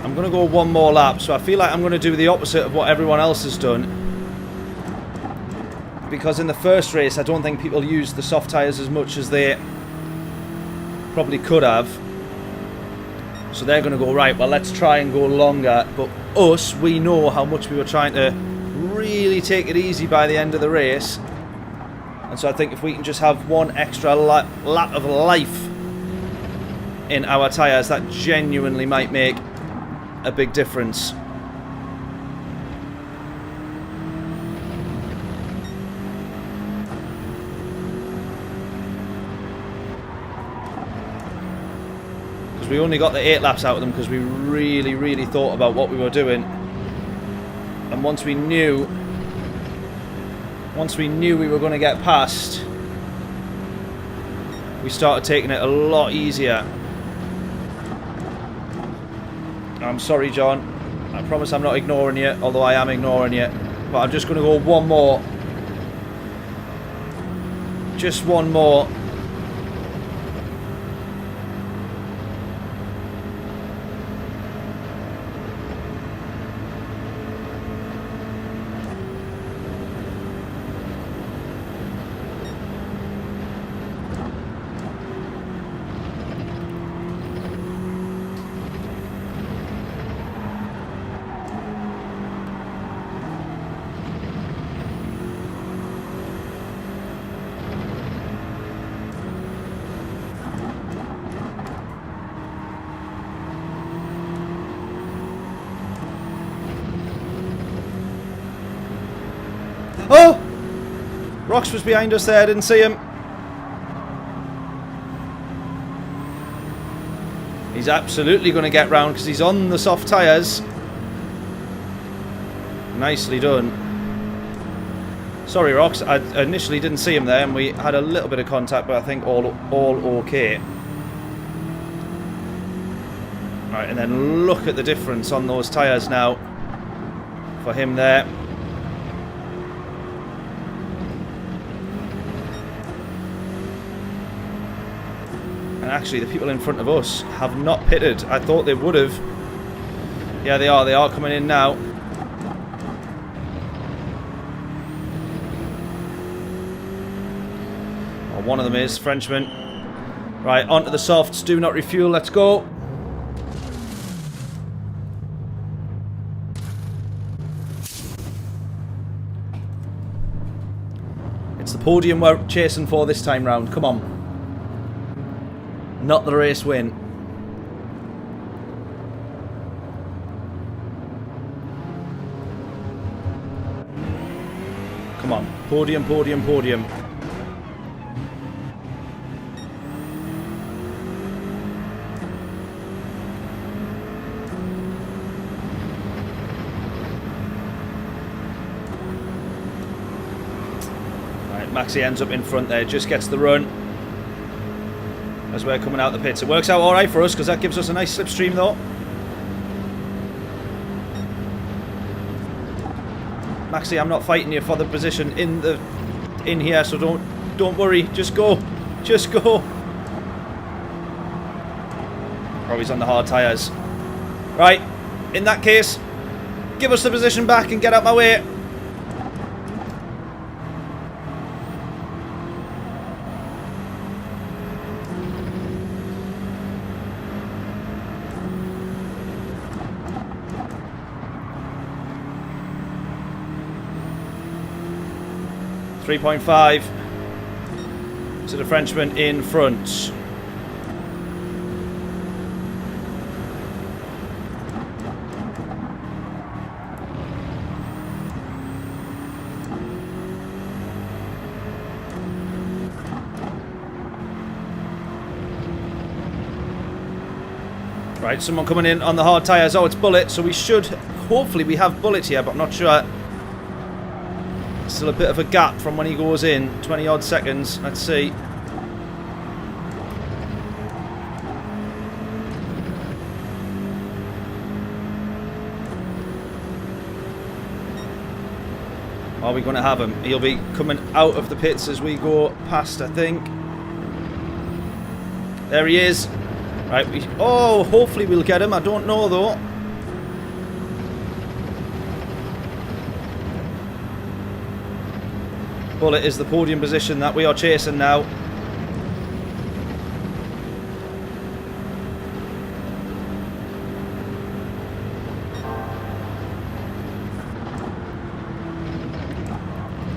I'm going to go one more lap, so I feel like I'm going to do the opposite of what everyone else has done. Because in the first race, I don't think people used the soft tyres as much as they probably could have. So they're going to go, right, well, let's try and go longer. But us, we know how much we were trying to really take it easy by the end of the race. And so I think if we can just have one extra lap of life in our tyres, that genuinely might make a big difference. Because we only got the 8 laps out of them because we really thought about what we were doing. And once we knew we were going to get past, we started taking it a lot easier. I'm sorry, John. I promise I'm not ignoring you, although I am ignoring you. But I'm just going to go one more. Just one more. Oh! Rox was behind us there, I didn't see him. He's absolutely going to get round because he's on the soft tyres. Nicely done. Sorry, Rox, I initially didn't see him there and we had a little bit of contact, but I think all okay. Right, and then look at the difference on those tyres now for him there. And actually, the people in front of us have not pitted. I thought they would have. Yeah, they are. They are coming in now. Well, one of them is Frenchman. Right, onto the softs. Do not refuel. Let's go. It's the podium we're chasing for this time round. Come on. Not the race win. Come on. Podium, podium, podium. Maxi ends up in front there, just gets the run as we're coming out the pits. It works out alright for us because that gives us a nice slipstream though. Maxi, I'm not fighting you for the position in here, so don't worry, just go. Just go. Oh, he's on the hard tyres. Right, in that case, give us the position back and get out my way. .5 to the Frenchman in front. Right, someone coming in on the hard tyres. Oh, it's Bullet, so we should, hopefully we have Bullet here, but I'm not sure. Still a bit of a gap from when he goes in, 20 odd seconds. Let's see. Are we going to have him? He'll be coming out of the pits as we go past, I think. There he is. Right, oh, hopefully we'll get him. I don't know though. Bullet is the podium position that we are chasing now.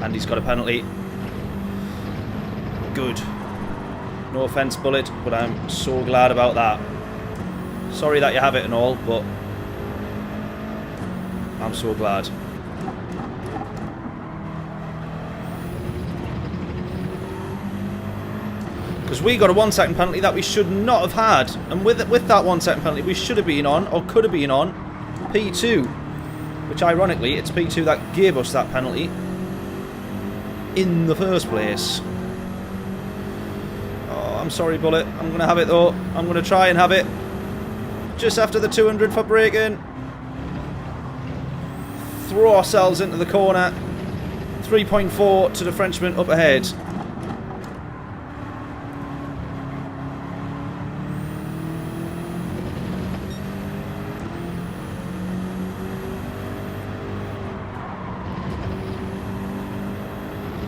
And he's got a penalty. Good. No offence, Bullet, but I'm so glad about that. Sorry that you have it and all, but I'm so glad. Because we got a 1 second penalty that we should not have had. And with that 1 second penalty, we should have been on, or could have been on, P2. Which, ironically, it's P2 that gave us that penalty in the first place. Oh, I'm sorry, Bullet. I'm going to have it, though. I'm going to try and have it. Just after the 200 for braking. Throw ourselves into the corner. 3.4 to the Frenchman up ahead.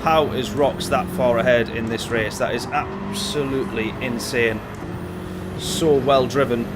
How is Rox that far ahead in this race? That is absolutely insane. So well driven.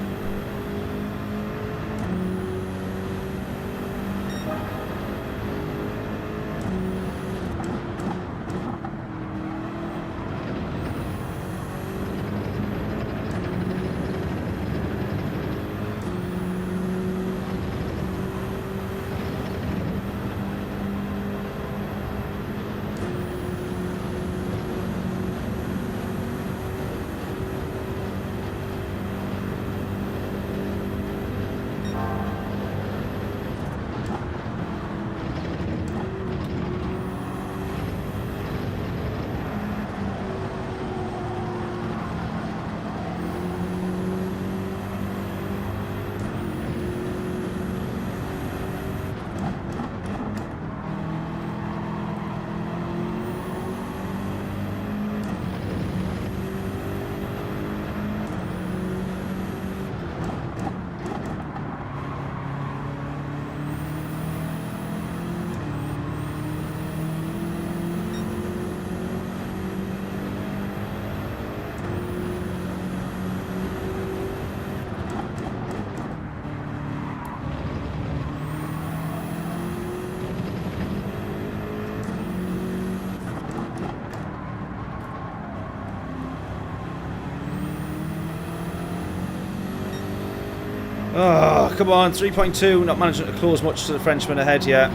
Oh, come on, 3.2, not managing to close much to the Frenchman ahead yet.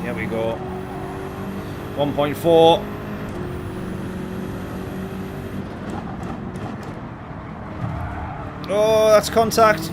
Here we go. 1.4. Oh, that's contact.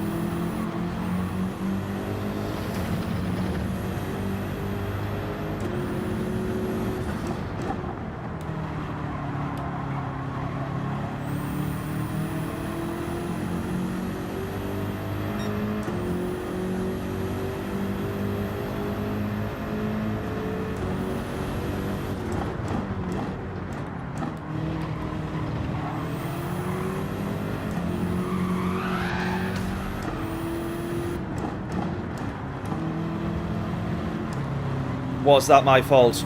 Was that my fault?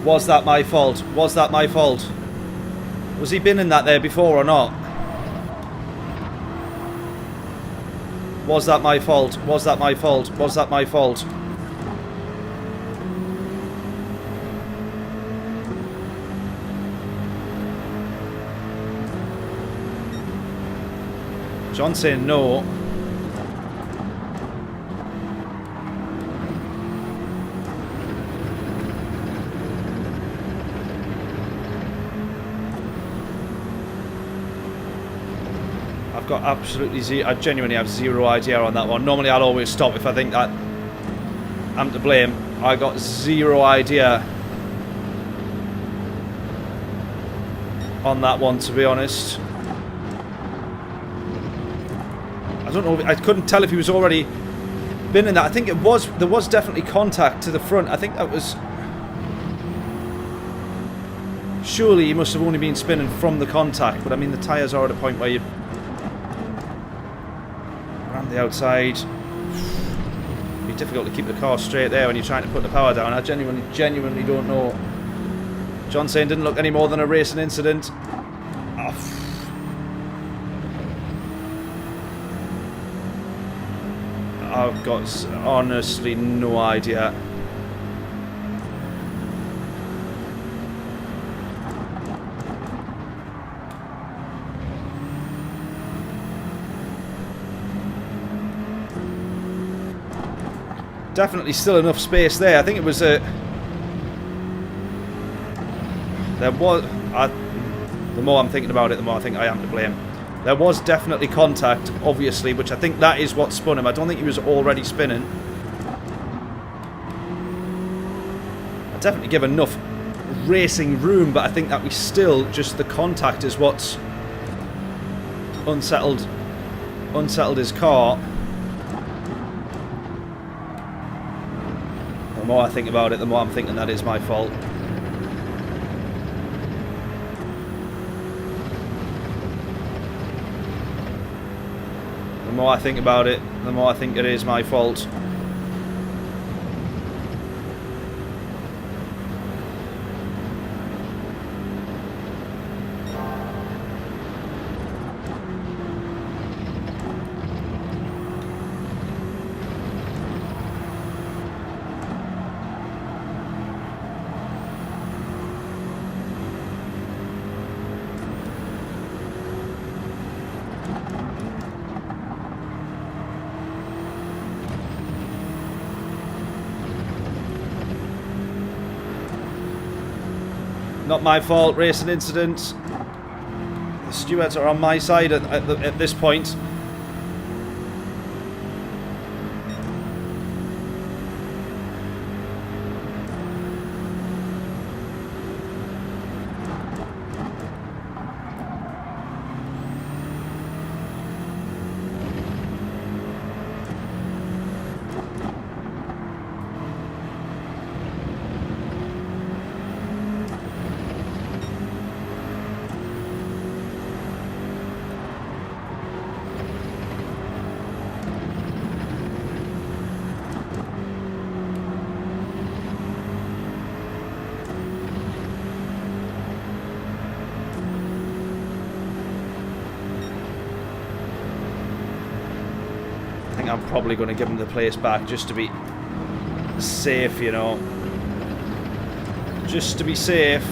Was that my fault? Was that my fault? Was he been in that there before or not? Was that my fault? Was that my fault? Was that my fault? John saying no. Got absolutely zero. I genuinely have zero idea on that one. Normally I'll always stop if I think that I'm to blame. I got zero idea on that one, to be honest. I don't know. I couldn't tell if he was already been in that. I think it was. There was definitely contact to the front. I think that was. Surely he must have only been spinning from the contact. But I mean, the tyres are at a point where you. The outside. It'd be difficult to keep the car straight there when you're trying to put the power down. I genuinely don't know. John saying didn't look any more than a racing incident. Oh. I've got honestly no idea. Definitely still enough space there. I think it was a. There was. The more I'm thinking about it, the more I think I am to blame. There was definitely contact, obviously, which I think that is what spun him. I don't think he was already spinning. I definitely give enough racing room, but I think that we still just the contact is what's unsettled his car. The more I think about it, the more I'm thinking that is my fault. The more I think about it, the more I think it is my fault. Not my fault, racing incident. The stewards are on my side at this point. I'm probably going to give him the place back just to be safe, you know. Just to be safe.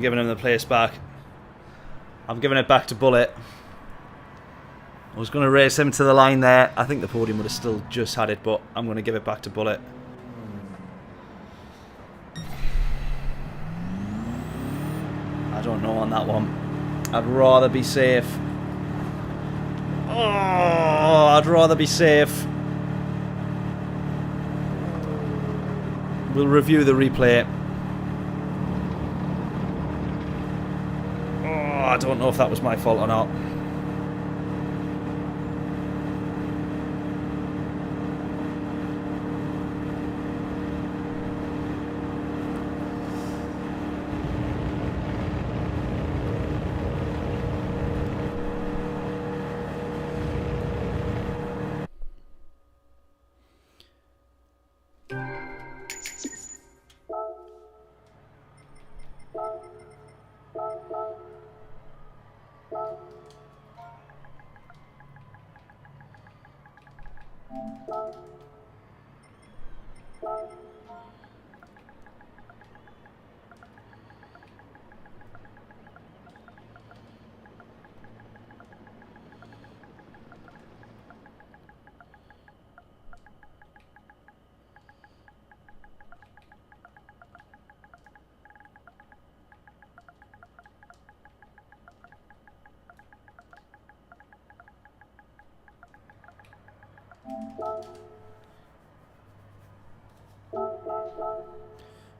I'm giving him the place back. I'm giving it back to Bullet. I was going to race him to the line there. I think the podium would have still just had it, but I'm going to give it back to Bullet. I don't know on that one. I'd rather be safe. Oh, I'd rather be safe. We'll review the replay. Oh, I don't know if that was my fault or not.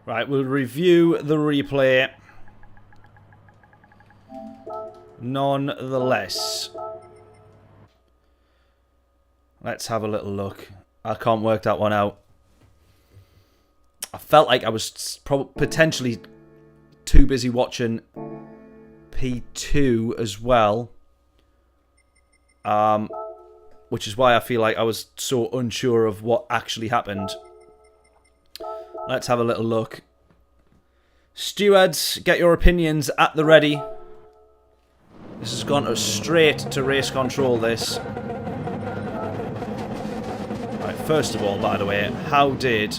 Right, we'll review the replay. Nonetheless, let's have a little look. I can't work that one out. I felt like I was potentially too busy watching P2 as well. Which is why I feel like I was so unsure of what actually happened. Let's have a little look. Stewards, get your opinions at the ready. This has gone straight to race control, this. Right, first of all, by the way, how did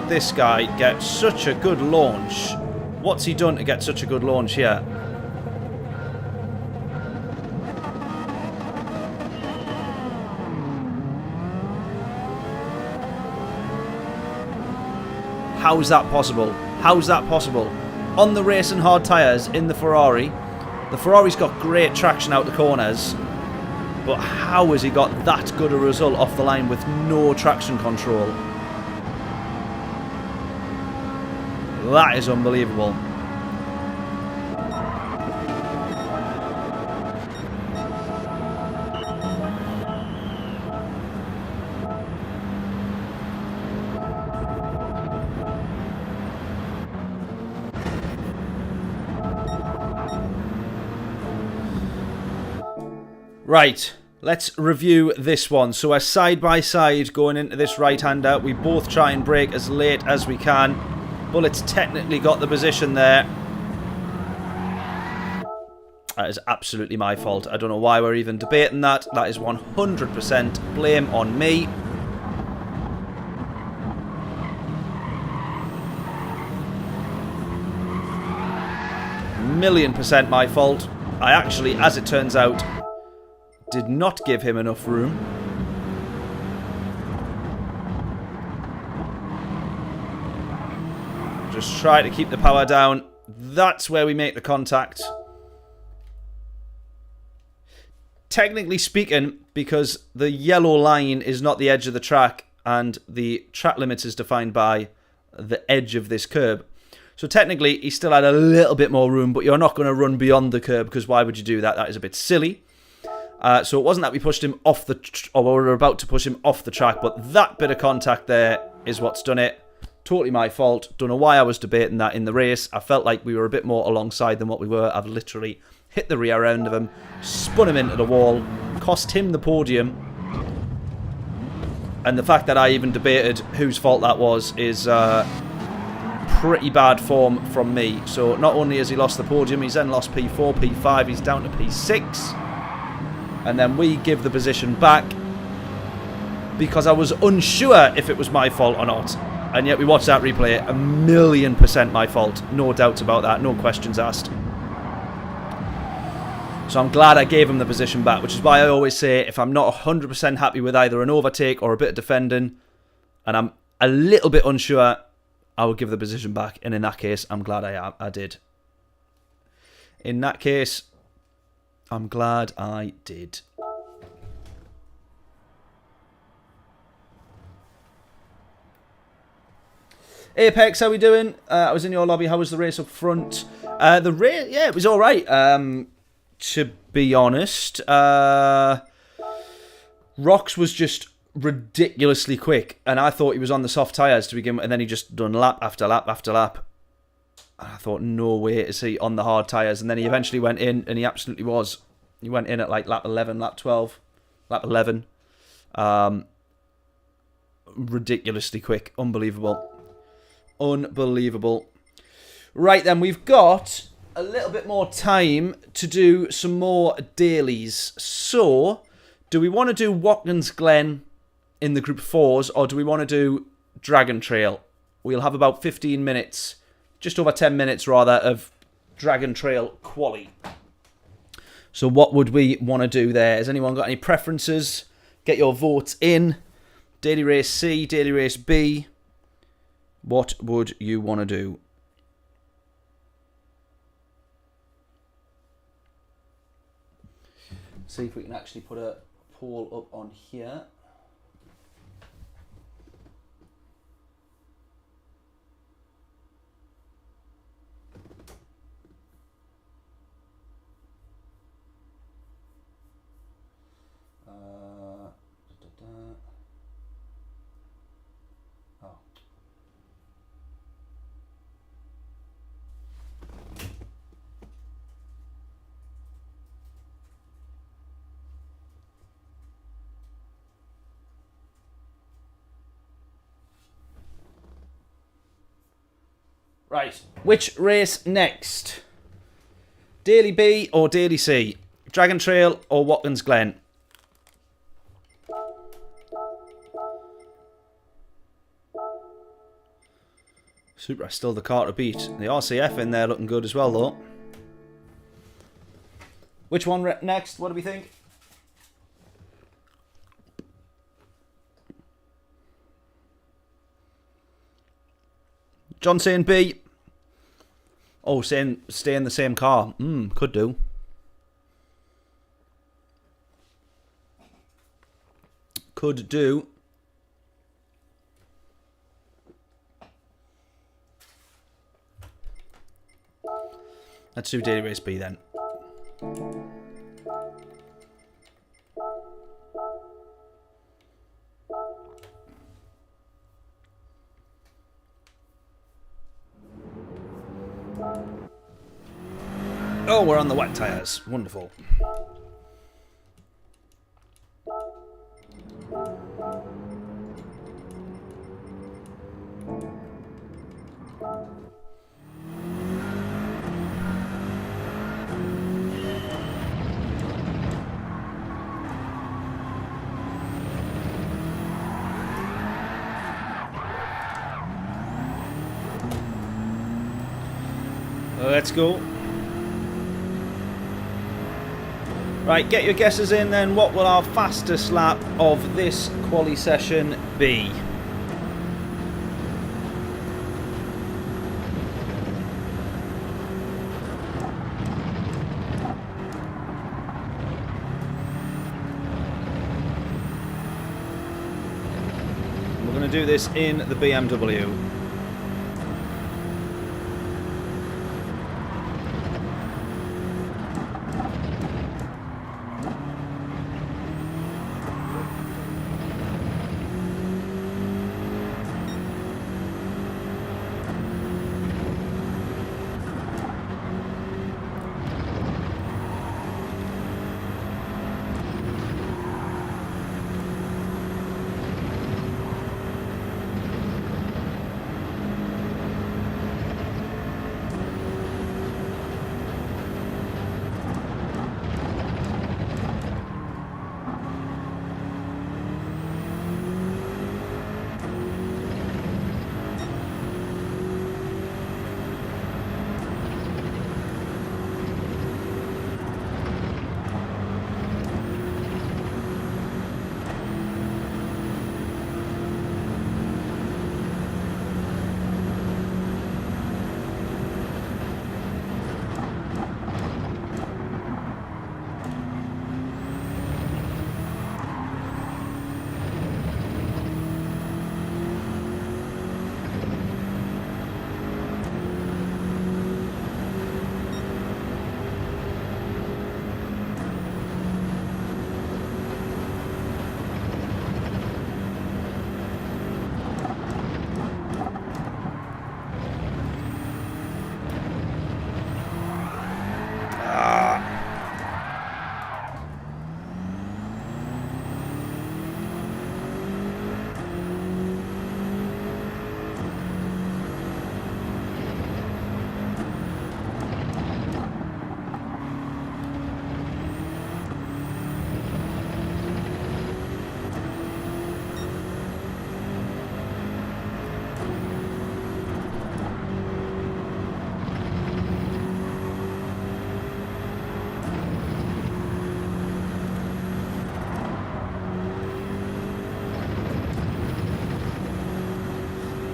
this guy get such a good launch? What's he done to get such a good launch here? How's that possible? How's that possible? On the racing hard tyres in the Ferrari. The Ferrari's got great traction out the corners. But how has he got that good a result off the line with no traction control? That is unbelievable. Right, let's review this one. So we're side by side going into this right-hander. We both try and brake as late as we can. Bullet's technically got the position there. That is absolutely my fault. I don't know why we're even debating that. That is 100% blame on me. $1,000,000% my fault. I actually, as it turns out, did not give him enough room. Just try to keep the power down. That's where we make the contact. Technically speaking, because the yellow line is not the edge of the track and the track limits is defined by the edge of this curb. So technically, he still had a little bit more room, but you're not going to run beyond the curb because why would you do that? That is a bit silly. So it wasn't that we pushed him off the... or we were about to push him off the track, but that bit of contact there is what's done it. Totally my fault. Don't know why I was debating that in the race. I felt like we were a bit more alongside than what we were. I've literally hit the rear end of him, spun him into the wall, cost him the podium. And the fact that I even debated whose fault that was is pretty bad form from me. So not only has he lost the podium, he's then lost P4, P5, he's down to P6. And then we give the position back because I was unsure if it was my fault or not. And yet we watched that replay. 1,000,000% my fault. No doubts about that. No questions asked. So I'm glad I gave him the position back, which is why I always say if I'm not 100% happy with either an overtake or a bit of defending, and I'm a little bit unsure, I would give the position back. And in that case, I'm glad I did. In that case, I'm glad I did. Apex, how we doing? I was in your lobby. How was the race up front? The race, yeah, it was all right. To be honest, Rox was just ridiculously quick, and I thought he was on the soft tyres to begin with, and then he just done lap after lap after lap. And I thought, no way is he on the hard tyres, and then he eventually went in, and he absolutely was. He went in at like lap 11, lap 12, lap 11. Ridiculously quick, unbelievable. Unbelievable. Right then, we've got a little bit more time to do some more dailies. So, do we want to do Watkins Glen in the Group 4s, or do we want to do Dragon Trail? We'll have about 15 minutes, just over 10 minutes rather, of Dragon Trail quali. So what would we want to do there? Has anyone got any preferences? Get your votes in. Daily Race C, Daily Race B. What would you want to do? See if we can actually put a poll up on here. Right, which race next? Daily B or Daily C? Dragon Trail or Watkins Glen? Supra still the car to beat. The RCF in there looking good as well, though. Which one next? What do we think? John saying B. Oh, saying stay in the same car. Could do. Could do. Let's do Daily Race B then. Oh, we're on the wet tyres. Wonderful. Let's go. Right, get your guesses in then. What will our fastest lap of this quali session be? We're going to do this in the BMW.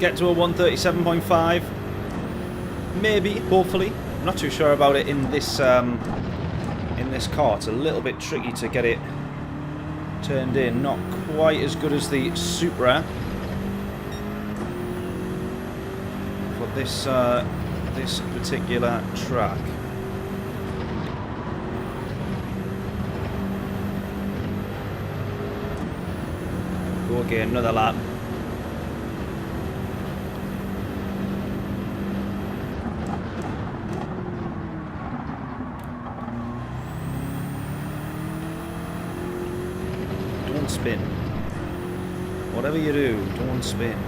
get to a 137.5. Maybe, hopefully. I'm not too sure about it in this car. It's a little bit tricky to get it turned in. Not quite as good as the Supra. For this this particular track. Go again, another lap. Don't spin. Whatever you do, don't spin.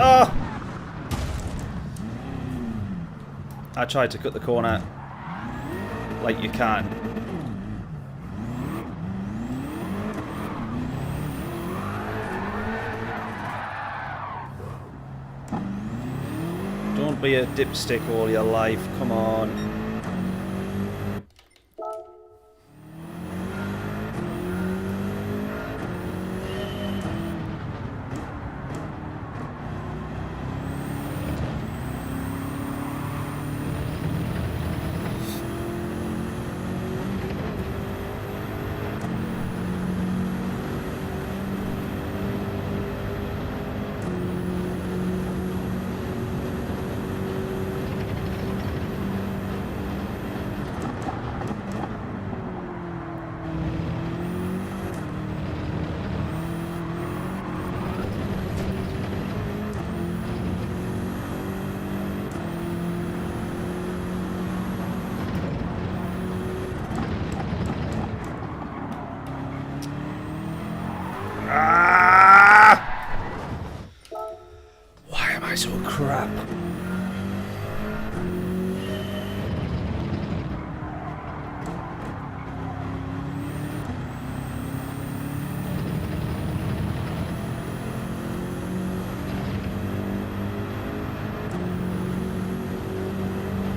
Oh! I tried to cut the corner like you can. Don't be a dipstick all your life, come on. Why am I so crap?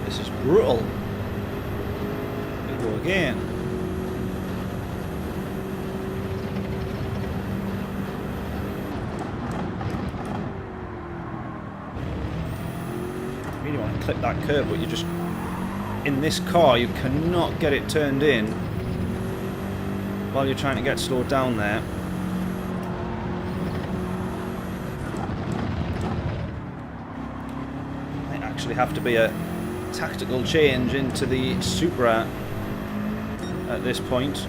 This is brutal. Here we go again. You want to clip that curb, but you just, in this car, you cannot get it turned in while you're trying to get slowed down there. Might actually have to be a tactical change into the Supra at this point.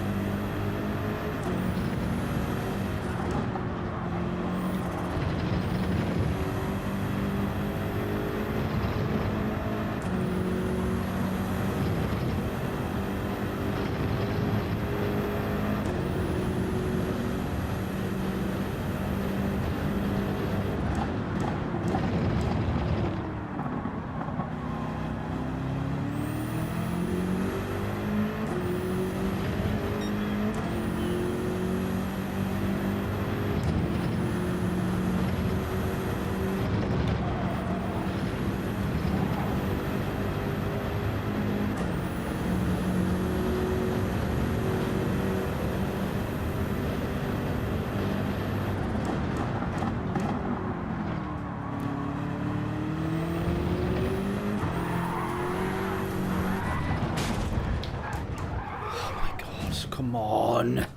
Come on.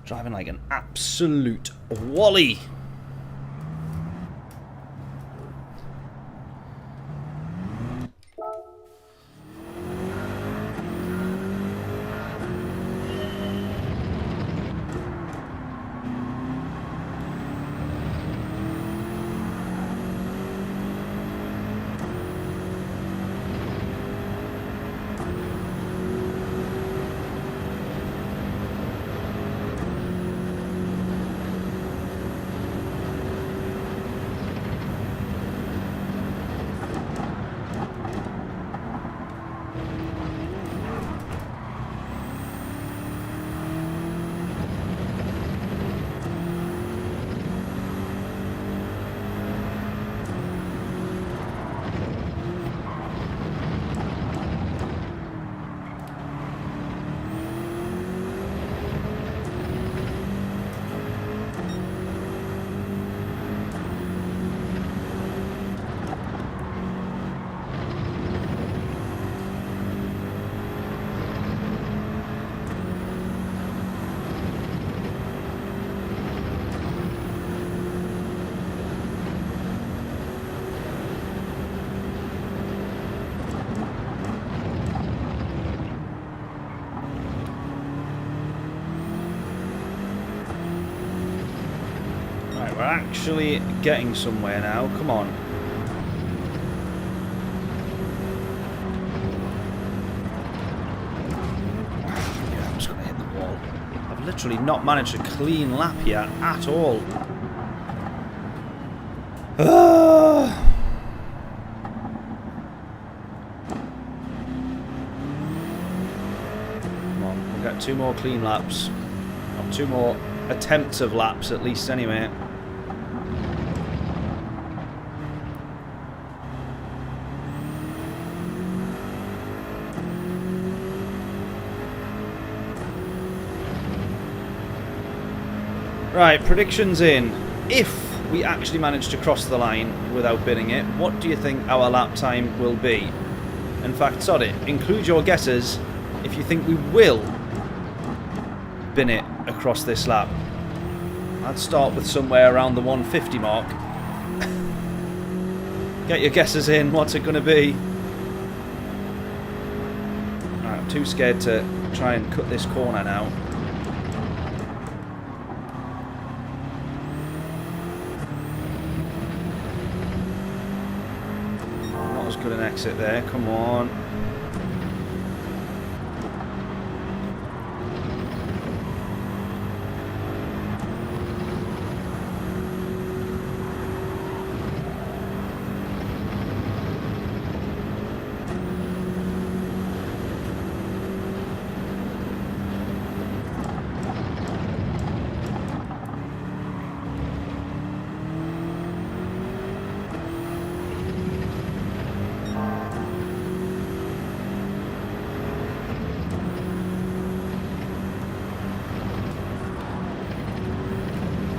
Driving like an absolute wally. Right, we're actually getting somewhere now. Come on. Yeah, I'm just going to hit the wall. I've literally not managed a clean lap here at all. Come on, we'll get 2 more clean laps. Or 2 more attempts of laps at least anyway. Right, predictions in. If we actually manage to cross the line without binning it, what do you think our lap time will be? In fact, sod it, include your guesses if you think we will bin it across this lap. I'd start with somewhere around the 150 mark. Get your guesses in, what's it going to be? Right, I'm too scared to try and cut this corner now. Good an exit there, come on.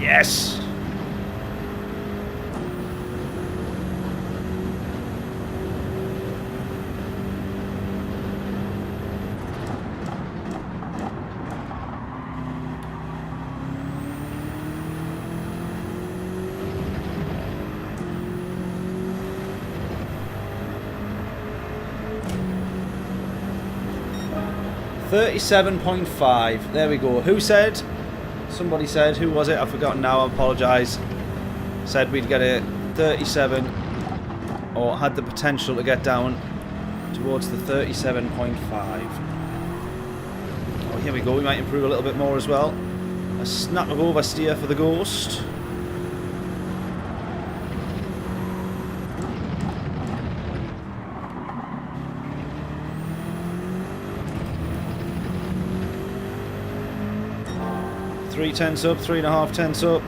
Yes! $37.5. There we go. Who said? Somebody said, who was it? I've forgotten now, I apologise. Said we'd get a 37, or had the potential to get down towards the 37.5. Oh, here we go, we might improve a little bit more as well. A snap of oversteer for the Ghost. Three tenths up, 3.5 tenths up.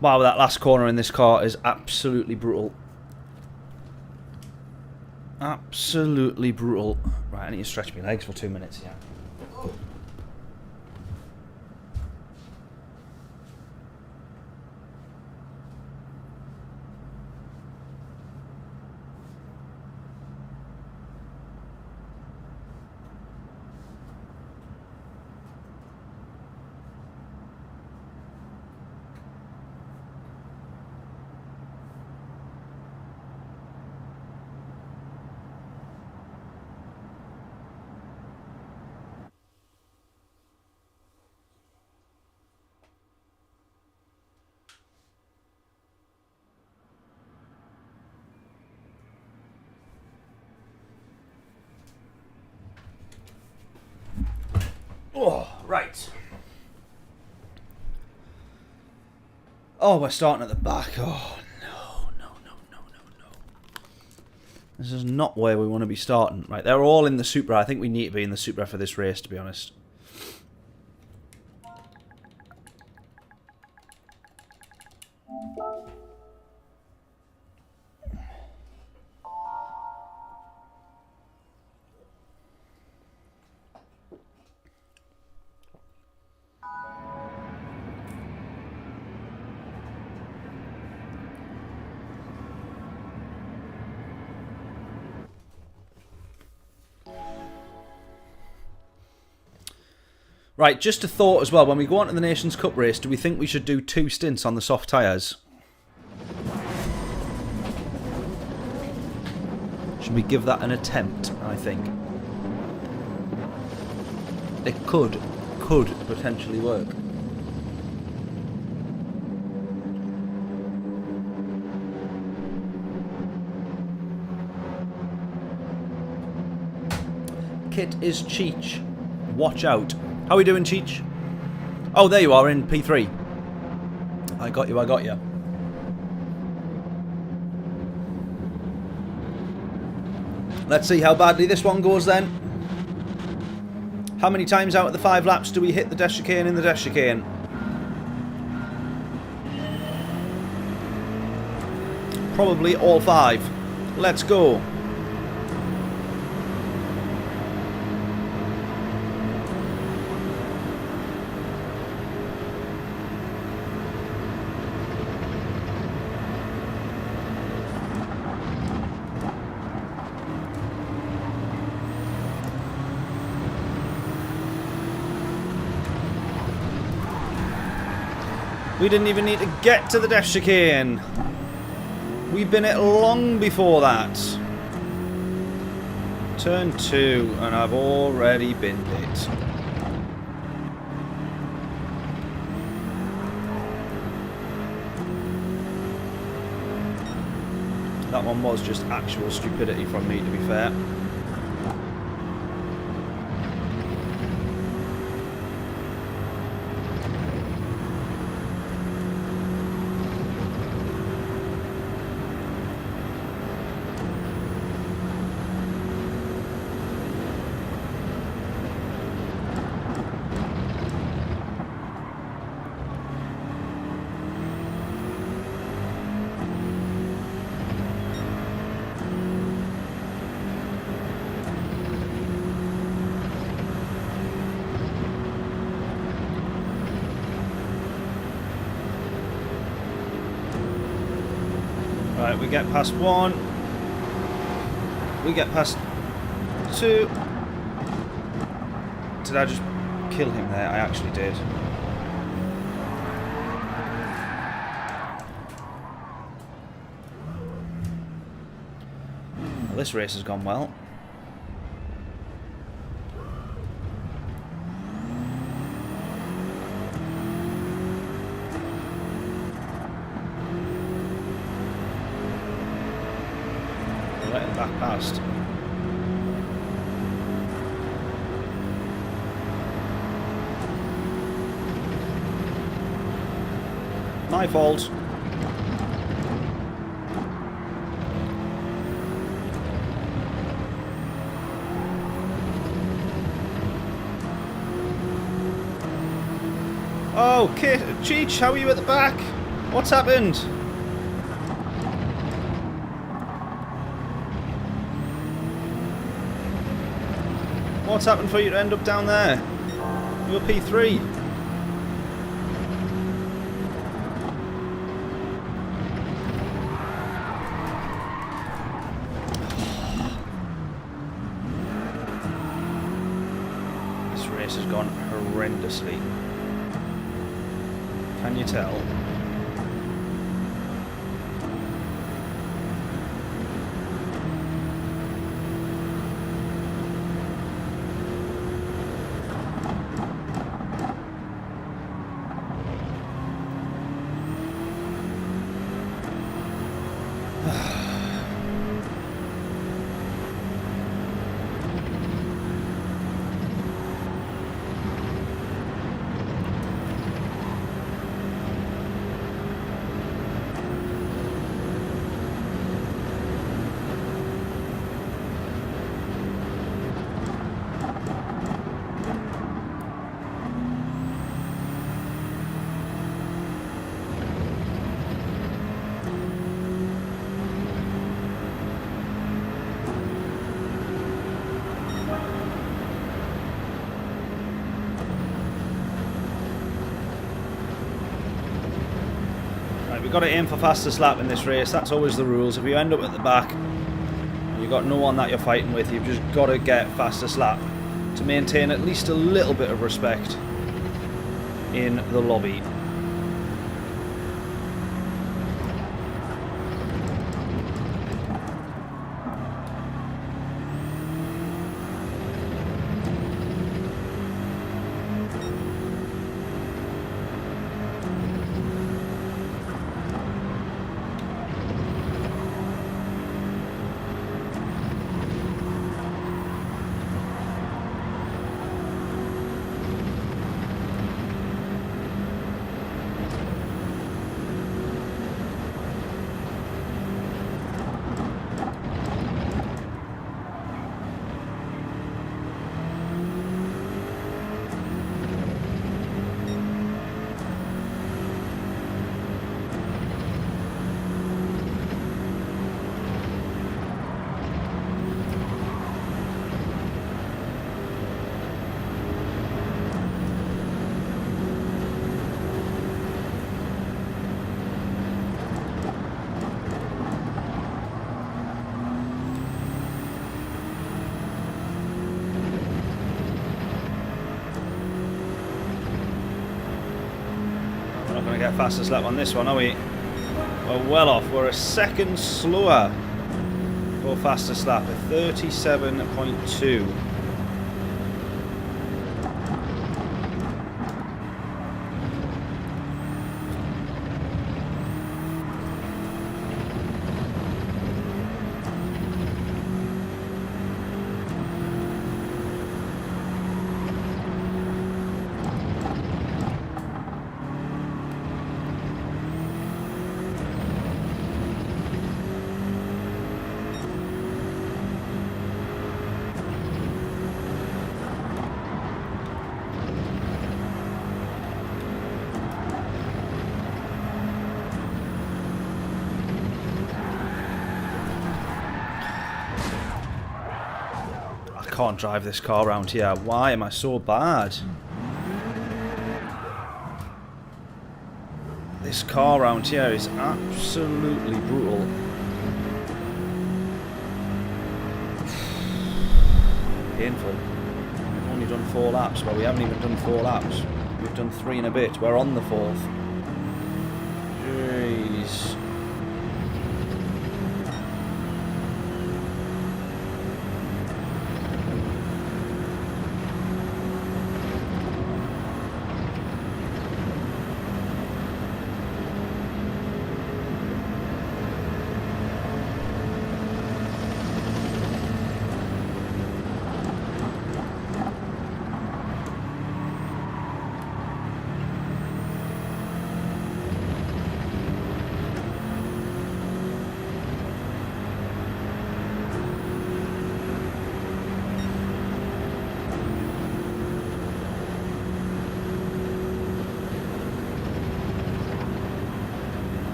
Wow, that last corner in this car is absolutely brutal. Absolutely brutal. Right, I need to stretch my legs for 2 minutes, yeah. Oh, right. Oh, we're starting at the back. Oh, no. This is not where we want to be starting. Right, they're all in the Supra. I think we need to be in the Supra for this race, to be honest. Right, just a thought as well. When we go on to the Nations Cup race, do we think we should do 2 stints on the soft tyres? Should we give that an attempt, I think? It could potentially work. Kit is Cheech. Watch out. How are we doing, Cheech? Oh, there you are in P3. I got you, I got you. Let's see how badly this one goes then. How many times out of the 5 laps do we hit the death chicane in the death chicane? Probably all 5. Let's go. We didn't even need to get to the death chicane. We've been it long before that. Turn 2, and I've already binned it. That one was just actual stupidity from me, to be fair. Right, we get past 1. We get past 2. Did I just kill him there? I actually did. Well, this race has gone well. Back past. My fault. Oh, Kit, Cheech, how are you at the back? What's happened? What's happened for you to end up down there? You're P3. This race has gone horrendously. Can you tell? Right, we've got to aim for fastest lap in this race. That's always the rules. If you end up at the back, you've got no one that you're fighting with, you've just got to get fastest lap to maintain at least a little bit of respect in the lobby. Get fastest lap on this one, are we? We're well off. We're a second slower for fastest lap, a 37.2. I can't drive this car around here. Why am I so bad? This car around here is absolutely brutal. Painful. We've only done 4 laps. Well, we haven't even done 4 laps. We've done 3 and a bit. We're on the 4th. Jeez.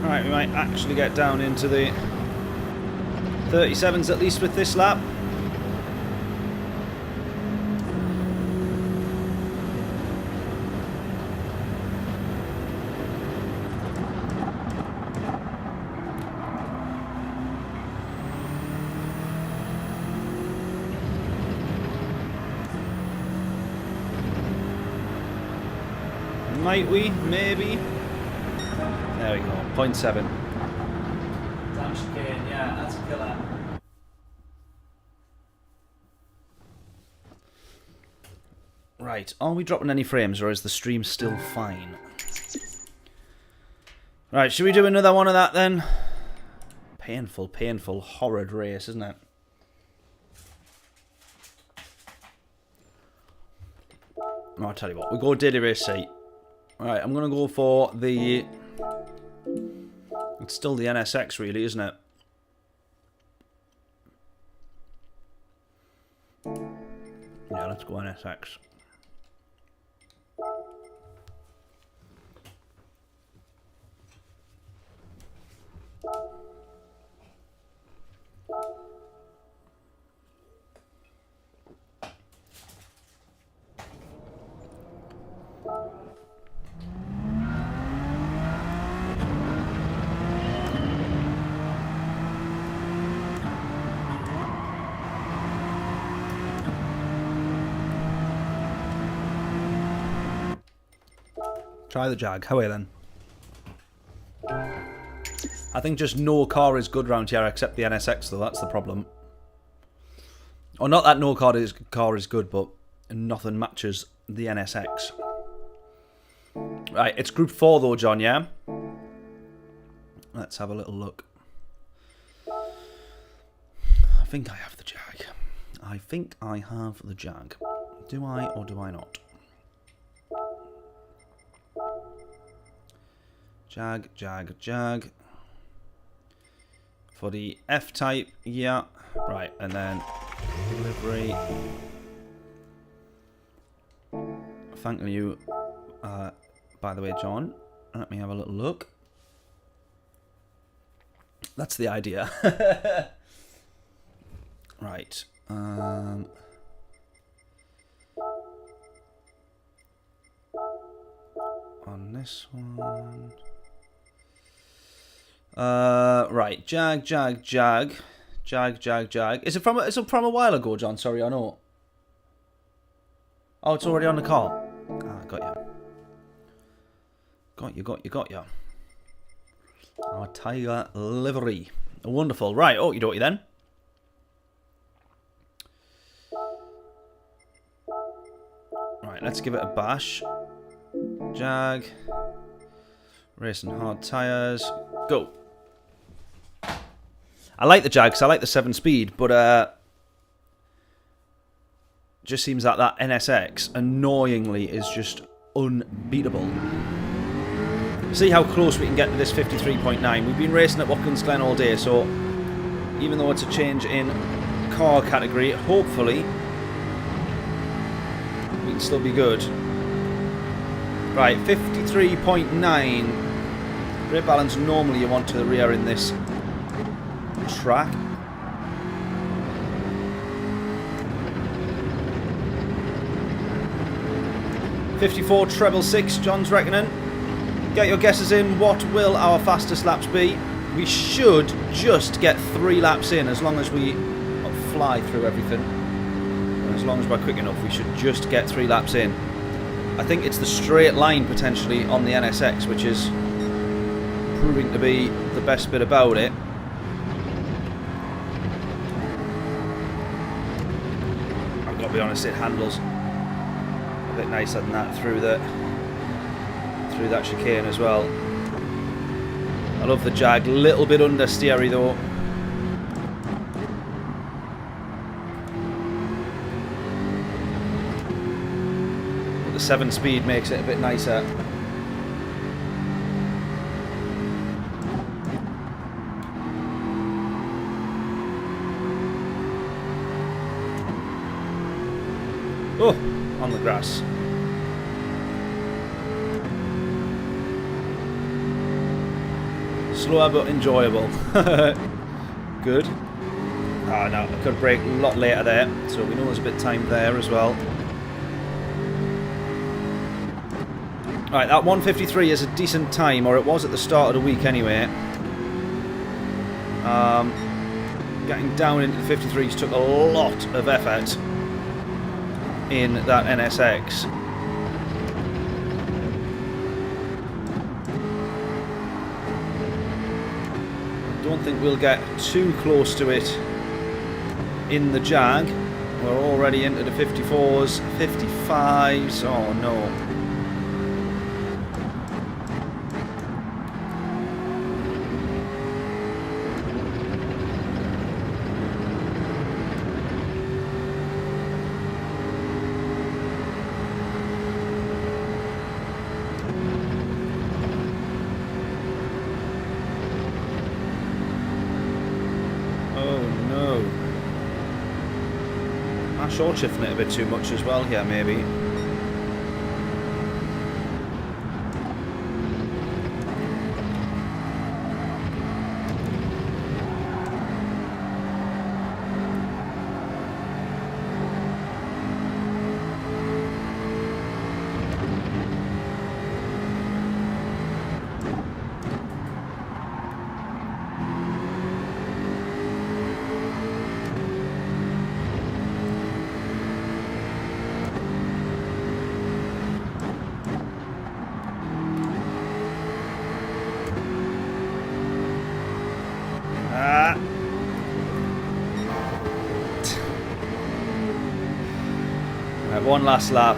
Right, we might actually get down into the 37s at least with this lap. Might we? Maybe. There we go. 0.7. Damn chicane, yeah, that's a killer. Right, are we dropping any frames or is the stream still fine? Right, should we do another one of that then? Painful, painful, horrid race, isn't it? Oh, I'll tell you what, we'll go daily race C. Right, I'm going to go for the... It's still the NSX really, isn't it? Yeah, let's go NSX. Try the Jag. How are you then? I think just no car is good round here except the NSX though, that's the problem. Or not that no car is good, but nothing matches the NSX. Right, it's Group 4 though, John, yeah? Let's have a little look. I think I have the Jag. I think I have the Jag. Do I or do I not? Jag, Jag, Jag. For the F-type, yeah. Right, and then delivery. Thank you, by the way, John. Let me have a little look. That's the idea. Right. On this one. Right, Jag, Jag, Jag. Jag, Jag, Jag. Is it from a while ago, John? Sorry, I know. Oh, it's already on the car. Ah, got you. Got you. Our Tiger livery. Wonderful. Right, okie dokie then. Right, let's give it a bash. Jag. Racing hard tyres. Go. I like the Jag because I like the 7-speed, but just seems that that NSX annoyingly is just unbeatable. See how close we can get to this 53.9. We've been racing at Watkins Glen all day, so even though it's a change in car category, hopefully we can still be good. Right, 53.9. Brake balance normally you want to the rear in this track. .54 treble 6, John's reckoning. Get your guesses in. What will our fastest laps be? We should just get 3 laps in as long as we fly through everything. And as long as we're quick enough, we should just get 3 laps in. I think it's the straight line potentially on the NSX, which is proving to be the best bit about it. I've got to be honest, it handles a bit nicer than that through that chicane as well. I love the Jag, little bit understeery though. But the 7-speed makes it a bit nicer. Oh, on the grass. Slower but enjoyable. Good. Ah, no, I could brake a lot later there, so we know there's a bit of time there as well. Right, that 1:53 is a decent time, or it was at the start of the week anyway. Getting down into the 53s took a lot of effort in that NSX. don't think we'll get too close to it in the Jag. We're already into the 54s, 55s. Oh no. Short shifting it a bit too much as well here, maybe. Right, one last lap.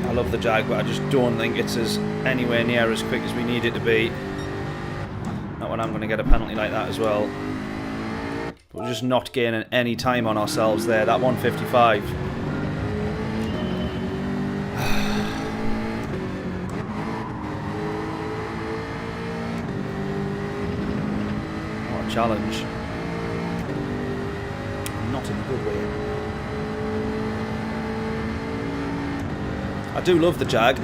I love the Jag, but I just don't think it's anywhere near as quick as we need it to be. Not when I'm going to get a penalty like that as well. But we're just not gaining any time on ourselves there. That 155. What a challenge. Not in a good way. I do love the Jag.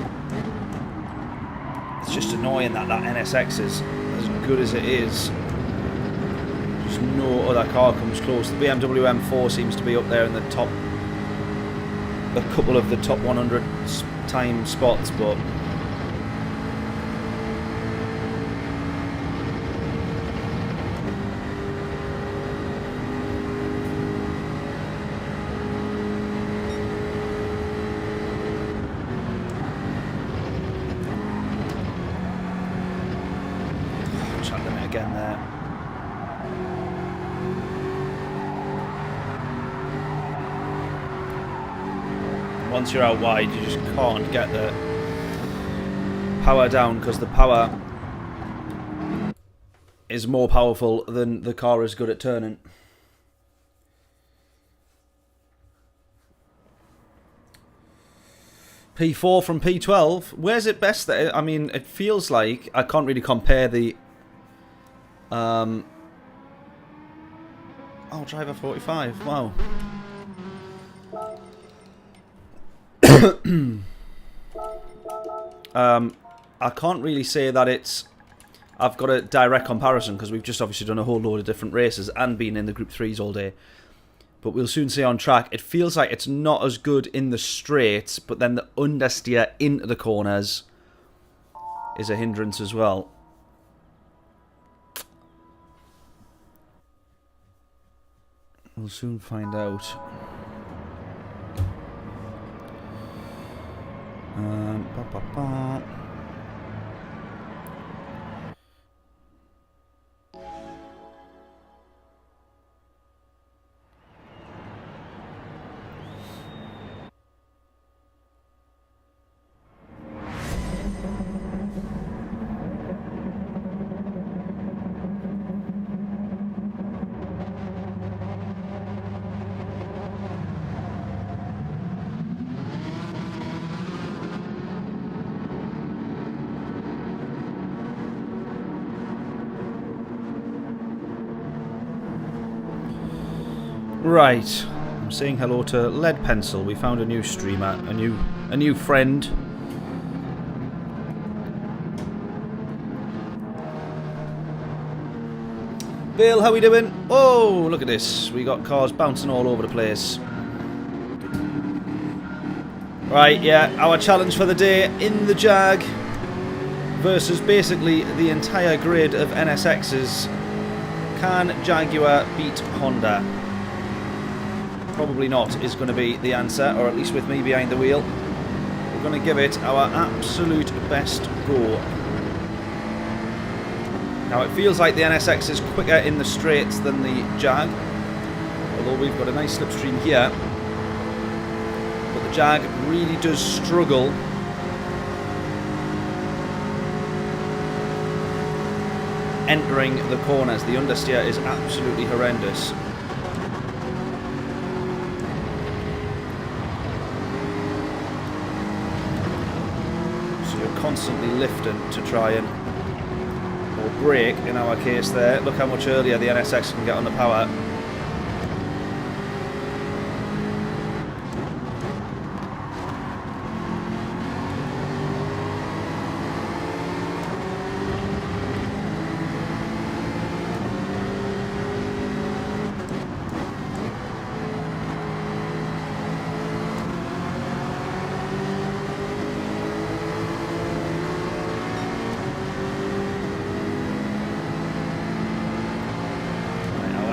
It's just annoying that that NSX is as good as it is. Just no other car comes close. The BMW M4 seems to be up there in the top, a couple of the top 100 time spots, but again there. Once you're out wide, you just can't get the power down because the power is more powerful than the car is good at turning. P4 from P12. Where's it best there? I mean, it feels like I can't really compare the oh, driver 45. Wow. I can't really say that it's... I've got a direct comparison because we've just obviously done a whole load of different races and been in the Group 3s all day. But we'll soon see on track. It feels like it's not as good in the straights, but then the understeer into the corners is a hindrance as well. We'll soon find out. Ba-ba-ba. Right, I'm saying hello to Lead Pencil. We found a new streamer, a new friend. Bill, how we doing? Oh, look at this. We got cars bouncing all over the place. Right, yeah, our challenge for the day in the Jag versus basically the entire grid of NSXs. Can Jaguar beat Honda? Probably not is going to be the answer, or at least with me behind the wheel. We're going to give it our absolute best go. Now it feels like the NSX is quicker in the straights than the Jag, although we've got a nice slipstream here. But the Jag really does struggle entering the corners. The understeer is absolutely horrendous. Constantly lifting to try and, or brake in our case there. Look how much earlier the NSX can get on the power.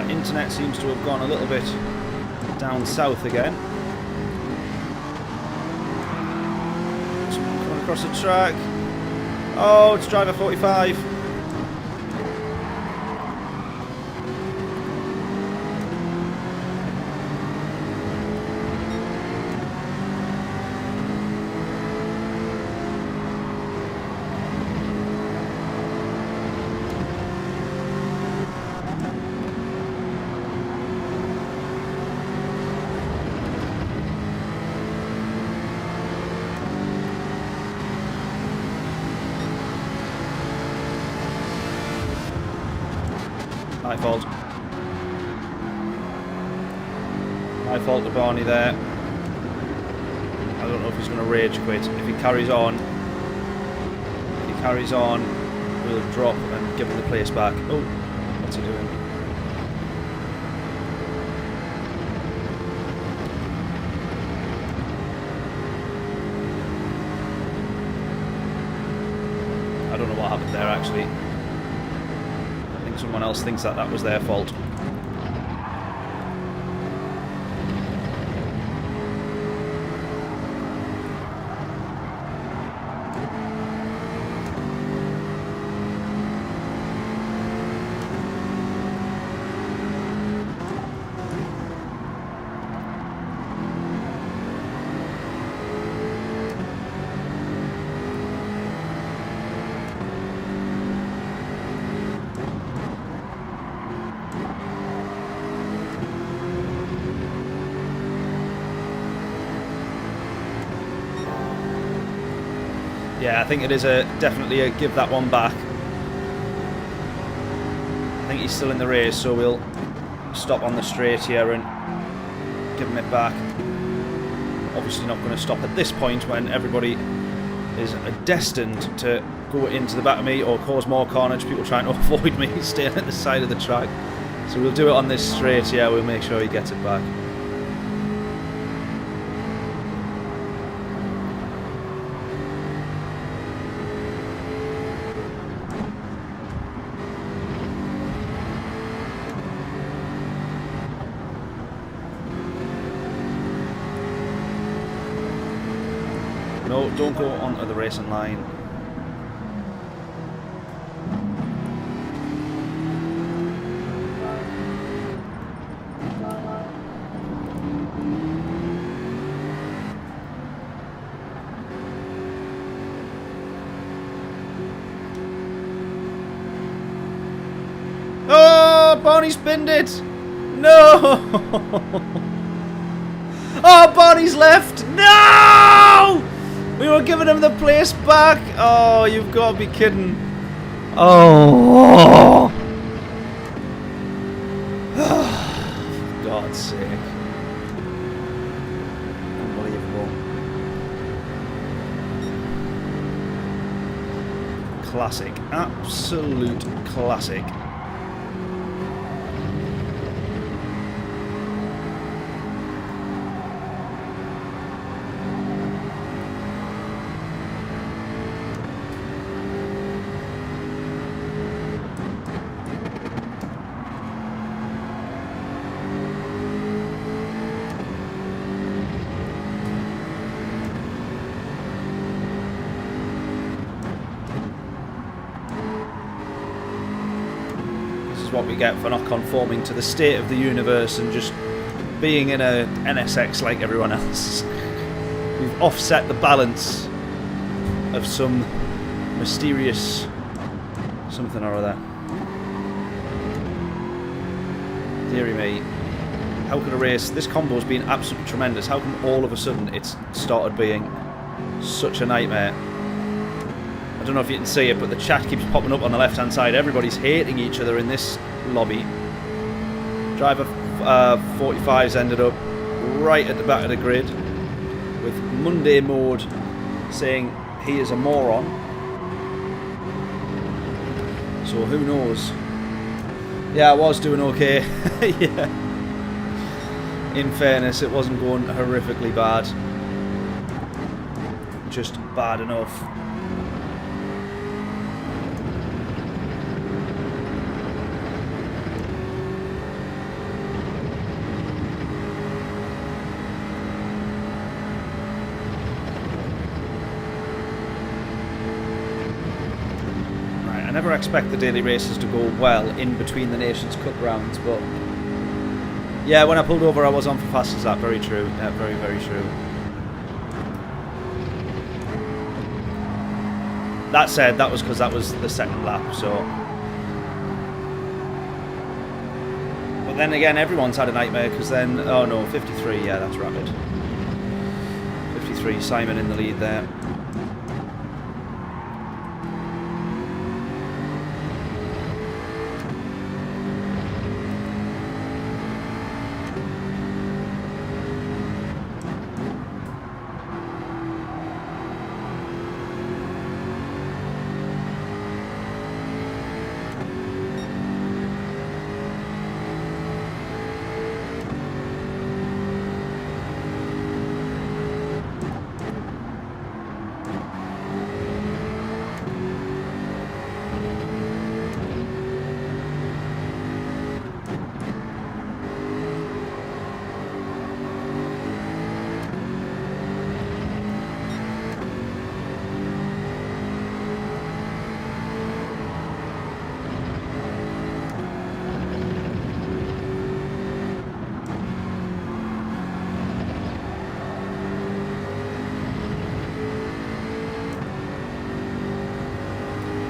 Internet seems to have gone a little bit down south again. Someone coming across the track. Oh, it's driver 45. My fault. My fault to Barney there. I don't know if he's going to rage quit. If he carries on, we'll drop and give him the place back. Oh, what's he doing? I don't know what happened there actually. Someone else thinks that was their fault. Yeah, I think it is definitely a give that one back. I think he's still in the race, so we'll stop on the straight here and give him it back. Obviously not going to stop at this point when everybody is destined to go into the back of me or cause more carnage, people trying to avoid me staying at the side of the track. So we'll do it on this straight here, we'll make sure he gets it back. No, don't go onto the racing line. Oh, Barney spinned it! No! Oh, Barney's left! No! We were giving him the place back! Oh, you've got to be kidding. Oh! For God's sake. Unbelievable. Classic. Absolute classic. What we get for not conforming to the state of the universe and just being in a NSX like everyone else. We've offset the balance of some mysterious something or other. Deary me. How could a race... This combo's been absolutely tremendous. How come all of a sudden it's started being such a nightmare? I don't know if you can see it, but the chat keeps popping up on the left hand side. Everybody's hating each other in this lobby. Driver 45's ended up right at the back of the grid with Monday Mode saying he is a moron. So who knows? Yeah, I was doing okay. Yeah. In fairness, it wasn't going horrifically bad. Just bad enough. I never expect the daily races to go well in between the Nations Cup rounds, but yeah, when I pulled over I was on for fast as that. Very true. Yeah, very, very true. That said, that was because that was the second lap, so... But then again, everyone's had a nightmare, because then... Oh no, 53, yeah, that's rapid. 53, Simon in the lead there.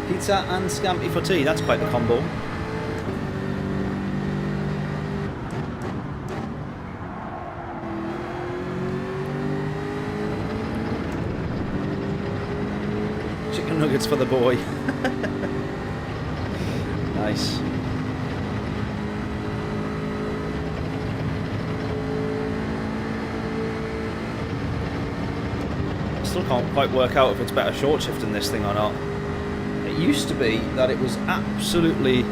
Pizza and scampi for tea, that's quite the combo. Chicken nuggets for the boy. Nice. Still can't quite work out if it's better short shifting this thing or not. It used to be that it was absolutely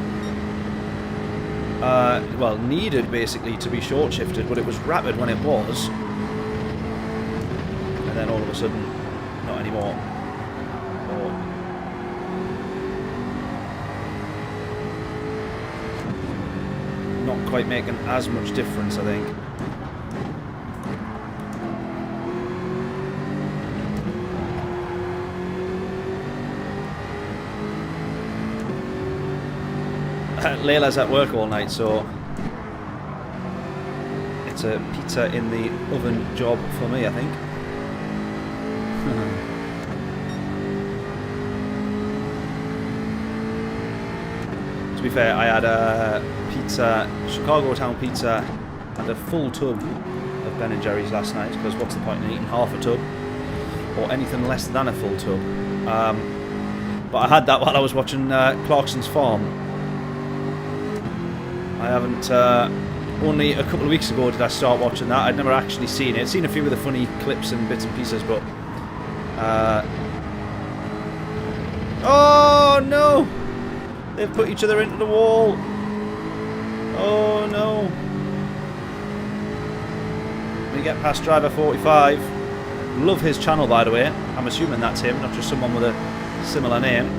well, needed basically to be short shifted, but it was rapid when it was, and then all of a sudden not anymore. Or not quite making as much difference, I think. Layla's at work all night, so it's a pizza in the oven job for me, I think. To be fair, I had a pizza, Chicago Town pizza, and a full tub of Ben & Jerry's last night, because what's the point in eating half a tub or anything less than a full tub? But I had that while I was watching Clarkson's Farm. I haven't, only a couple of weeks ago did I start watching that. I'd never actually seen it. I'd seen a few of the funny clips and bits and pieces, but oh no! They've put each other into the wall. Oh no. We get past driver 45. Love his channel, by the way. I'm assuming that's him, not just someone with a similar name.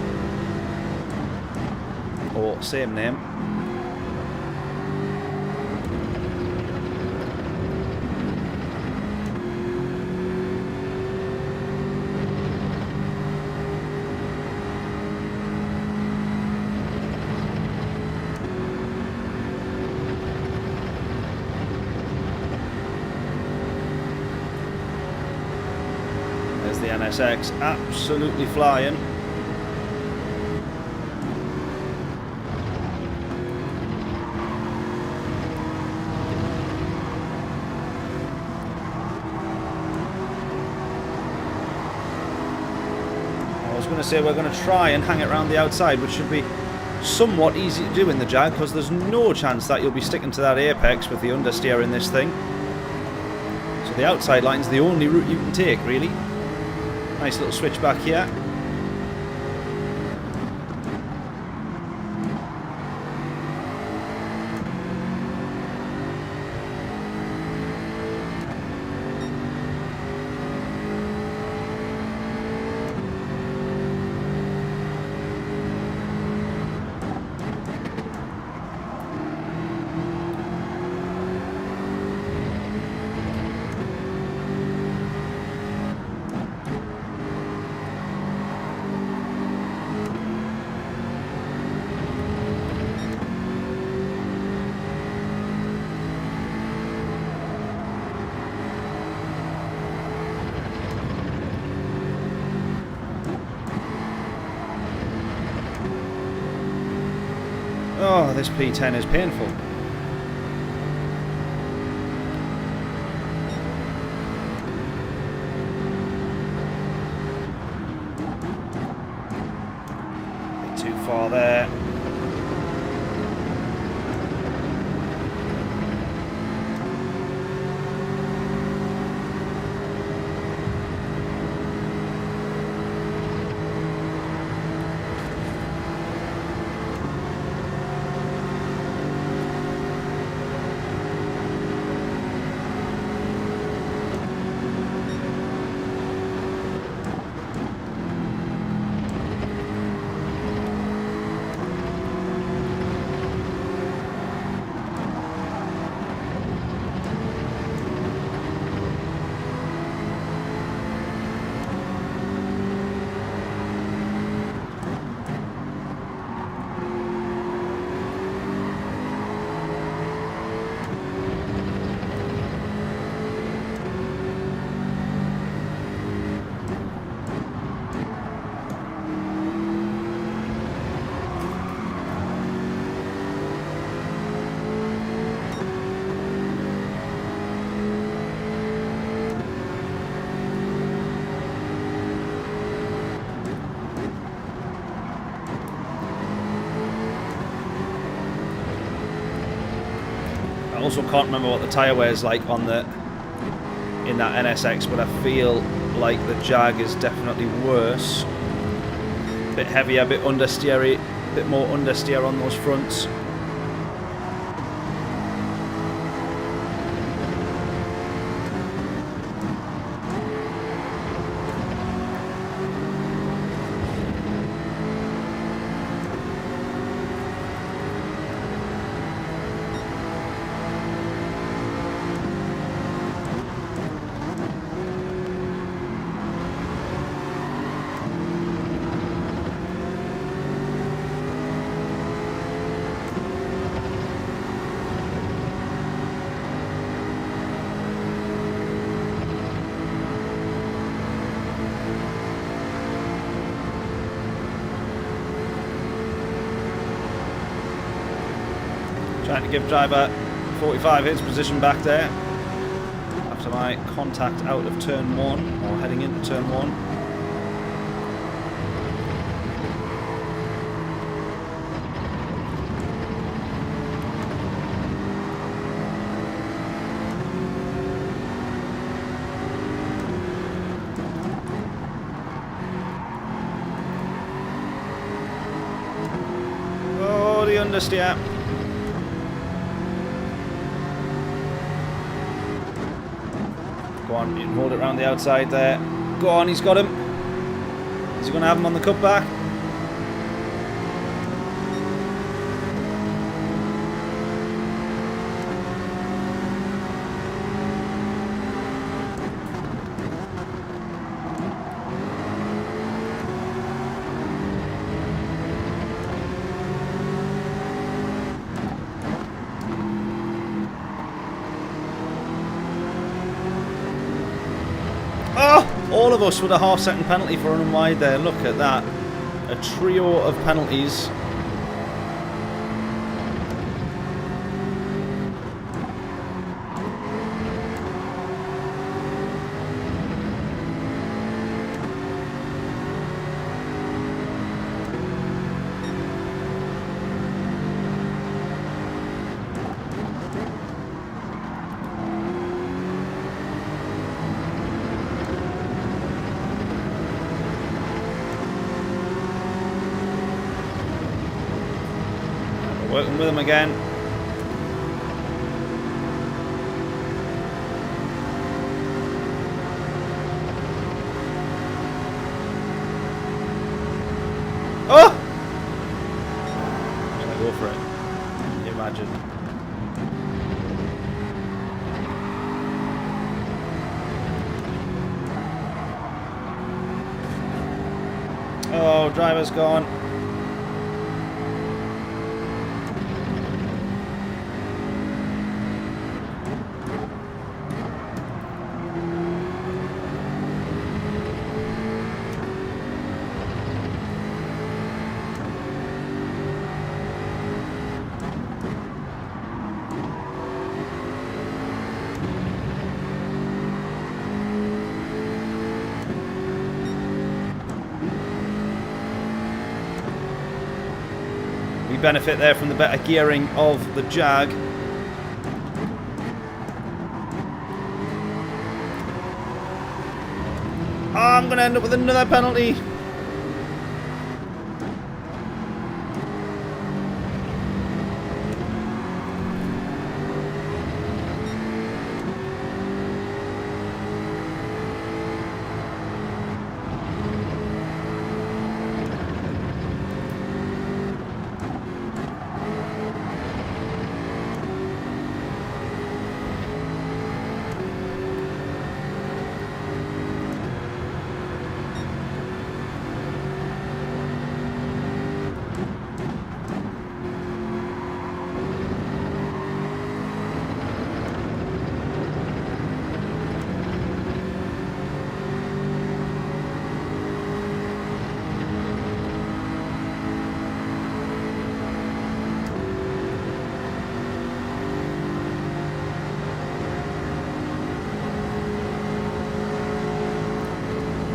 Or same name. The NSX absolutely flying. I was going to say we're going to try and hang it around the outside, which should be somewhat easy to do in the Jag, because there's no chance that you'll be sticking to that apex with the understeer in this thing. So the outside line's the only route you can take, really. Nice little switch back here. Oh, this P10 is painful. Bit too far there. I also can't remember what the tyre wear is like on the in that NSX, but I feel like the Jag is definitely worse. A bit heavier, a bit understeery, a bit more understeer on those fronts. Trying to give driver 45 his position back there. After my contact out of turn 1, or heading into turn 1. Oh, the understeer. Go on, you can hold it around the outside there. Go on, he's got him. Is he going to have him on the cutback? All of us with a half-second penalty for running wide there. Look at that. A trio of penalties. Working with him again. Oh! Should I go for it? Can you imagine? Oh, driver's gone. Benefit there from the better gearing of the Jag. Oh, I'm going to end up with another penalty.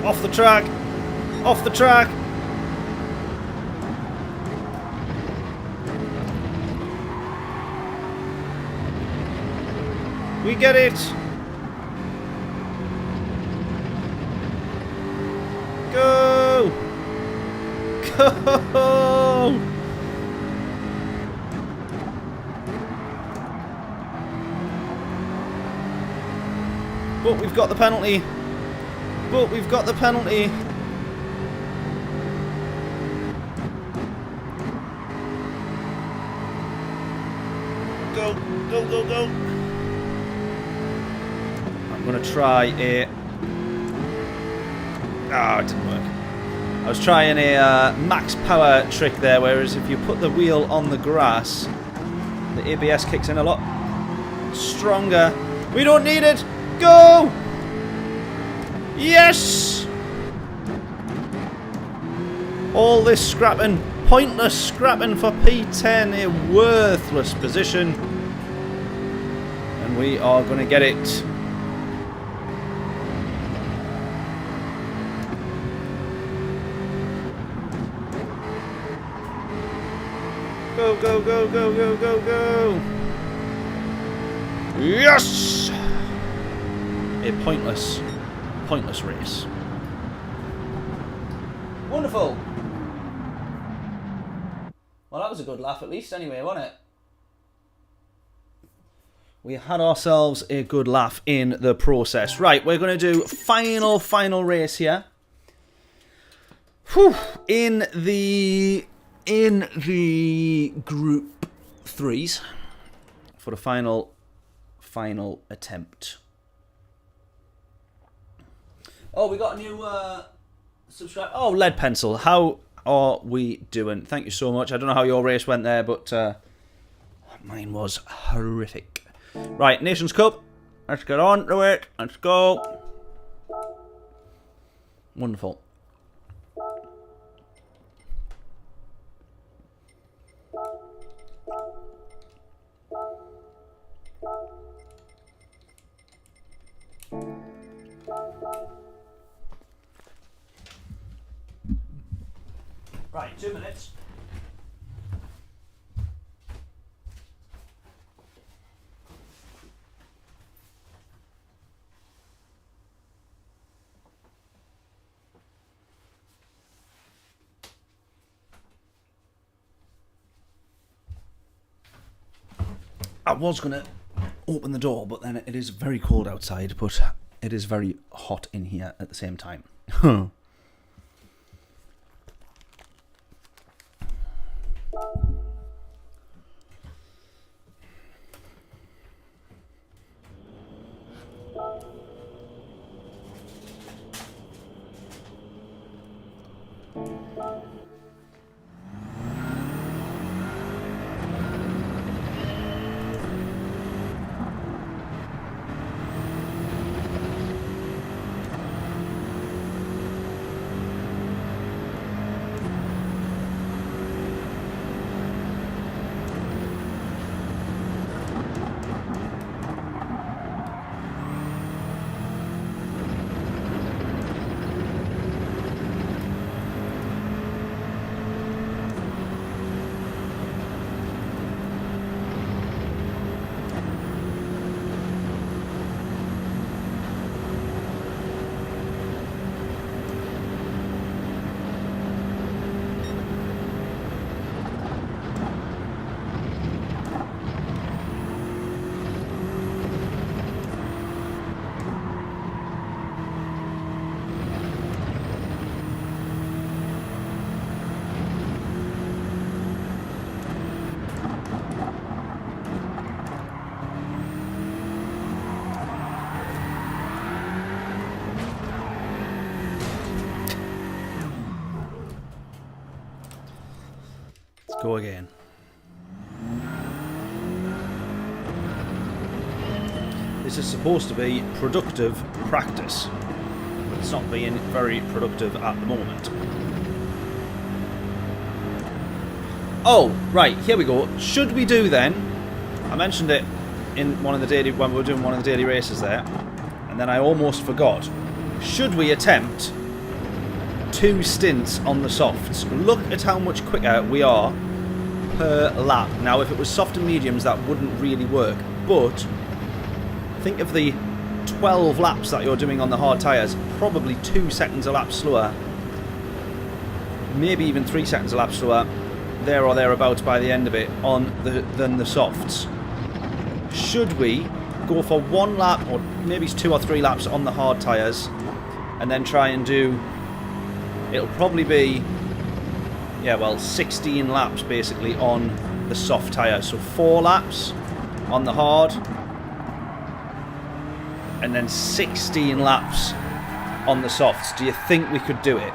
Off the track! Off the track! We get it! Go! Go! But we've got the penalty. But we've got the penalty. Go, go, go, go. I'm going to try a... Ah, it didn't work. I was trying a max power trick there, whereas if you put the wheel on the grass, the ABS kicks in a lot stronger. We don't need it. Go! Yes! All this scrapping pointless scrapping for P10, a worthless position. And we are going to get it. Go, go, go, go, go, go, go. Yes! A pointless race. Wonderful. Well, that was a good laugh at least anyway, wasn't it? We had ourselves a good laugh in the process. Right, we're going to do final race here. Whew. In the group 3s for the final attempt. Oh, we got a new subscribe. Oh, Lead Pencil. How are we doing? Thank you so much. I don't know how your race went there, but mine was horrific. Right, Nations Cup. Let's get on to it. Let's go. Wonderful. Right, 2 minutes. I was going to open the door, but then it is very cold outside, but it is very hot in here at the same time. Go again. This is supposed to be productive practice, but it's not being very productive at the moment. Oh, right, here we go. Should we do then? I mentioned it in one of the daily when we were doing one of the daily races there, and then I almost forgot. Should we attempt 2 stints on the softs? Look at how much quicker we are per lap. Now, if it was soft and mediums, that wouldn't really work, but think of the 12 laps that you're doing on the hard tyres, probably 2 seconds a lap slower, maybe even 3 seconds a lap slower, there or thereabouts by the end of it than the softs. Should we go for 1 lap or maybe 2 or 3 laps on the hard tyres and then try and do, it'll probably be, yeah, well, 16 laps basically on the soft tyre. So 4 laps on the hard and then 16 laps on the softs. Do you think we could do it?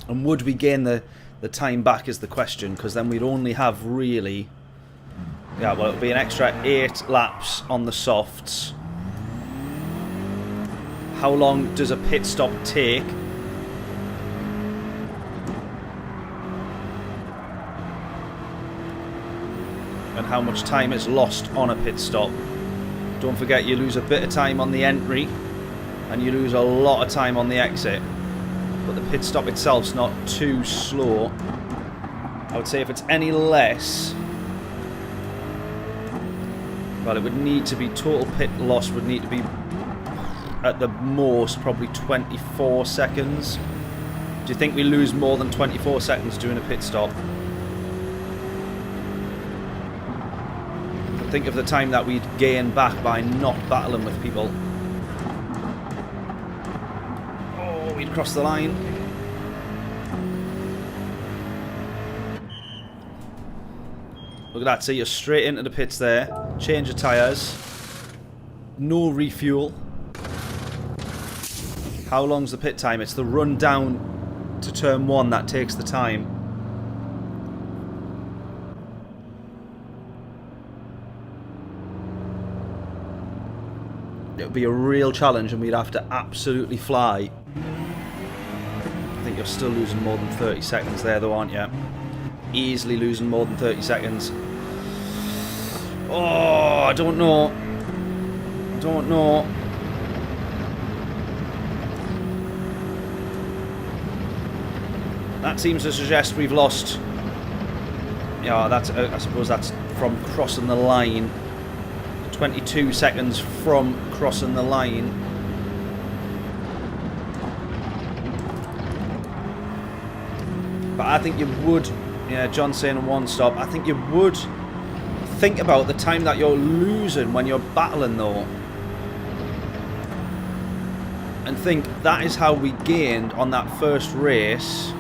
And would we gain the time back is the question, because then we'd only have really, yeah, well, it would be an extra 8 laps on the softs. How long does a pit stop take? and how much time is lost on a pit stop. Don't forget, you lose a bit of time on the entry and you lose a lot of time on the exit, but the pit stop itself's not too slow. I would say if it's any less, well, it would need to be, total pit loss would need to be at the most probably 24 seconds. Do you think we lose more than 24 seconds doing a pit stop? Think of the time that we'd gain back by not battling with people. Oh, we'd cross the line. Look at that, see, you're straight into the pits there. Change of tyres. No refuel. How long's the pit time? It's the run down to turn 1 that takes the time. It would be a real challenge and we'd have to absolutely fly. I think you're still losing more than 30 seconds there though, aren't you? Easily losing more than 30 seconds. Oh, I don't know. I don't know. That seems to suggest we've lost... Yeah, that's, I suppose that's from crossing the line. 22 seconds from crossing the line. But I think you would... Yeah, John's saying one stop. I think you would think about the time that you're losing when you're battling though. And think that is how we gained on that first race.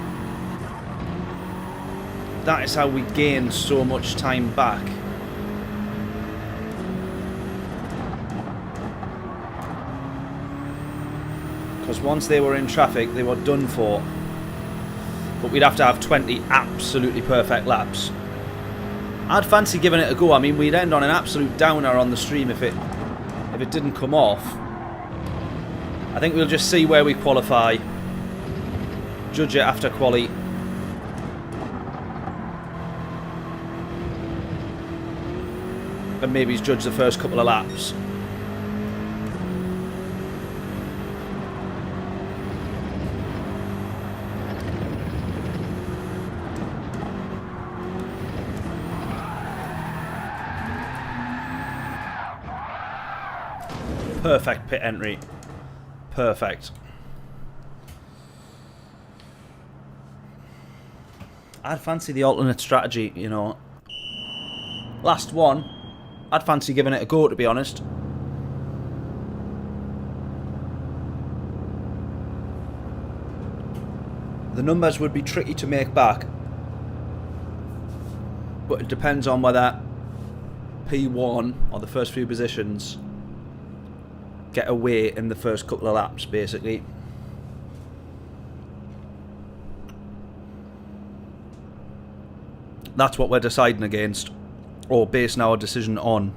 That is how we gained so much time back. Because once they were in traffic, they were done for. But we'd have to have 20 absolutely perfect laps. I'd fancy giving it a go. I mean, we'd end on an absolute downer on the stream if it didn't come off. I think we'll just see where we qualify. Judge it after quali. And maybe judge the first couple of laps. Perfect pit entry. Perfect. I'd fancy the alternate strategy, you know. Last one. I'd fancy giving it a go, to be honest. The numbers would be tricky to make back. But it depends on whether P1 or the first few positions get away in the first couple of laps, basically. That's what we're deciding against, or basing our decision on.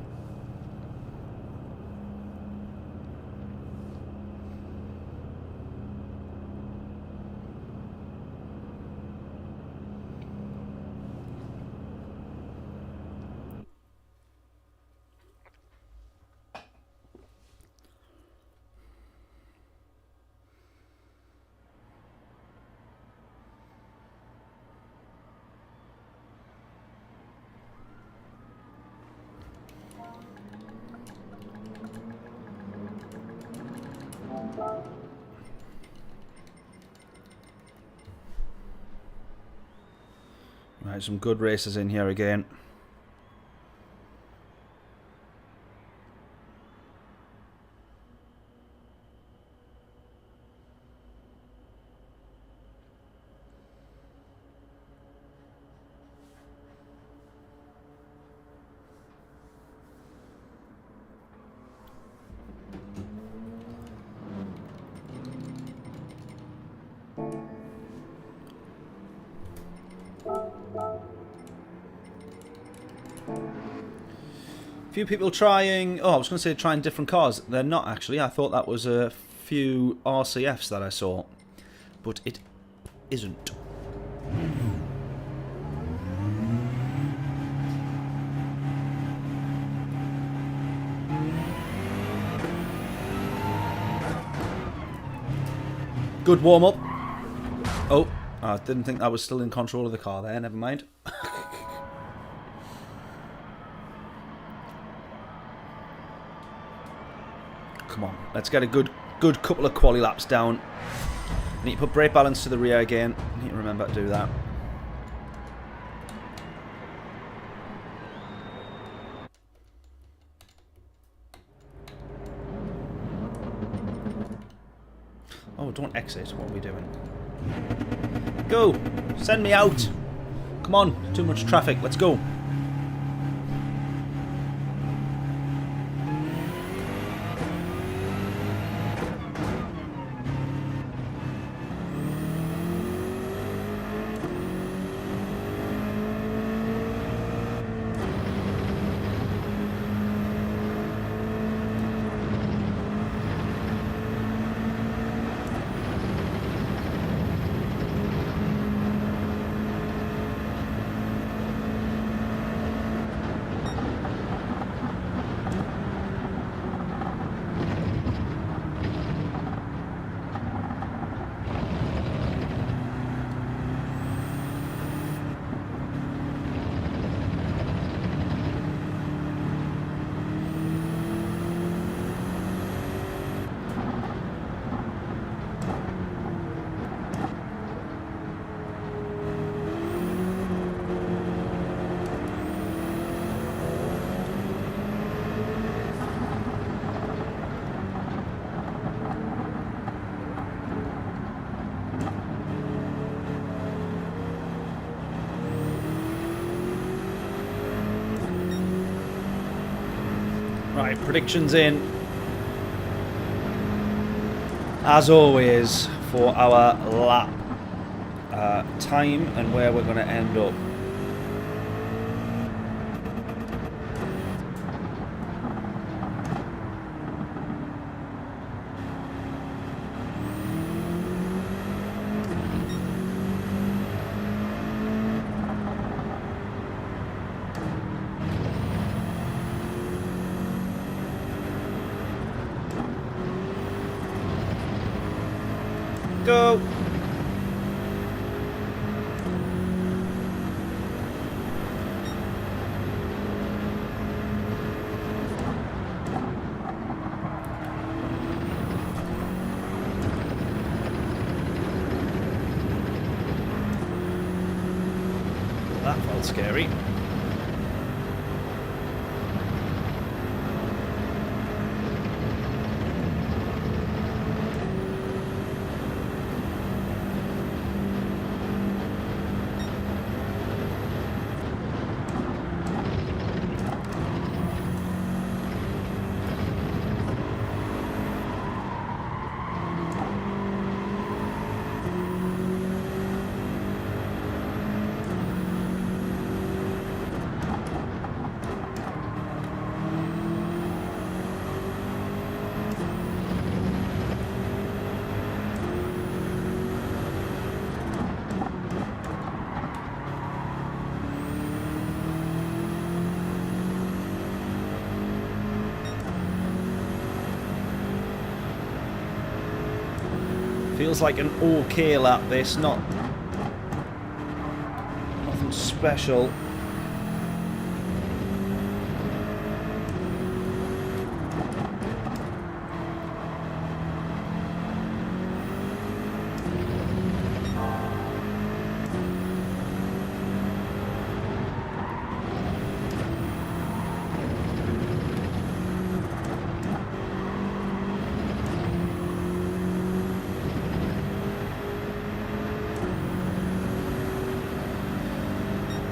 Right, some good races in here again. Few people trying... Oh, I was going to say trying different cars. They're not, actually. I thought that was a few RCFs that I saw. But it isn't. Good warm-up. Oh, I didn't think I was still in control of the car there. Never mind. Come on, let's get a good couple of quali laps down. Need to put brake balance to the rear again. Need to remember to do that. Oh, don't exit. What are we doing? Go! Send me out! Come on, too much traffic. Let's go. Right, predictions in. As always, for our lap time and where we're going to end up. Go! That felt scary. Feels like an okay lap this, nothing special.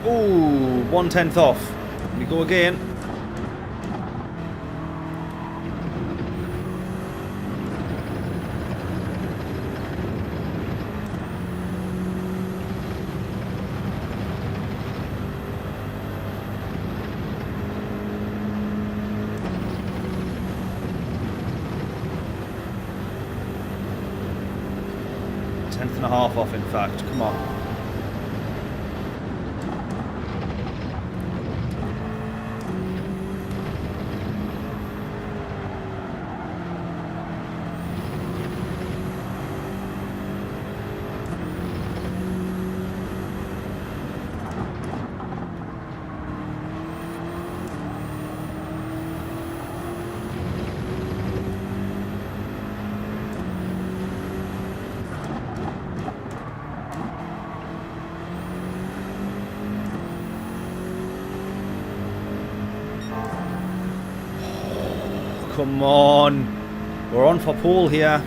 Ooh, 1/10 off. We go again. Tenth and a half off, in fact. Come on. Come on. We're on for pole here.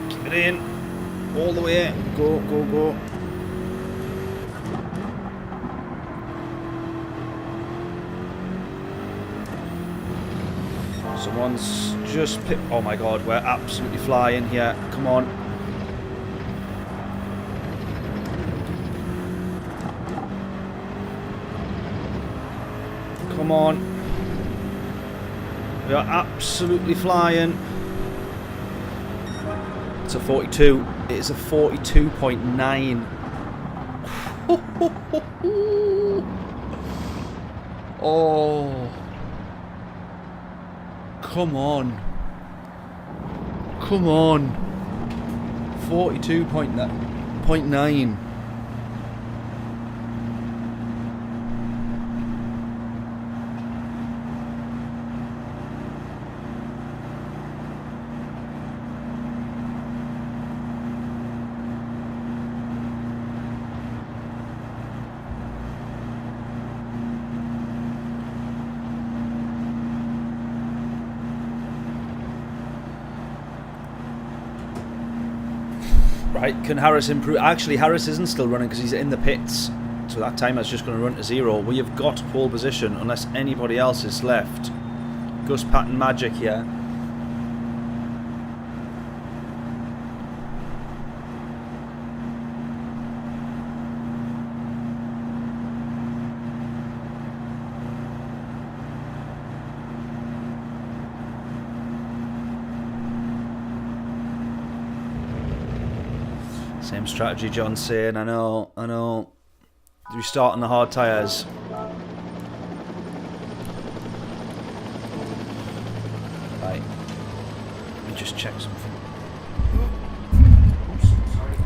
Keep it in. All the way. Go, go, go. Someone's just picked... Oh my god, we're absolutely flying here. Come on. Come on. We are absolutely flying. It's a 42. It is a 42.9. Oh. Come on. Come on. 42.9. Right, can Harris improve? Actually, Harris isn't still running because he's in the pits. So that timer's just going to run to 0. We have got pole position unless anybody else is left. Gus Patton magic here. Same strategy, John's saying. I know, I know. Do we start on the hard tyres? Right. Let me just check something. Oops, sorry.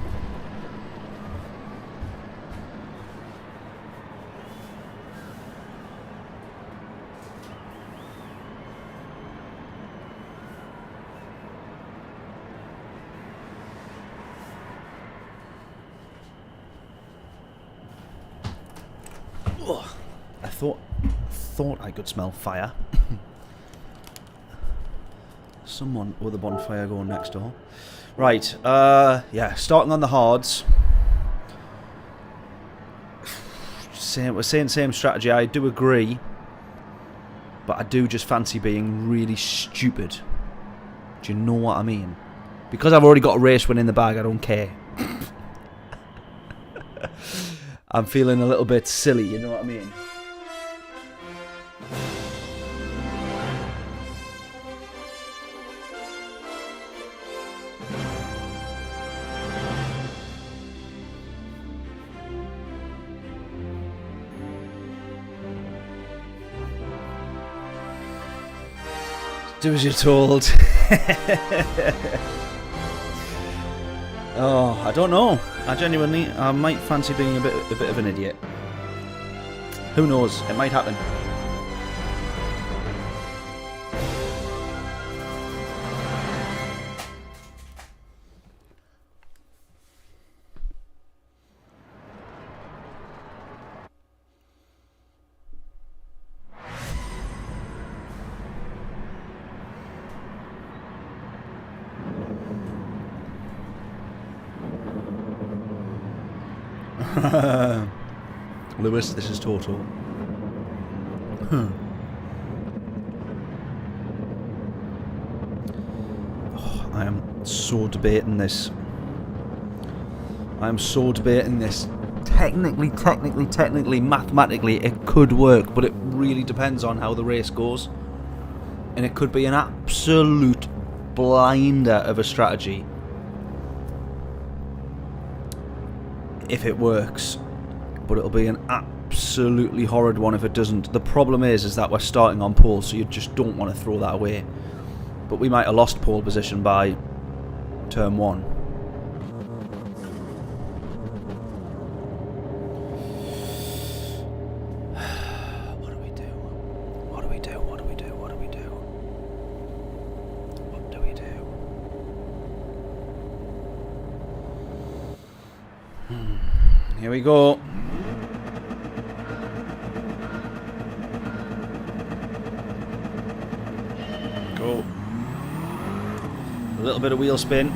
I thought I could smell fire. Someone with a bonfire going next door. Right, yeah, starting on the hards. We're saying same strategy, I do agree. But I do just fancy being really stupid. Do you know what I mean? Because I've already got a race win in the bag, I don't care. I'm feeling a little bit silly, you know what I mean? Do as you're told. Oh, I don't know. I might fancy being a bit of an idiot. Who knows? It might happen. Lewis, this is Total. Oh, I am so debating this. I am so debating this. Technically, mathematically, it could work, but it really depends on how the race goes. And it could be an absolute blinder of a strategy if it works. But it'll be an absolutely horrid one if it doesn't. The problem is that we're starting on pole, so you just don't want to throw that away. But we might have lost pole position by turn 1. What do we do? What do we do? What do we do? What do we do? What do we do? Here we go. go. A little bit of wheel spin.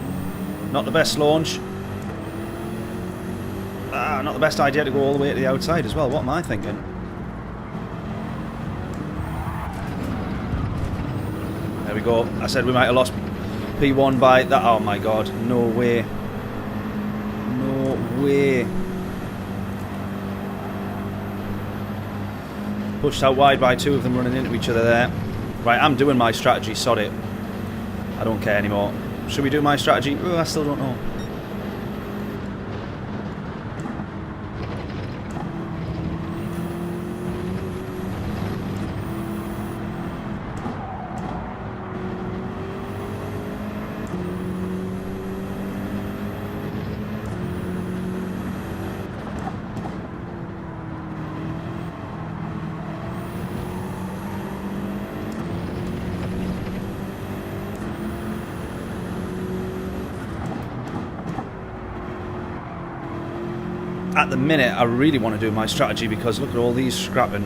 Not the best launch. Not the best idea to go all the way to the outside as well. What am I thinking? There we go. I said we might have lost P1 by that. Oh my god. No way. No way. Pushed out wide by two of them running into each other there. Right, I'm doing my strategy. Sod it. I don't care anymore. Should we do my strategy? Oh, I still don't know. At the minute, I really want to do my strategy because look at all these scrapping.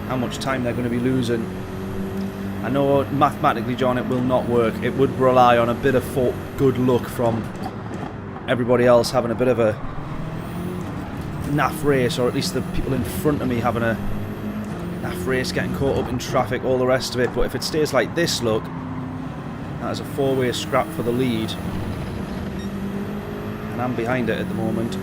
How much time they're going to be losing. I know mathematically, John, it will not work. It would rely on a bit of good luck from everybody else having a bit of a naff race, or at least the people in front of me having a naff race, getting caught up in traffic, all the rest of it. But if it stays like this, look, that is a four-way scrap for the lead. And I'm behind it at the moment.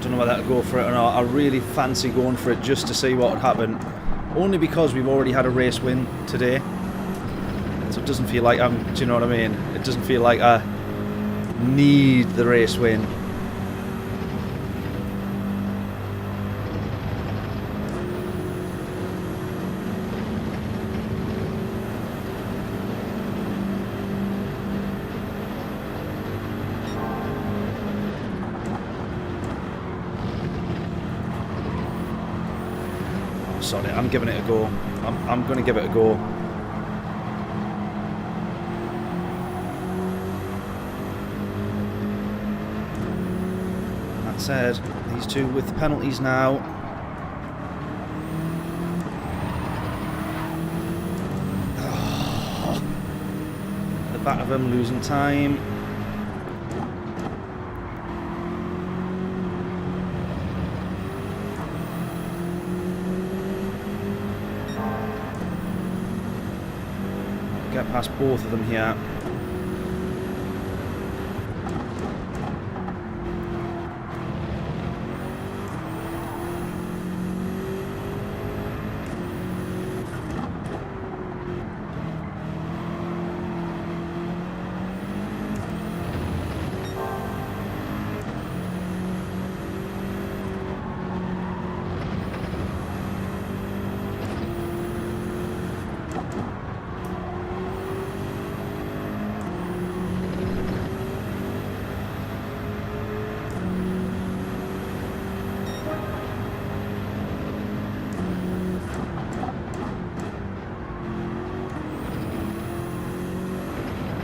Whether to go for it or not. I really fancy going for it just to see what would happen, only because we've already had a race win today, so it doesn't feel like I'm, do you know what I mean? It doesn't feel like I need the race win. Sod it, I'm giving it a go. I'm going to give it a go. That said, these two with penalties now. Oh. At the back of them, losing time. Get past both of them here.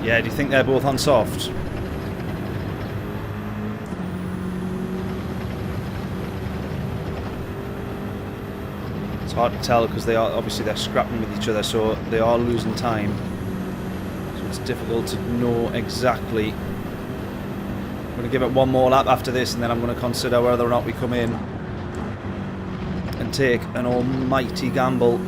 Yeah, do you think they're both on soft? It's hard to tell because they are obviously they're scrapping with each other, so they are losing time. So it's difficult to know exactly. I'm going to give it one more lap after this, and then I'm going to consider whether or not we come in and take an almighty gamble.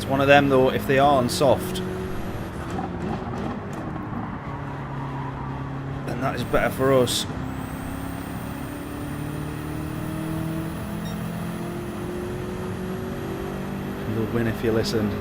One of them though, if they are on soft, then that is better for us. You'll win if you listen.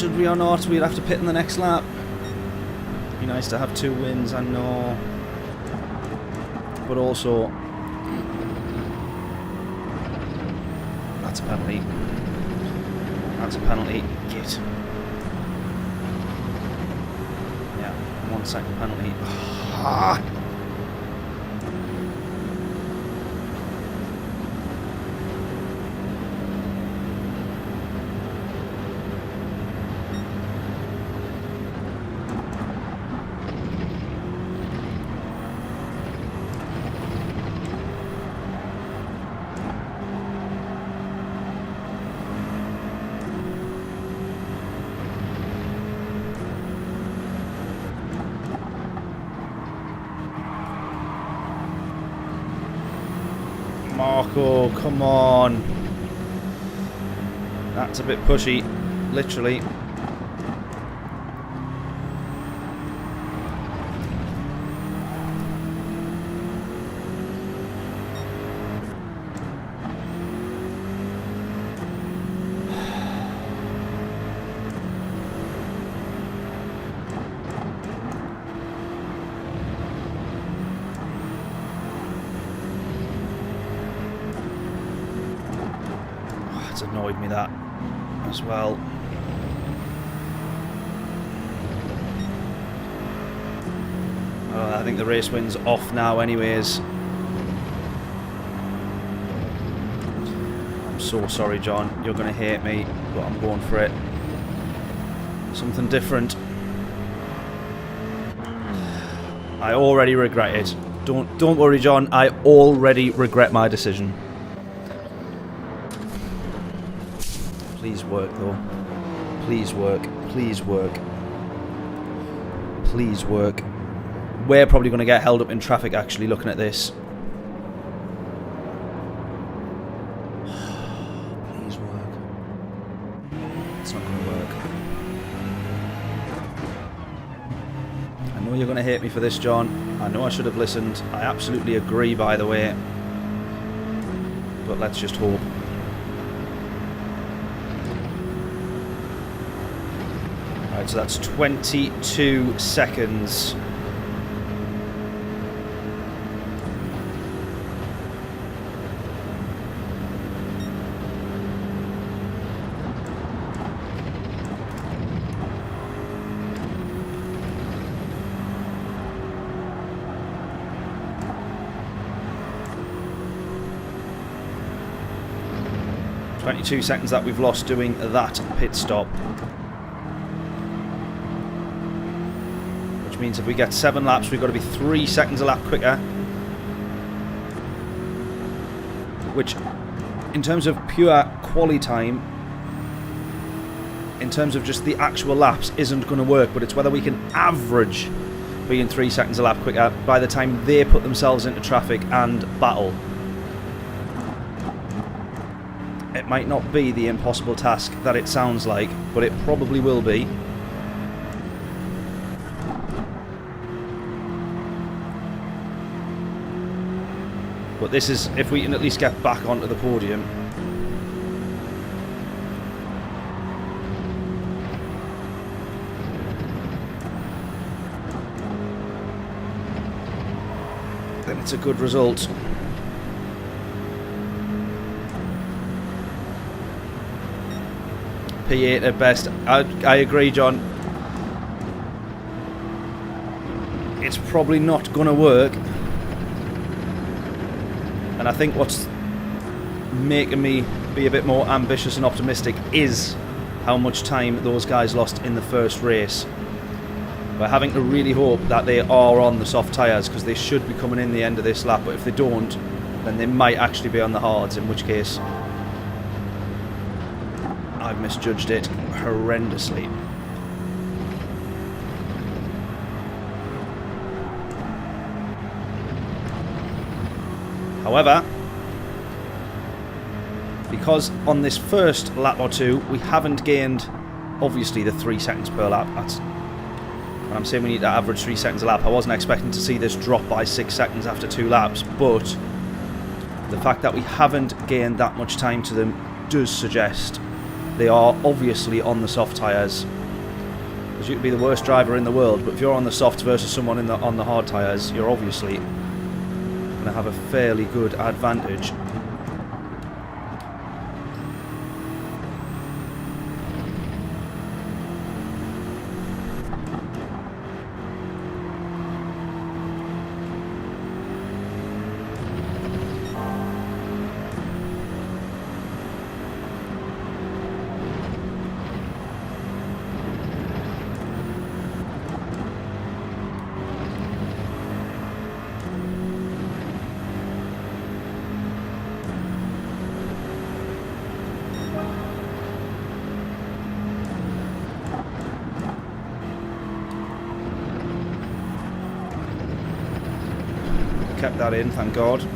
Should we or not? We'd have to pit in the next lap. Be nice to have 2 wins, I know. But also, that's a penalty. That's a penalty. Git. Yeah, 1 second penalty. Ah. Marco, come on. That's a bit pushy, literally. Annoyed me that as well. I think the race wind's off now anyways. I'm so sorry, John, you're gonna hate me, but I'm going for it. Something different. I already regret it. Don't worry, John, I already regret my decision. Please work, though. Please work. Please work. Please work. We're probably going to get held up in traffic, actually, looking at this. Please work. It's not going to work. I know you're going to hate me for this, John. I know I should have listened. I absolutely agree, by the way. But let's just hope. So that's 22 seconds. Seconds that we've lost doing that pit stop. Means if we get 7 laps, we've got to be 3 seconds a lap quicker, which in terms of pure quali time, in terms of just the actual laps, isn't going to work, but it's whether we can average being 3 seconds a lap quicker by the time they put themselves into traffic and battle. It might not be the impossible task that it sounds like, but it probably will be. But this is if we can at least get back onto the podium. Then it's a good result. P8 at best. I agree, John. It's probably not going to work. And I think what's making me be a bit more ambitious and optimistic is how much time those guys lost in the first race. We're having to really hope that they are on the soft tyres, because they should be coming in the end of this lap, but if they don't, then they might actually be on the hards, in which case I've misjudged it horrendously. However, because on this first lap or two we haven't gained, obviously, the 3 seconds per lap. That's when I'm saying we need to average 3 seconds a lap. I wasn't expecting to see this drop by 6 seconds after 2 laps, but the fact that we haven't gained that much time to them does suggest they are obviously on the soft tyres. Because you could be the worst driver in the world, but if you're on the softs versus someone on the hard tyres, you're obviously going to have a fairly good advantage. Kept that in, thank God.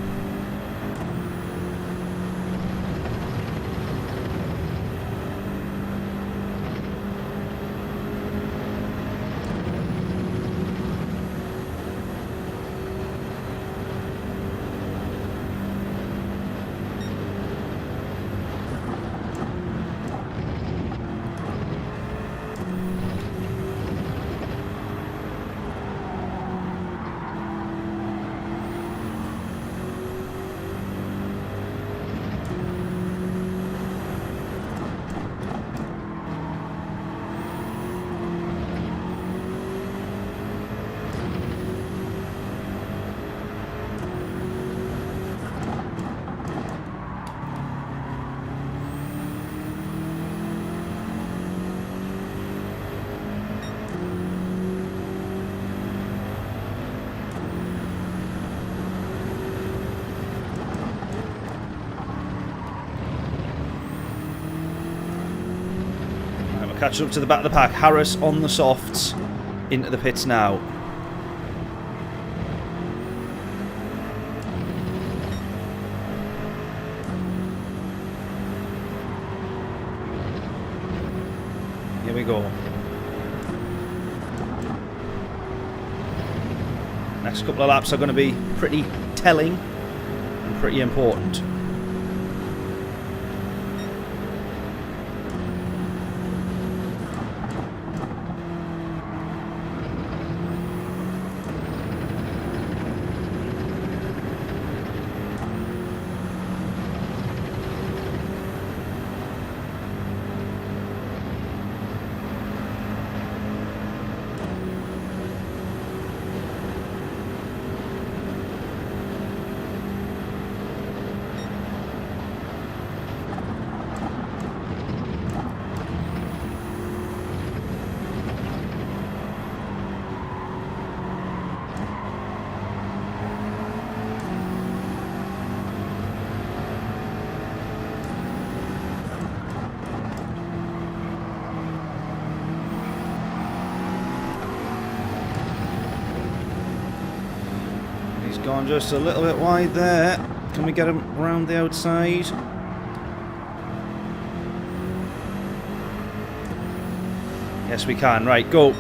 Catching up to the back of the pack. Harris on the softs. Into the pits now. Here we go. Next couple of laps are going to be pretty telling and pretty important. Gone just a little bit wide there. Can we get him around the outside? Yes, we can. Right, go.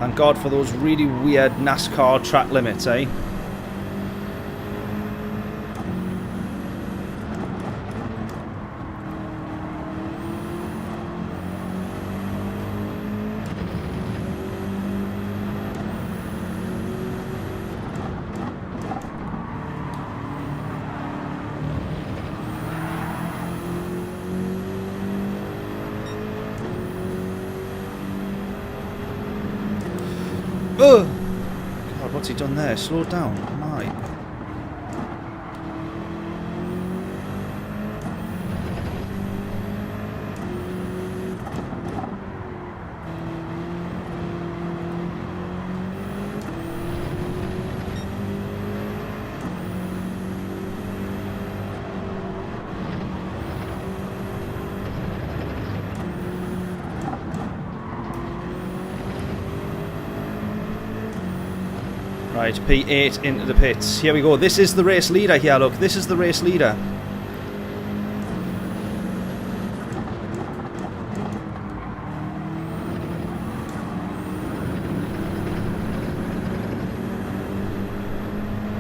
Thank God for those really weird NASCAR track limits, eh? Oh! God, what's he done there? Slow it down. My. Right, P8 into the pits. Here we go. This is the race leader here, look. This is the race leader.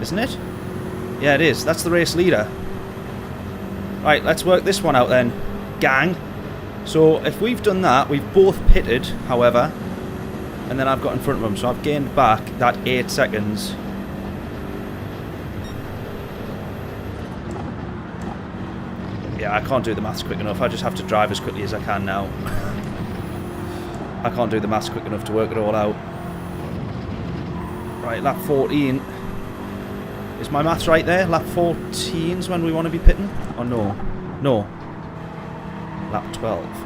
Isn't it? Yeah, it is. That's the race leader. Right, let's work this one out then, gang. So, if we've done that, we've both pitted, however, and then I've got in front of him, so I've gained back that 8 seconds. Yeah, I can't do the maths quick enough. I just have to drive as quickly as I can now. I can't do the maths quick enough to work it all out. Right, lap 14. Is my maths right there? Lap 14's when we want to be pitting? Or no? No. Lap 12.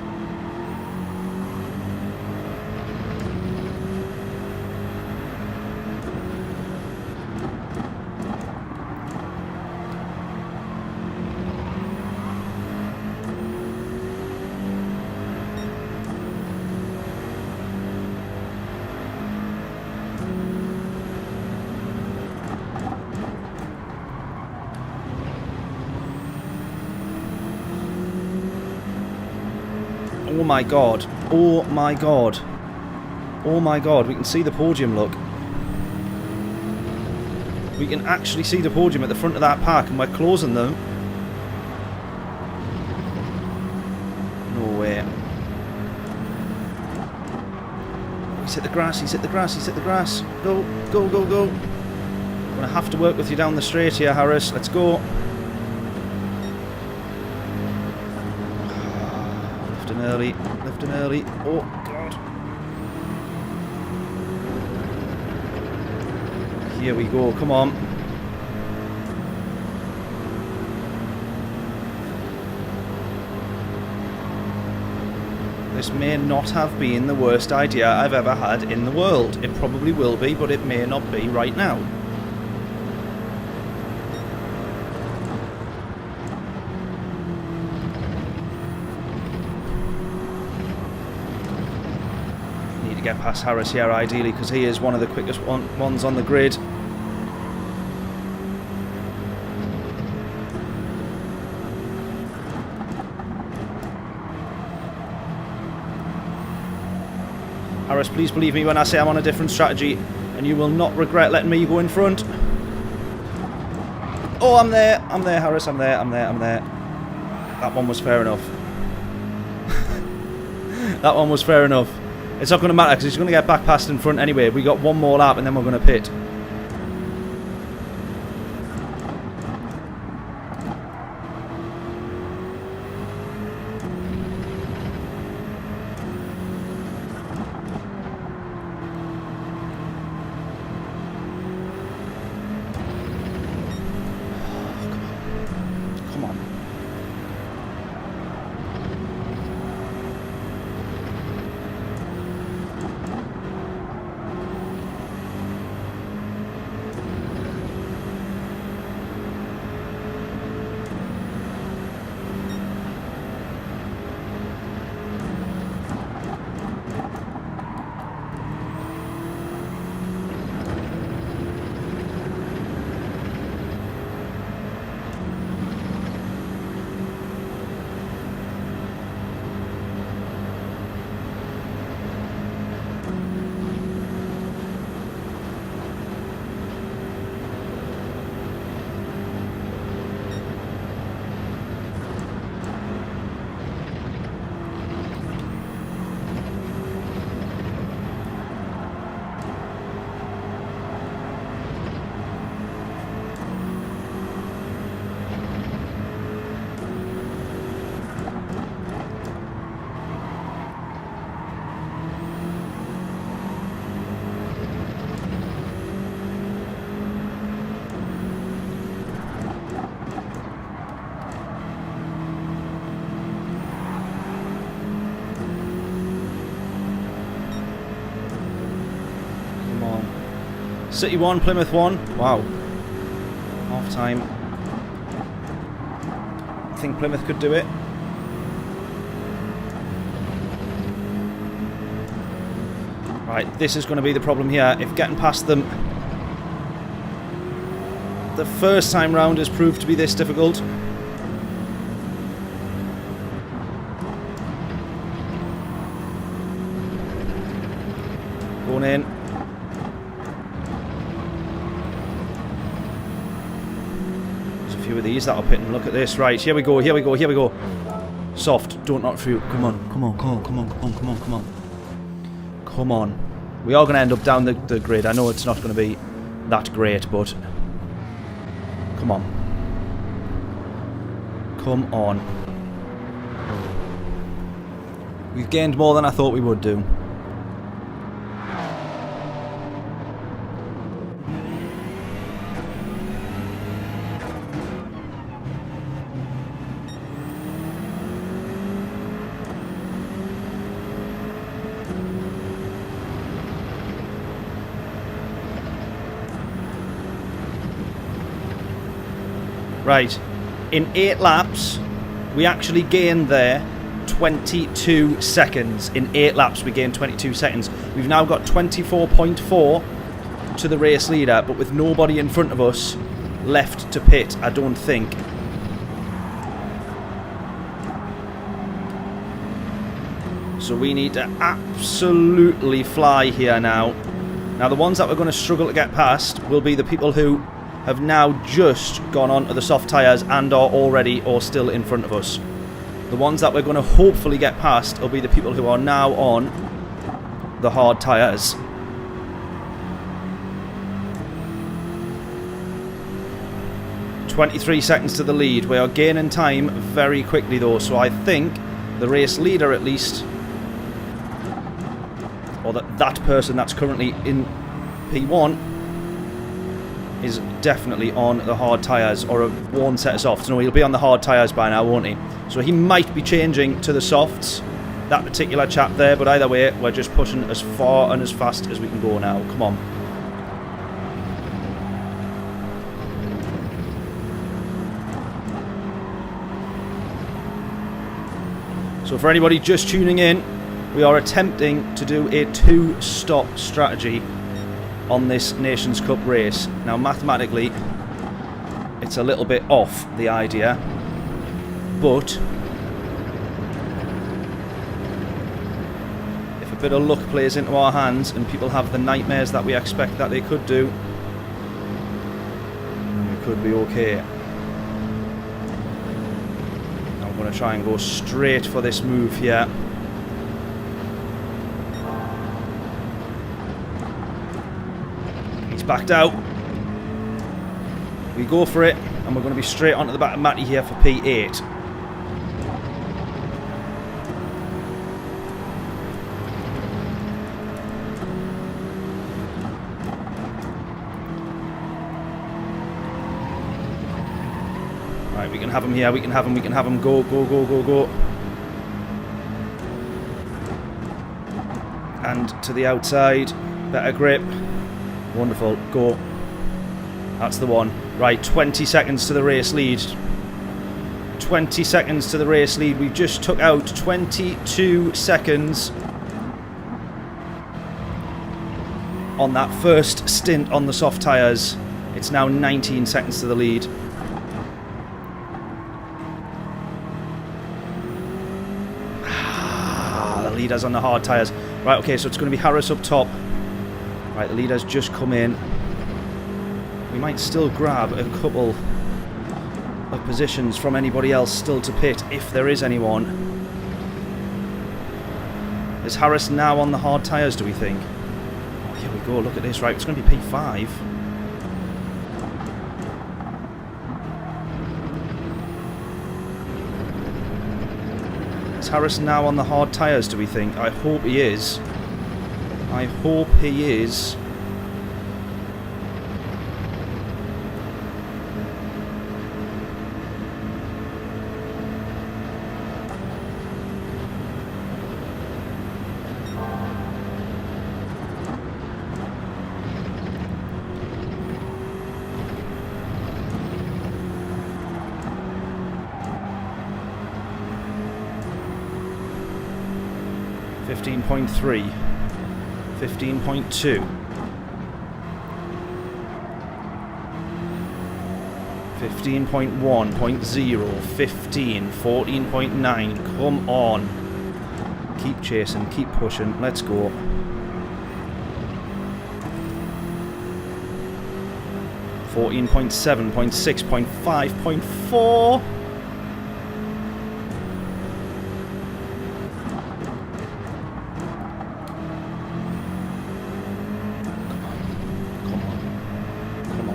Oh my god. Oh my god. Oh my god. We can see the podium, look. We can actually see the podium at the front of that park, and we're closing them. No way. He's hit the grass, he's hit the grass, he's hit the grass. Go, go, go, go. I'm going to have to work with you down the straight here, Harris. Let's go. Early, lifting early. Oh god. Here we go, come on. This may not have been the worst idea I've ever had in the world. It probably will be, but it may not be right now. Get past Harris here ideally, because he is one of the quickest ones on the grid. Harris, please believe me when I say I'm on a different strategy, and you will not regret letting me go in front. Oh, I'm there, Harris, I'm there. That one was fair enough. That one was fair enough. It's not going to matter because he's going to get back past in front anyway. We got one more lap and then we're going to pit. Come on. City 1, Plymouth 1. Wow. Half time. I think Plymouth could do it. Right, this is going to be the problem here. If getting past them the first time round has proved to be this difficult. Going in. There's a few of these that are pitting. Look at this. Right, here we go, here we go, here we go. Soft, don't knock through. Come on, come on, come on, come on, come on, come on, come on. Come on. We are going to end up down the grid. I know it's not going to be that great, but... Come on. Come on. We've gained more than I thought we would do. Right, in 8 laps, we actually gained there 22 seconds. In 8 laps, we gained 22 seconds. We've now got 24.4 to the race leader, but with nobody in front of us left to pit, I don't think. So we need to absolutely fly here now. Now, the ones that we're going to struggle to get past will be the people who have now just gone onto the soft tyres and are already or still in front of us. The ones that we're going to hopefully get past will be the people who are now on the hard tyres. "23 seconds to the lead. We are gaining time very quickly though, so I think the race leader at least, or that person that's currently in P1, is definitely on the hard tyres, or a worn set of softs. No, he'll be on the hard tyres by now, won't he? So he might be changing to the softs, that particular chap there, but either way, we're just pushing as far and as fast as we can go now. Come on. So for anybody just tuning in, we are attempting to do a 2-stop strategy on this Nations Cup race. Now mathematically it's a little bit off the idea, but if a bit of luck plays into our hands and people have the nightmares that we expect that they could do, we could be okay. Now I'm going to try and go straight for this move here. Backed out. We go for it, and we're going to be straight onto the back of Matty here for P8. Right, we can have him here, we can have him, we can have him. Go, go, go, go, go. And to the outside, better grip. Wonderful, go. That's the one. Right, 20 seconds to the race lead. 20 seconds to the race lead. We just took out 22 seconds on that first stint on the soft tyres. It's now 19 seconds to the lead. The leader's on the hard tyres. Right, okay, so it's going to be Harris up top. Right, the leader's just come in. We might still grab a couple of positions from anybody else still to pit, if there is anyone. Is Harris now on the hard tyres, do we think? Oh, here we go, look at this. Right, it's going to be P5. Is Harris now on the hard tyres, do we think? I hope he is. I hope he is. 15.3. 15.2. 15.1.0. 15. 14.9. Come on. Keep chasing, keep pushing. Let's go. 14.7.6.5.4. Come on.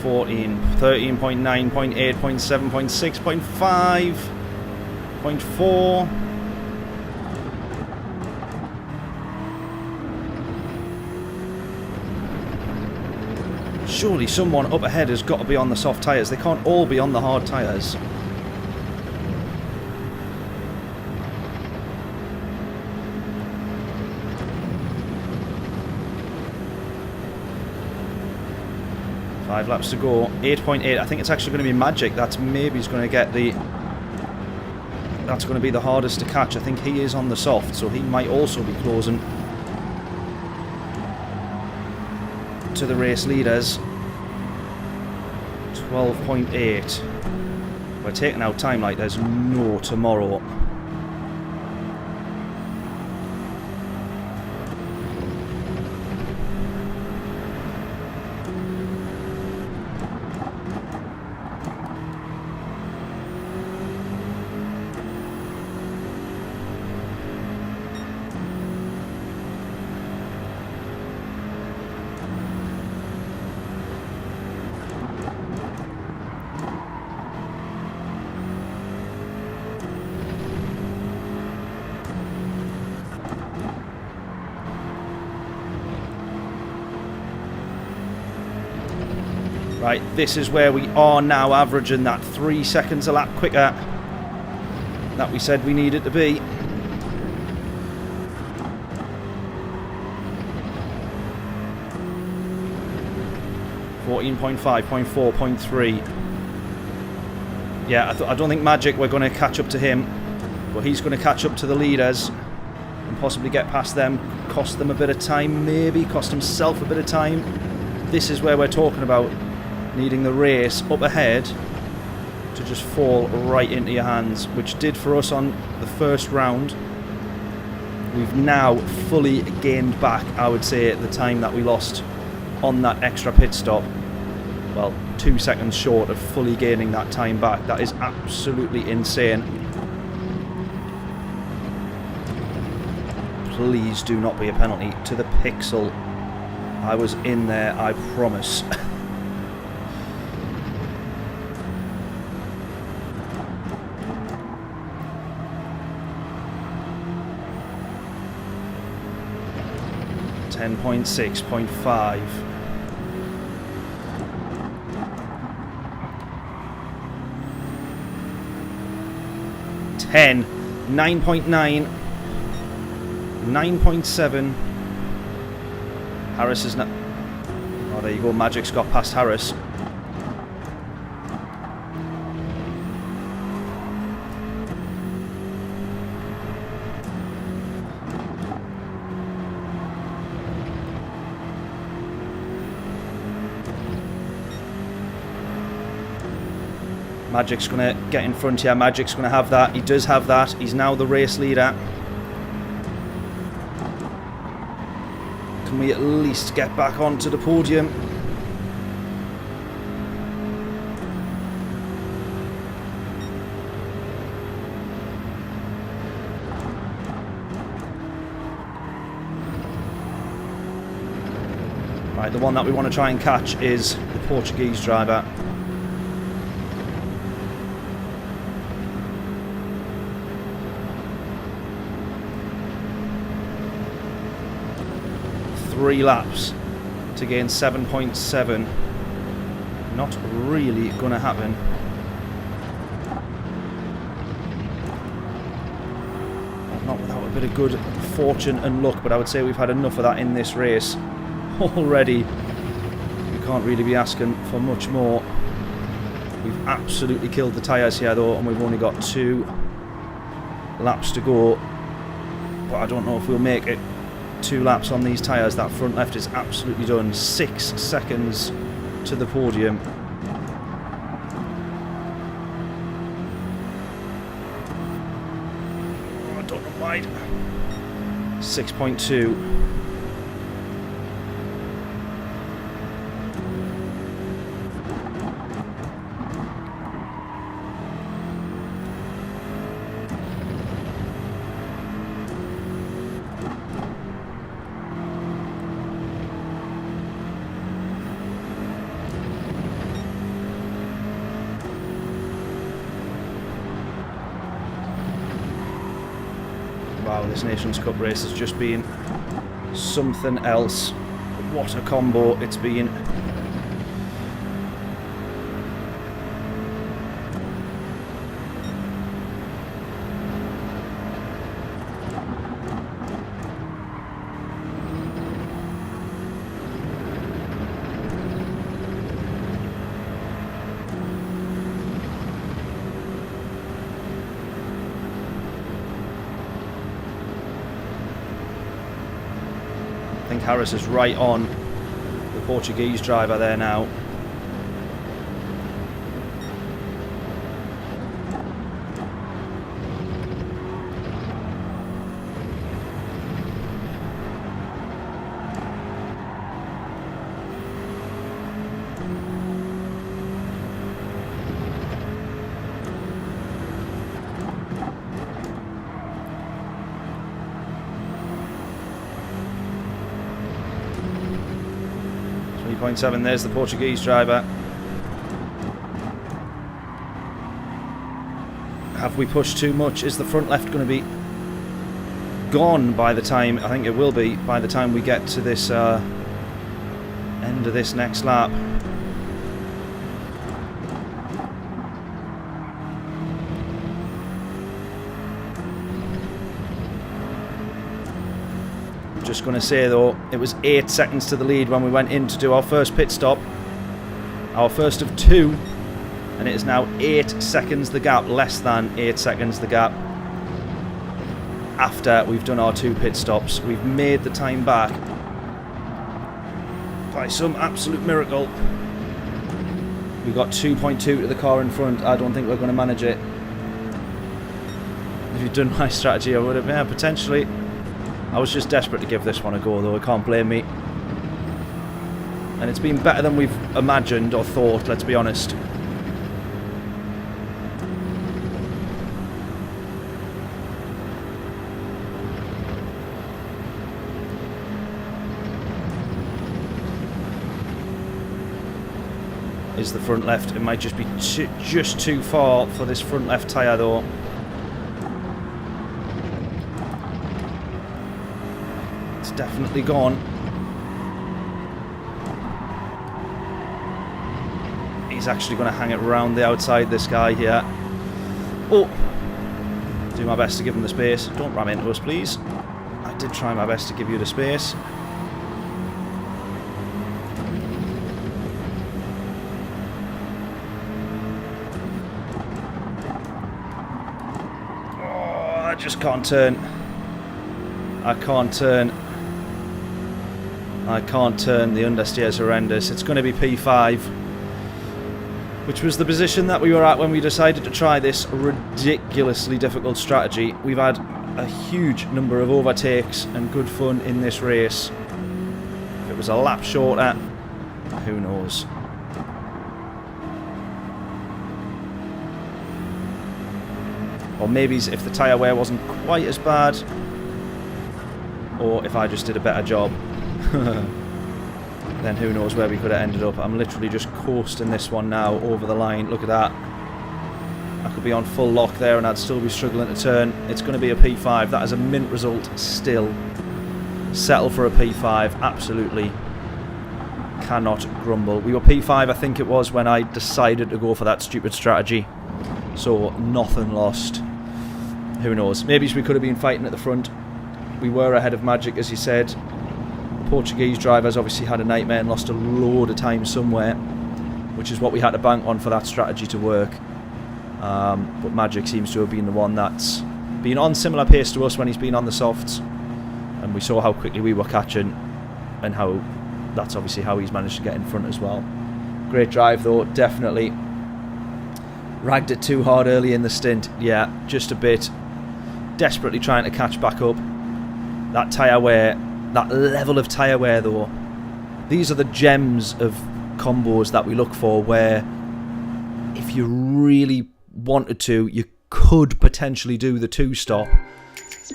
14, 13.9.8.7.6.5.4. Surely someone up ahead has got to be on the soft tyres. They can't all be on the hard tyres. Five laps to go. 8.8. I think it's actually going to be Magic. That's maybe he's going to get the... That's going to be the hardest to catch. I think he is on the soft, so he might also be closing to the race leaders. 12.8. We're taking out time like there's no tomorrow. Right, this is where we are now, averaging that 3 seconds a lap quicker that we said we needed to be. .4.3. Yeah, I don't think Magic, we're going to catch up to him, but he's going to catch up to the leaders and possibly get past them, cost them a bit of time, maybe cost himself a bit of time. This is where we're talking about needing the race up ahead to just fall right into your hands, which did for us on the first round. We've now fully gained back, I would say, the time that we lost on that extra pit stop. Well, 2 seconds short of fully gaining that time back. That is absolutely insane. Please do not be a penalty to the pixel. I was in there, I promise. .6.5. 10. 9.9. 9.7. Harris is not... Oh, there you go. Magic's got past Harris. Magic's going to get in front here. Magic's going to have that. He does have that. He's now the race leader. Can we at least get back onto the podium? Right, the one that we want to try and catch is the Portuguese driver. Three laps to gain 7.7. Not really going to happen. Not without a bit of good fortune and luck, but I would say we've had enough of that in this race already. We can't really be asking for much more. We've absolutely killed the tyres here though, and we've only got 2 laps to go. But I don't know if we'll make it 2 laps on these tyres. That front left is absolutely done. 6 seconds to the podium. Oh, I don't know why. 6.2. Wow, this Nations Cup race has just been something else. What a combo it's been. I think Harris is right on the Portuguese driver there now. .7, there's the Portuguese driver. Have we pushed too much? Is the front left going to be gone by the time, I think it will be, by the time we get to this end of this next lap? Just going to say though, it was 8 seconds to the lead when we went in to do our first pit stop, our first of 2, and it is now 8 seconds the gap, less than 8 seconds the gap after we've done our 2 pit stops. We've made the time back by some absolute miracle. We got 2.2 to the car in front. I don't think we're going to manage it. If you'd done my strategy, I would have, yeah, potentially. I was just desperate to give this one a go though, I can't blame me. And it's been better than we've imagined or thought, let's be honest. Is the front left, it might just be just too far for this front left tyre though. Definitely gone. He's actually going to hang it around the outside, this guy here. Oh! Do my best to give him the space. Don't ram into us, please. I did try my best to give you the space. Oh, I just can't turn. I can't turn. I can't turn, the understeer is horrendous. It's going to be P5, which was the position that we were at when we decided to try this ridiculously difficult strategy. We've had a huge number of overtakes and good fun in this race. If it was a lap shorter, who knows. Or maybe if the tyre wear wasn't quite as bad, or if I just did a better job. Then who knows where we could have ended up. I'm literally just coasting this one now over the line. Look at that. I could be on full lock there and I'd still be struggling to turn. It's going to be a P5. That is a mint result still. Settle for a P5. Absolutely cannot grumble. We were P5, I think it was, when I decided to go for that stupid strategy. So, nothing lost. Who knows? Maybe we could have been fighting at the front. We were ahead of Magic, as you said. The Portuguese drivers obviously had a nightmare and lost a load of time somewhere, which is what we had to bank on for that strategy to work. But Magic seems to have been the one that's been on similar pace to us when he's been on the softs. And we saw how quickly we were catching, and how that's obviously how he's managed to get in front as well. Great drive though, definitely. Ragged it too hard early in the stint. Yeah, just a bit. Desperately trying to catch back up. That tyre wear, that level of tyre wear though, these are the gems of combos that we look for, where if you really wanted to, you could potentially do the 2-stop,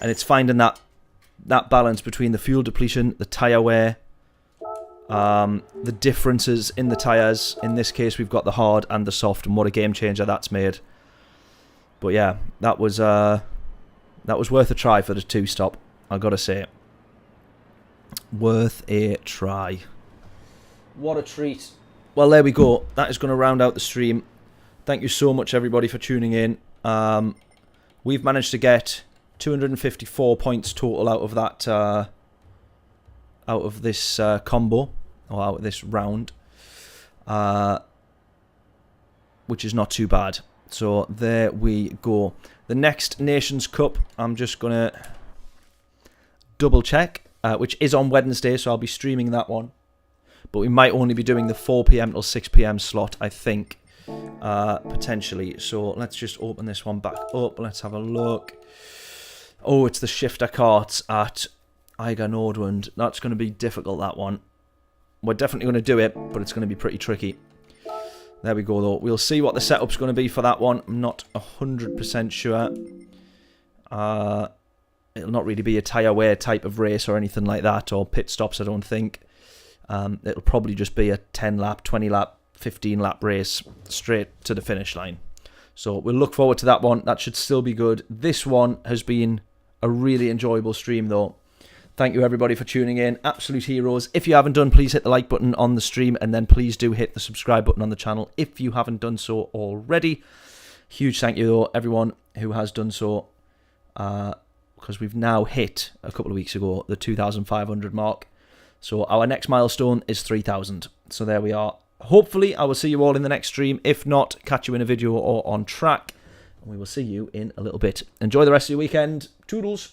and it's finding that balance between the fuel depletion, the tyre wear, the differences in the tyres. In this case we've got the hard and the soft, and what a game changer that's made. But yeah, that was worth a try for the 2-stop, I gotta say. Worth a try. What a treat. Well, there we go. That is going to round out the stream. Thank you so much, everybody, for tuning in. We've managed to get 254 points total out of that, out of this combo, or out of this round, which is not too bad. So there we go. The next Nations Cup, I'm just going to double check, which is on Wednesday, so I'll be streaming that one. But we might only be doing the 4 PM till 6 PM slot, I think, potentially. So let's just open this one back up. Let's have a look. Oh, it's the shifter carts at Eiger Nordwand. That's going to be difficult, that one. We're definitely going to do it, but it's going to be pretty tricky. There we go, though. We'll see what the setup's going to be for that one. I'm not 100% sure. It'll not really be a tyre wear type of race or anything like that, or pit stops, I don't think. It'll probably just be a 10-lap, 20-lap, 15-lap race straight to the finish line. So we'll look forward to that one. That should still be good. This one has been a really enjoyable stream, though. Thank you, everybody, for tuning in. Absolute heroes. If you haven't done, please hit the like button on the stream, and then please do hit the subscribe button on the channel if you haven't done so already. Huge thank you, though, everyone who has done so, because we've now hit, a couple of weeks ago, the 2,500 mark. So our next milestone is 3,000. So there we are. Hopefully, I will see you all in the next stream. If not, catch you in a video or on track. And we will see you in a little bit. Enjoy the rest of your weekend. Toodles.